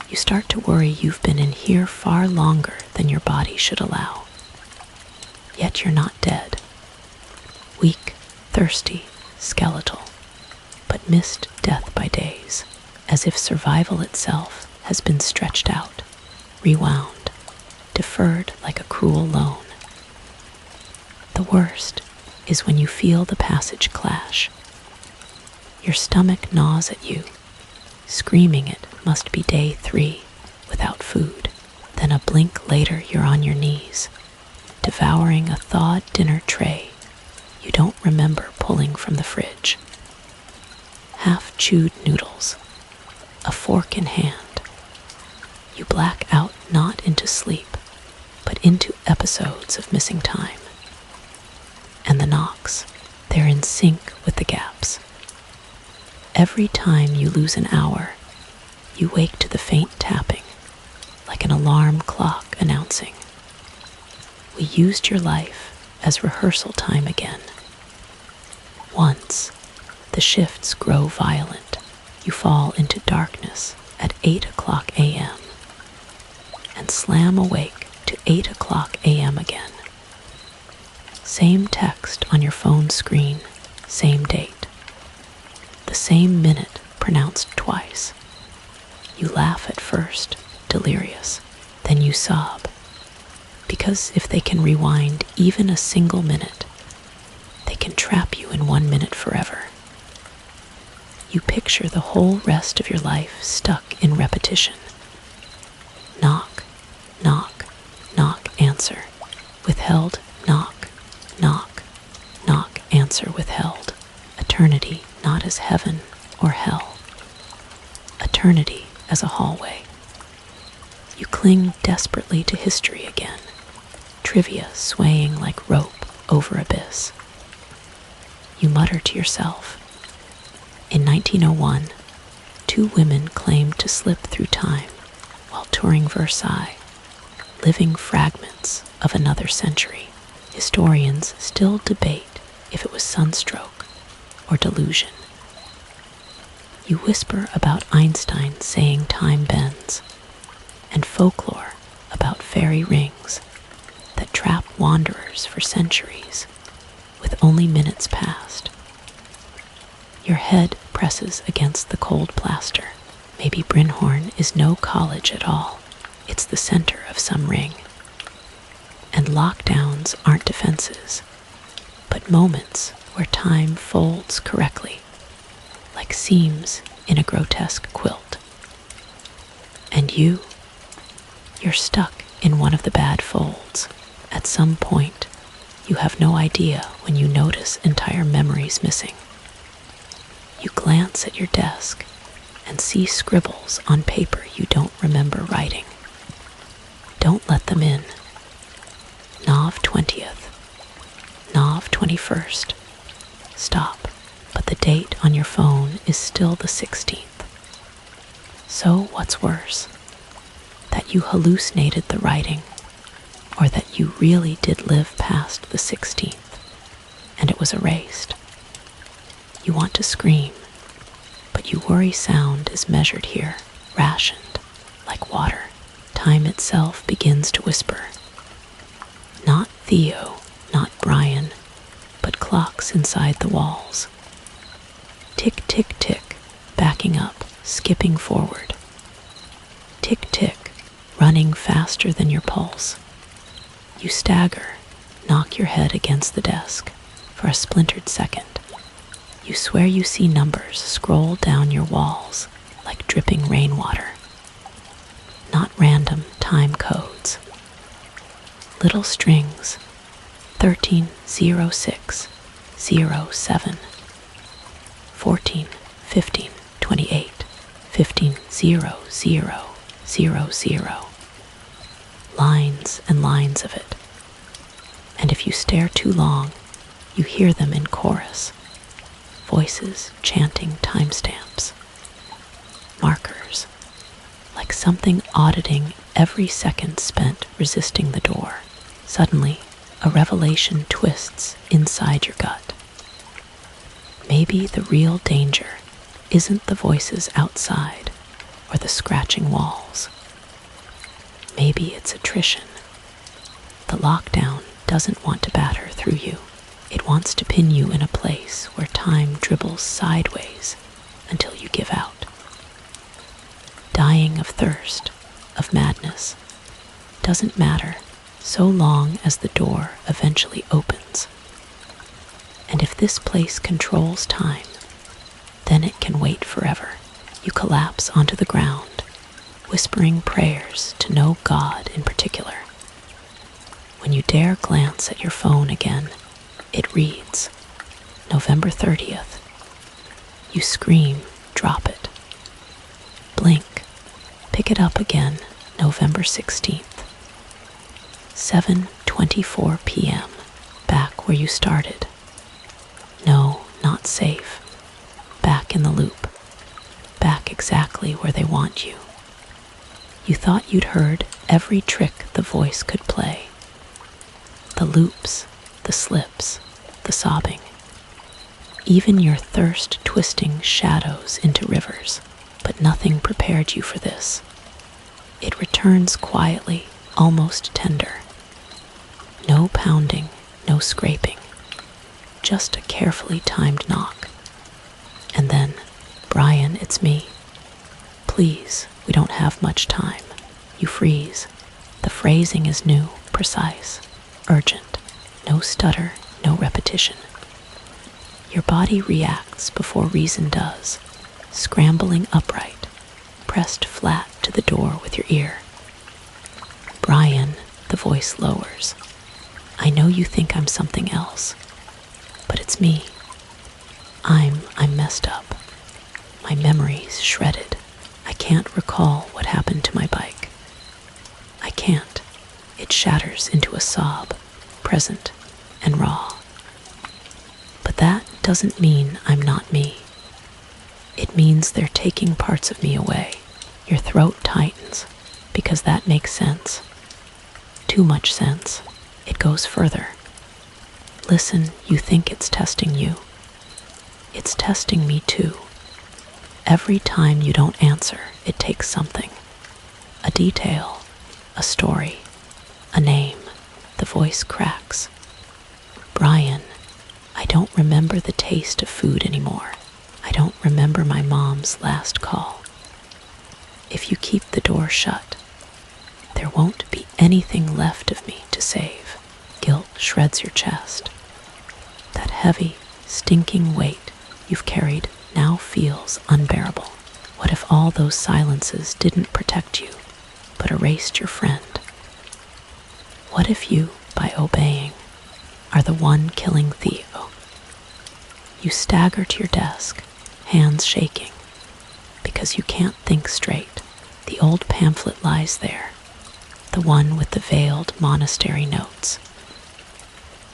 You start to worry you've been in here far longer than your body should allow. Yet you're not dead. Weak, thirsty, skeletal, but missed death by days, as if survival itself has been stretched out, rewound, deferred like a cruel loan. The worst is when you feel the passage clash. Your stomach gnaws at you, screaming it must be day 3 without food. Then a blink later you're on your knees, devouring a thawed dinner tray you don't remember pulling from the fridge. Half-chewed noodles, a fork in hand. You black out not into sleep, but into episodes of missing time. And the knocks, they're in sync with the gaps. Every time you lose an hour, you wake to the faint tapping, like an alarm clock announcing, we used your life as rehearsal time again. Once, the shifts grow violent. You fall into darkness at 8 o'clock a.m. and slam awake to 8 o'clock a.m. again. Same text on your phone screen, same date. The same minute pronounced twice. You laugh at first, delirious, then you sob. Because if they can rewind even a single minute, they can trap you in 1 minute forever. You picture the whole rest of your life stuck in repetition. Knock, knock, knock, answer, withheld, knock, knock, knock, answer, withheld. Eternity not as heaven or hell. Eternity as a hallway. You cling desperately to history again, trivia swaying like rope over abyss. You mutter to yourself. In 1901, 2 women claimed to slip through time while touring Versailles, living fragments of another century. Historians still debate if it was sunstroke or delusion. You whisper about Einstein saying time bends, and folklore about fairy rings that trap wanderers for centuries, with only minutes past. Your head presses against the cold plaster. Maybe Brynhorn is no college at all. It's the center of some ring. And lockdowns aren't defenses, but moments where time folds correctly, like seams in a grotesque quilt. And you're stuck in one of the bad folds. At some point, you have no idea when you notice entire memories missing. You glance at your desk and see scribbles on paper you don't remember writing. Don't let them in. Nov 20th, Nov 21st. Stop, but the date on your phone is still the 16th. So what's worse? That you hallucinated the writing, or that you really did live past the 16th, and it was erased. You want to scream, but you worry sound is measured here, rationed, like water. Time itself begins to whisper. Not Theo, not Brian, but clocks inside the walls. Tick, tick, tick, backing up, skipping forward. Tick, tick, running faster than your pulse. You stagger, knock your head against the desk. For a splintered second, you swear you see numbers scroll down your walls like dripping rainwater. Not random time codes. Little strings, 130607, 14, 15, 28, 15, 0000. Lines and lines of it. And if you stare too long, you hear them in chorus. Voices chanting timestamps. Markers. Like something auditing every second spent resisting the door. Suddenly, a revelation twists inside your gut. Maybe the real danger isn't the voices outside or the scratching walls. Maybe it's attrition. The lockdown doesn't want to batter through you. It wants to pin you in a place where time dribbles sideways until you give out. Dying of thirst, of madness, doesn't matter so long as the door eventually opens. And if this place controls time, then it can wait forever. You collapse onto the ground, whispering prayers to no god in particular. When you dare glance at your phone again, it reads, November 30th. You scream, drop it. Blink, pick it up again, November 16th. 7:24 p.m., back where you started. No, not safe. Back in the loop. Back exactly where they want you. You thought you'd heard every trick the voice could play. The loops, the slips, the sobbing. Even your thirst twisting shadows into rivers, but nothing prepared you for this. It returns quietly, almost tender. No pounding, no scraping. Just a carefully timed knock. And then, Brian, it's me. Please, we don't have much time. You freeze. The phrasing is new, precise, urgent. No stutter, no repetition. Your body reacts before reason does, scrambling upright, pressed flat to the door with your ear. Brian, the voice lowers. I know you think I'm something else, but it's me. I'm messed up. My memory's shredded. I can't recall what happened to my bike. I can't. It shatters into a sob, present and raw. But that doesn't mean I'm not me. It means they're taking parts of me away. Your throat tightens, because that makes sense. Too much sense. It goes further. Listen, you think it's testing you. It's testing me too. Every time you don't answer, it takes something. A detail, a story, a name. The voice cracks. Brian, I don't remember the taste of food anymore. I don't remember my mom's last call. If you keep the door shut, there won't be anything left of me to save. Guilt shreds your chest. That heavy, stinking weight you've carried now feels unbearable. What if all those silences didn't protect you, but erased your friend? What if you, by obeying, are the one killing Theo? You stagger to your desk, hands shaking, because you can't think straight. The old pamphlet lies there, the one with the veiled monastery notes.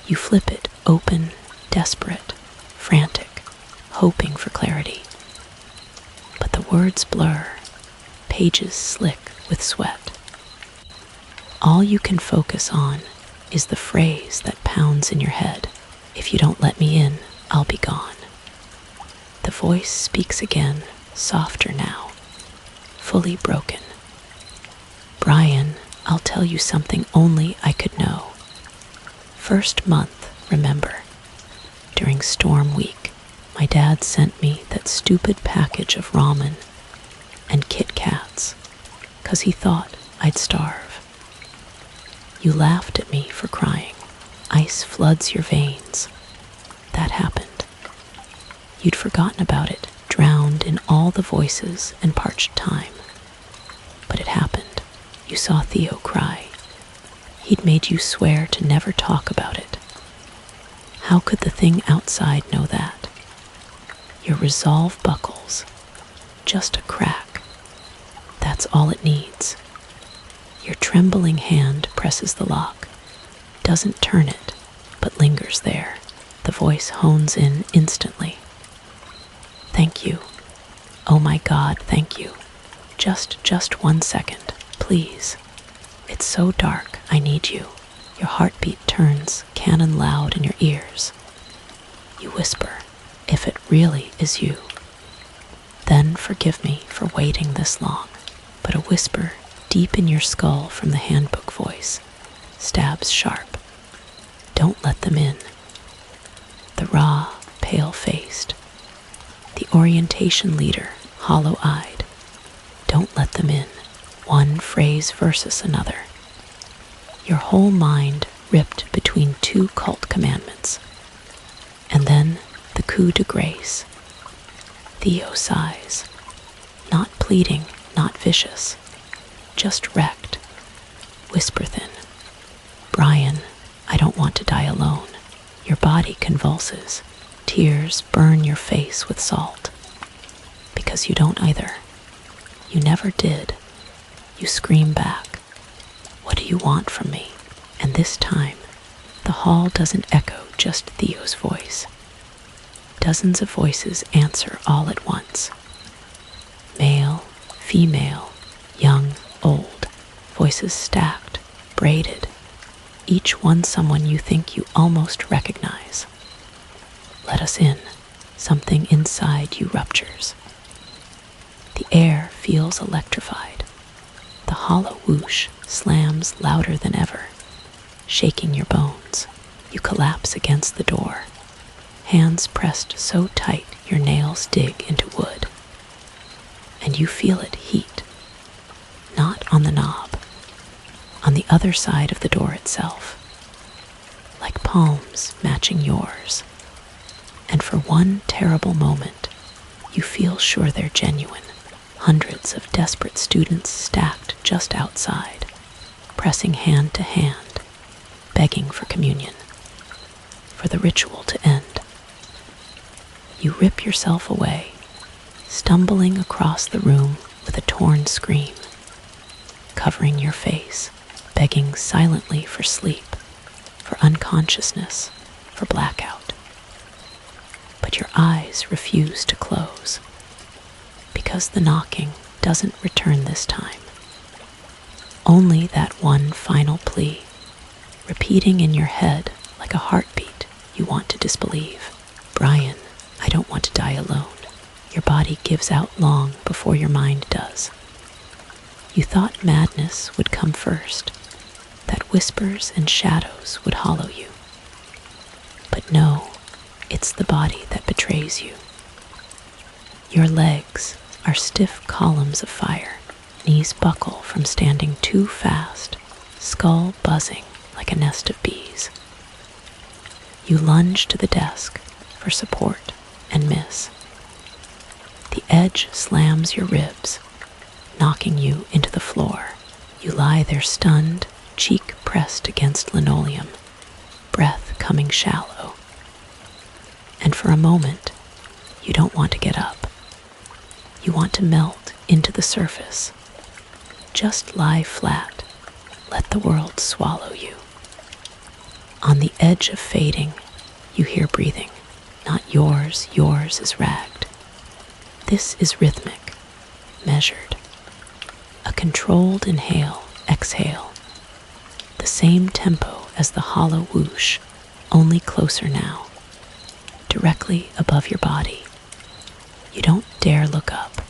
You flip it open, desperate, frantic, hoping for clarity. But the words blur, pages slick with sweat. All you can focus on is the phrase that pounds in your head. If you don't let me in, I'll be gone. The voice speaks again, softer now, fully broken. Brian, I'll tell you something only I could know. First month, remember, during storm week, my dad sent me that stupid package of ramen and Kit Kats, 'cause he thought I'd starve. You laughed at me for crying. Ice floods your veins. That happened. You'd forgotten about it, drowned in all the voices and parched time. But it happened. You saw Theo cry. He'd made you swear to never talk about it. How could the thing outside know that? Your resolve buckles. Just a crack. That's all it needs. Your trembling hand presses the lock, doesn't turn it, but lingers there. The voice hones in instantly. Thank you. Oh my God, thank you. Just 1 second, please. It's so dark, I need you. Your heartbeat turns cannon loud in your ears. You whisper, if it really is you. Then forgive me for waiting this long. But a whisper deep in your skull from the handbook voice stabs sharp. Don't let them in. Ra, pale-faced. The orientation leader, hollow-eyed. Don't let them in, one phrase versus another. Your whole mind ripped between two cult commandments. And then the coup de grace. Theo sighs, not pleading, not vicious, just wrecked. Whisper thin. Brian, I don't want to die alone. Your body convulses. Tears burn your face with salt. Because you don't either. You never did. You scream back. What do you want from me? And this time, the hall doesn't echo just Theo's voice. Dozens of voices answer all at once. Male, female, young, old, voices stacked, braided, each one someone you think you almost recognize. Let us in. Something inside you ruptures. The air feels electrified. The hollow whoosh slams louder than ever, shaking your bones. You collapse against the door, hands pressed so tight your nails dig into wood. And you feel it heat, not on the knob, on the other side of the door itself, like palms matching yours. And for one terrible moment, you feel sure they're genuine. Hundreds of desperate students stacked just outside, pressing hand to hand, begging for communion, for the ritual to end. You rip yourself away, stumbling across the room with a torn scream, covering your face, begging silently for sleep, for unconsciousness, for blackout. But your eyes refuse to close, because the knocking doesn't return this time. Only that one final plea, repeating in your head like a heartbeat you want to disbelieve. Brian, I don't want to die alone. Your body gives out long before your mind does. You thought madness would come first, that whispers and shadows would hollow you. But no, it's the body that betrays you. Your legs are stiff columns of fire, knees buckle from standing too fast, skull buzzing like a nest of bees. You lunge to the desk for support and miss. The edge slams your ribs, knocking you into the floor. You lie there stunned, cheek pressed against linoleum, breath coming shallow. And for a moment, you don't want to get up. You want to melt into the surface. Just lie flat. Let the world swallow you. On the edge of fading, you hear breathing. Not yours, yours is ragged. This is rhythmic, measured. A controlled inhale, exhale. The same tempo as the hollow whoosh, only closer now. Directly above your body. You don't dare look up.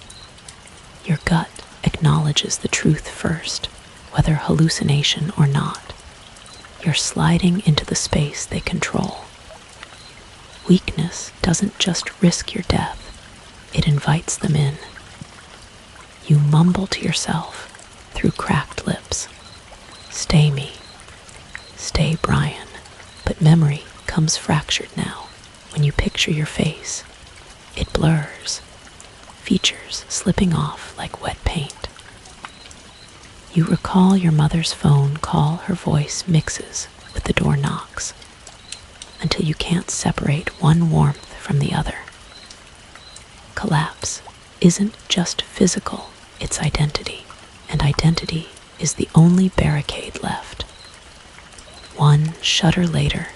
Your gut acknowledges the truth first, whether hallucination or not. You're sliding into the space they control. Weakness doesn't just risk your death, it invites them in. You mumble to yourself through cracked lips. Stay me. Stay Brian. But memory comes fractured now. When you picture your face, it blurs, features slipping off like wet paint. You recall your mother's phone call, her voice mixes with the door knocks, until you can't separate one warmth from the other. Collapse isn't just physical, it's identity, and identity is the only barricade left. One shudder later,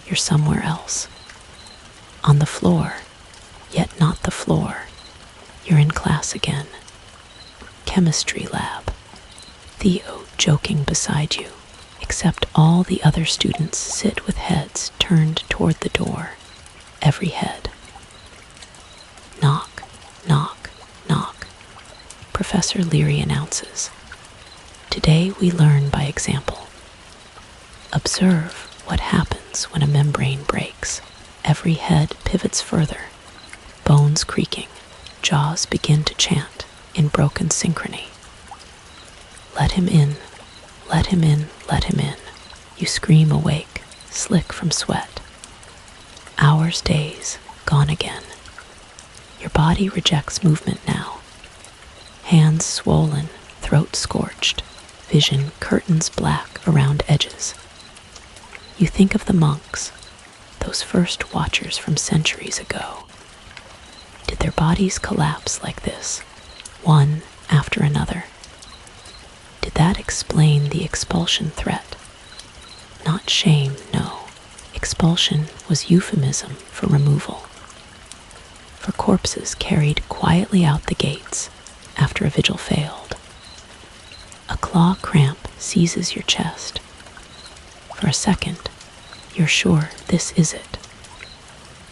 you're somewhere else. On the floor, yet not the floor. You're in class again. Chemistry lab. Theo joking beside you, except all the other students sit with heads turned toward the door. Every head. Knock, knock, knock. Professor Leary announces. Today we learn by example. Observe what happens when a membrane breaks. Every head pivots further, bones creaking, jaws begin to chant in broken synchrony. Let him in, let him in, let him in. You scream awake, slick from sweat. Hours, days, gone again. Your body rejects movement now. Hands swollen, throat scorched, vision curtains black around edges. You think of the monks, those first watchers from centuries ago. Did their bodies collapse like this, one after another? Did that explain the expulsion threat? Not shame, no. Expulsion was euphemism for removal. For corpses carried quietly out the gates after a vigil failed. A claw cramp seizes your chest. For a second, you're sure this is it.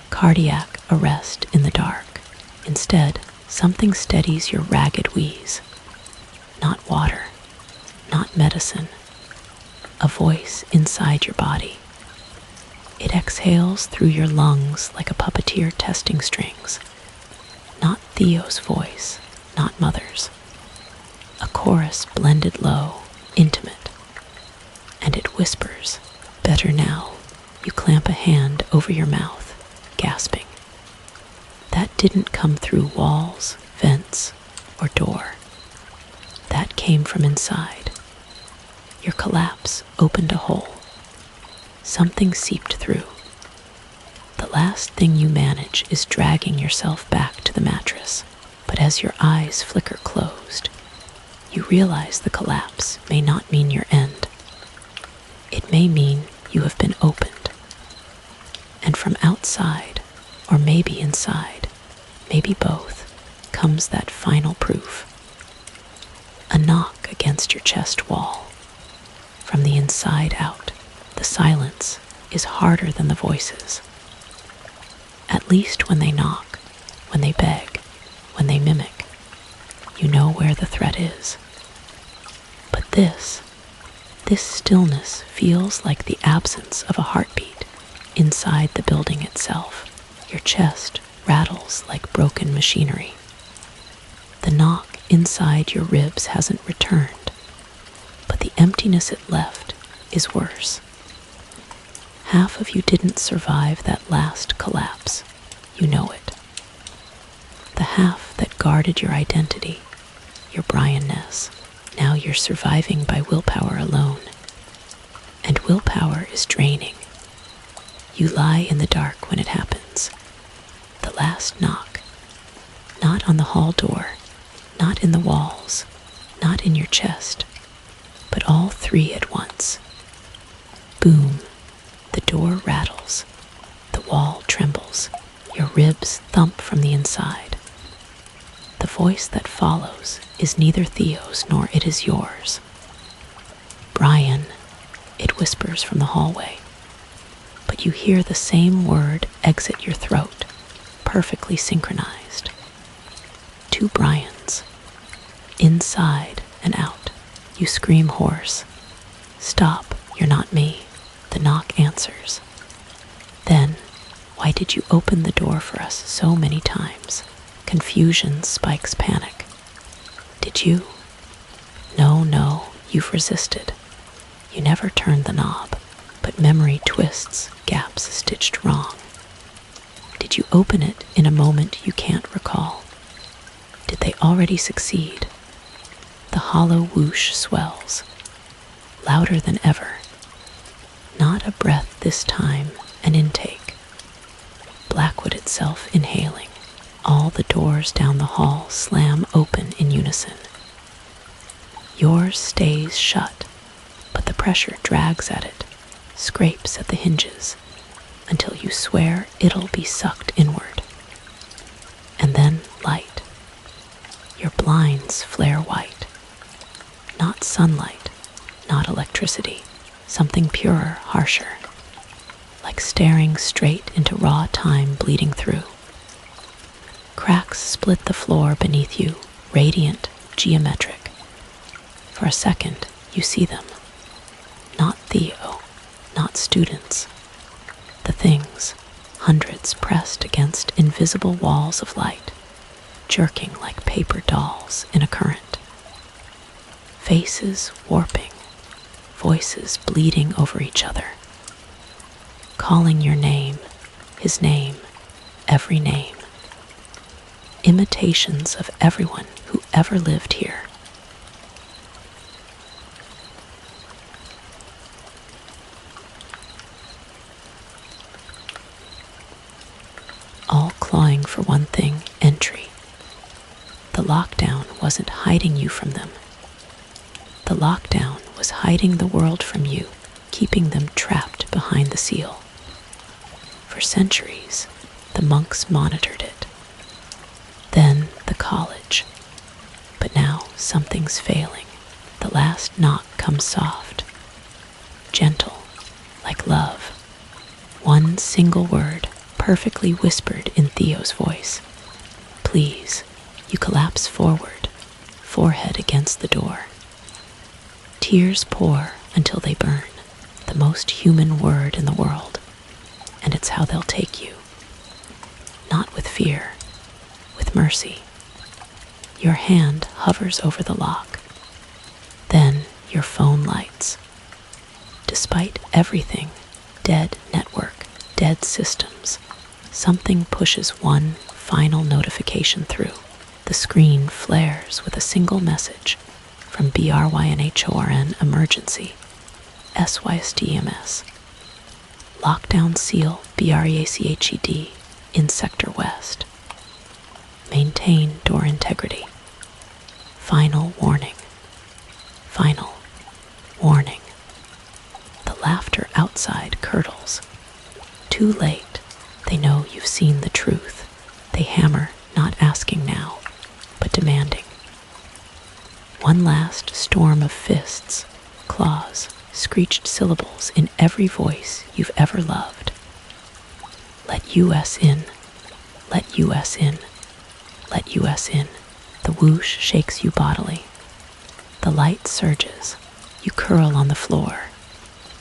Cardiac arrest in the dark. Instead, something steadies your ragged wheeze. Not water, not medicine. A voice inside your body. It exhales through your lungs like a puppeteer testing strings. Not Theo's voice, not Mother's. A chorus blended low, intimate. And it whispers, better now. You clamp a hand over your mouth, gasping. That didn't come through walls, vents, or door. That came from inside. Your collapse opened a hole. Something seeped through. The last thing you manage is dragging yourself back to the mattress, but as your eyes flicker closed, you realize the collapse may not mean your end. It may mean you have been opened. And from outside, or maybe inside, maybe both, comes that final proof. A knock against your chest wall. From the inside out, the silence is harder than the voices. At least when they knock, when they beg, when they mimic, you know where the threat is. But this stillness feels like the absence of a heartbeat inside the building itself. Your chest rattles like broken machinery. The knock inside your ribs hasn't returned, but the emptiness it left is worse. Half of you didn't survive that last collapse. You know it. The half that guarded your identity, your Bryanness. Now you're surviving by willpower alone. And willpower is draining. You lie in the dark when it happens. The last knock. Not on the hall door, not in the walls, not in your chest, but all three at once. Boom. The door rattles. The wall trembles. Your ribs thump from the inside. The voice that follows is neither Theo's nor it is yours. Brian, it whispers from the hallway. But you hear the same word exit your throat, perfectly synchronized. Two Brians. Inside and out. You scream hoarse. Stop, you're not me. The knock answers. Then, why did you open the door for us so many times? Confusion spikes panic. Did you? No, you've resisted. You never turned the knob, but memory twists, gaps stitched wrong. Did you open it in a moment you can't recall? Did they already succeed? The hollow whoosh swells, louder than ever. Not a breath this time, an intake. Blackwood itself inhaling. All the doors down the hall slam open in unison. Yours stays shut, but the pressure drags at it, scrapes at the hinges, until you swear it'll be sucked inward. And then light. Your blinds flare white. Not sunlight, not electricity. Something purer, harsher, like staring straight into raw time bleeding through. Cracks split the floor beneath you, radiant, geometric. For a second, you see them. Not Theo, not students. The things, hundreds pressed against invisible walls of light, jerking like paper dolls in a current. Faces warping, voices bleeding over each other, calling your name, his name, every name. Imitations of everyone who ever lived here. All clawing for one thing, entry. The lockdown wasn't hiding you from them. The lockdown was hiding the world from you, keeping them trapped behind the seal. For centuries, the monks monitored it. Then the college. But now something's failing. The last knock comes soft, gentle, like love. One single word, perfectly whispered in Theo's voice. Please. You collapse forward, forehead against the door. Tears pour until they burn, the most human word in the world. And it's how they'll take you. Not with fear, with mercy. Your hand hovers over the lock. Then your phone lights. Despite everything, dead network, dead systems, something pushes one final notification through. The screen flares with a single message from Brynhorn emergency, SYSDMS. Lockdown seal BREACHED in Sector West. Maintain door integrity. Final warning. Final warning. The laughter outside curdles. Too late. They know you've seen the truth. They hammer, not asking now, but demanding. One last storm of fists, claws, screeched syllables in every voice you've ever loved. Let US in. Let US in. Let US in. The whoosh shakes you bodily. The light surges. You curl on the floor,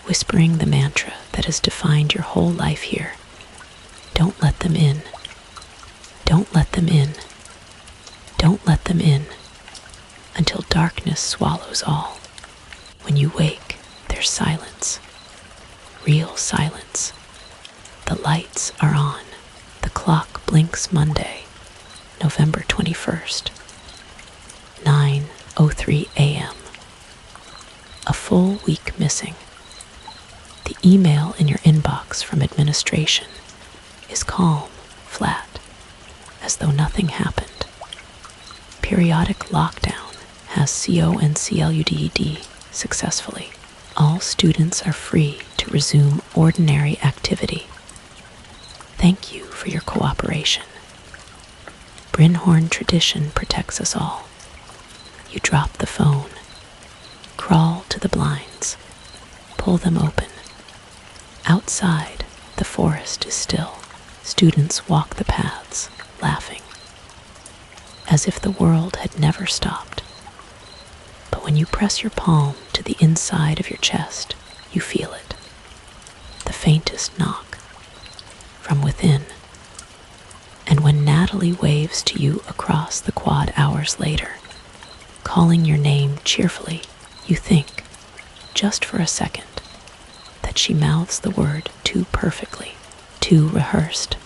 whispering the mantra that has defined your whole life here. Don't let them in. Don't let them in. Don't let them in. Until darkness swallows all. When you wake, there's silence. Real silence. The lights are on. The clock blinks Monday, November 21st, 9:03 a.m. A full week missing. The email in your inbox from administration is calm, flat, as though nothing happened. Periodic lockdown has CONCLUDED successfully. All students are free to resume ordinary activity. Thank you for your cooperation. Brynhorn tradition protects us all. You drop the phone, crawl to the blinds, pull them open. Outside, the forest is still. Students walk the paths, laughing, as if the world had never stopped. But when you press your palm to the inside of your chest, you feel it. The faintest knock from within. And when Natalie waves to you across the quad hours later, calling your name cheerfully, you think, just for a second, that she mouths the word too perfectly, too rehearsed,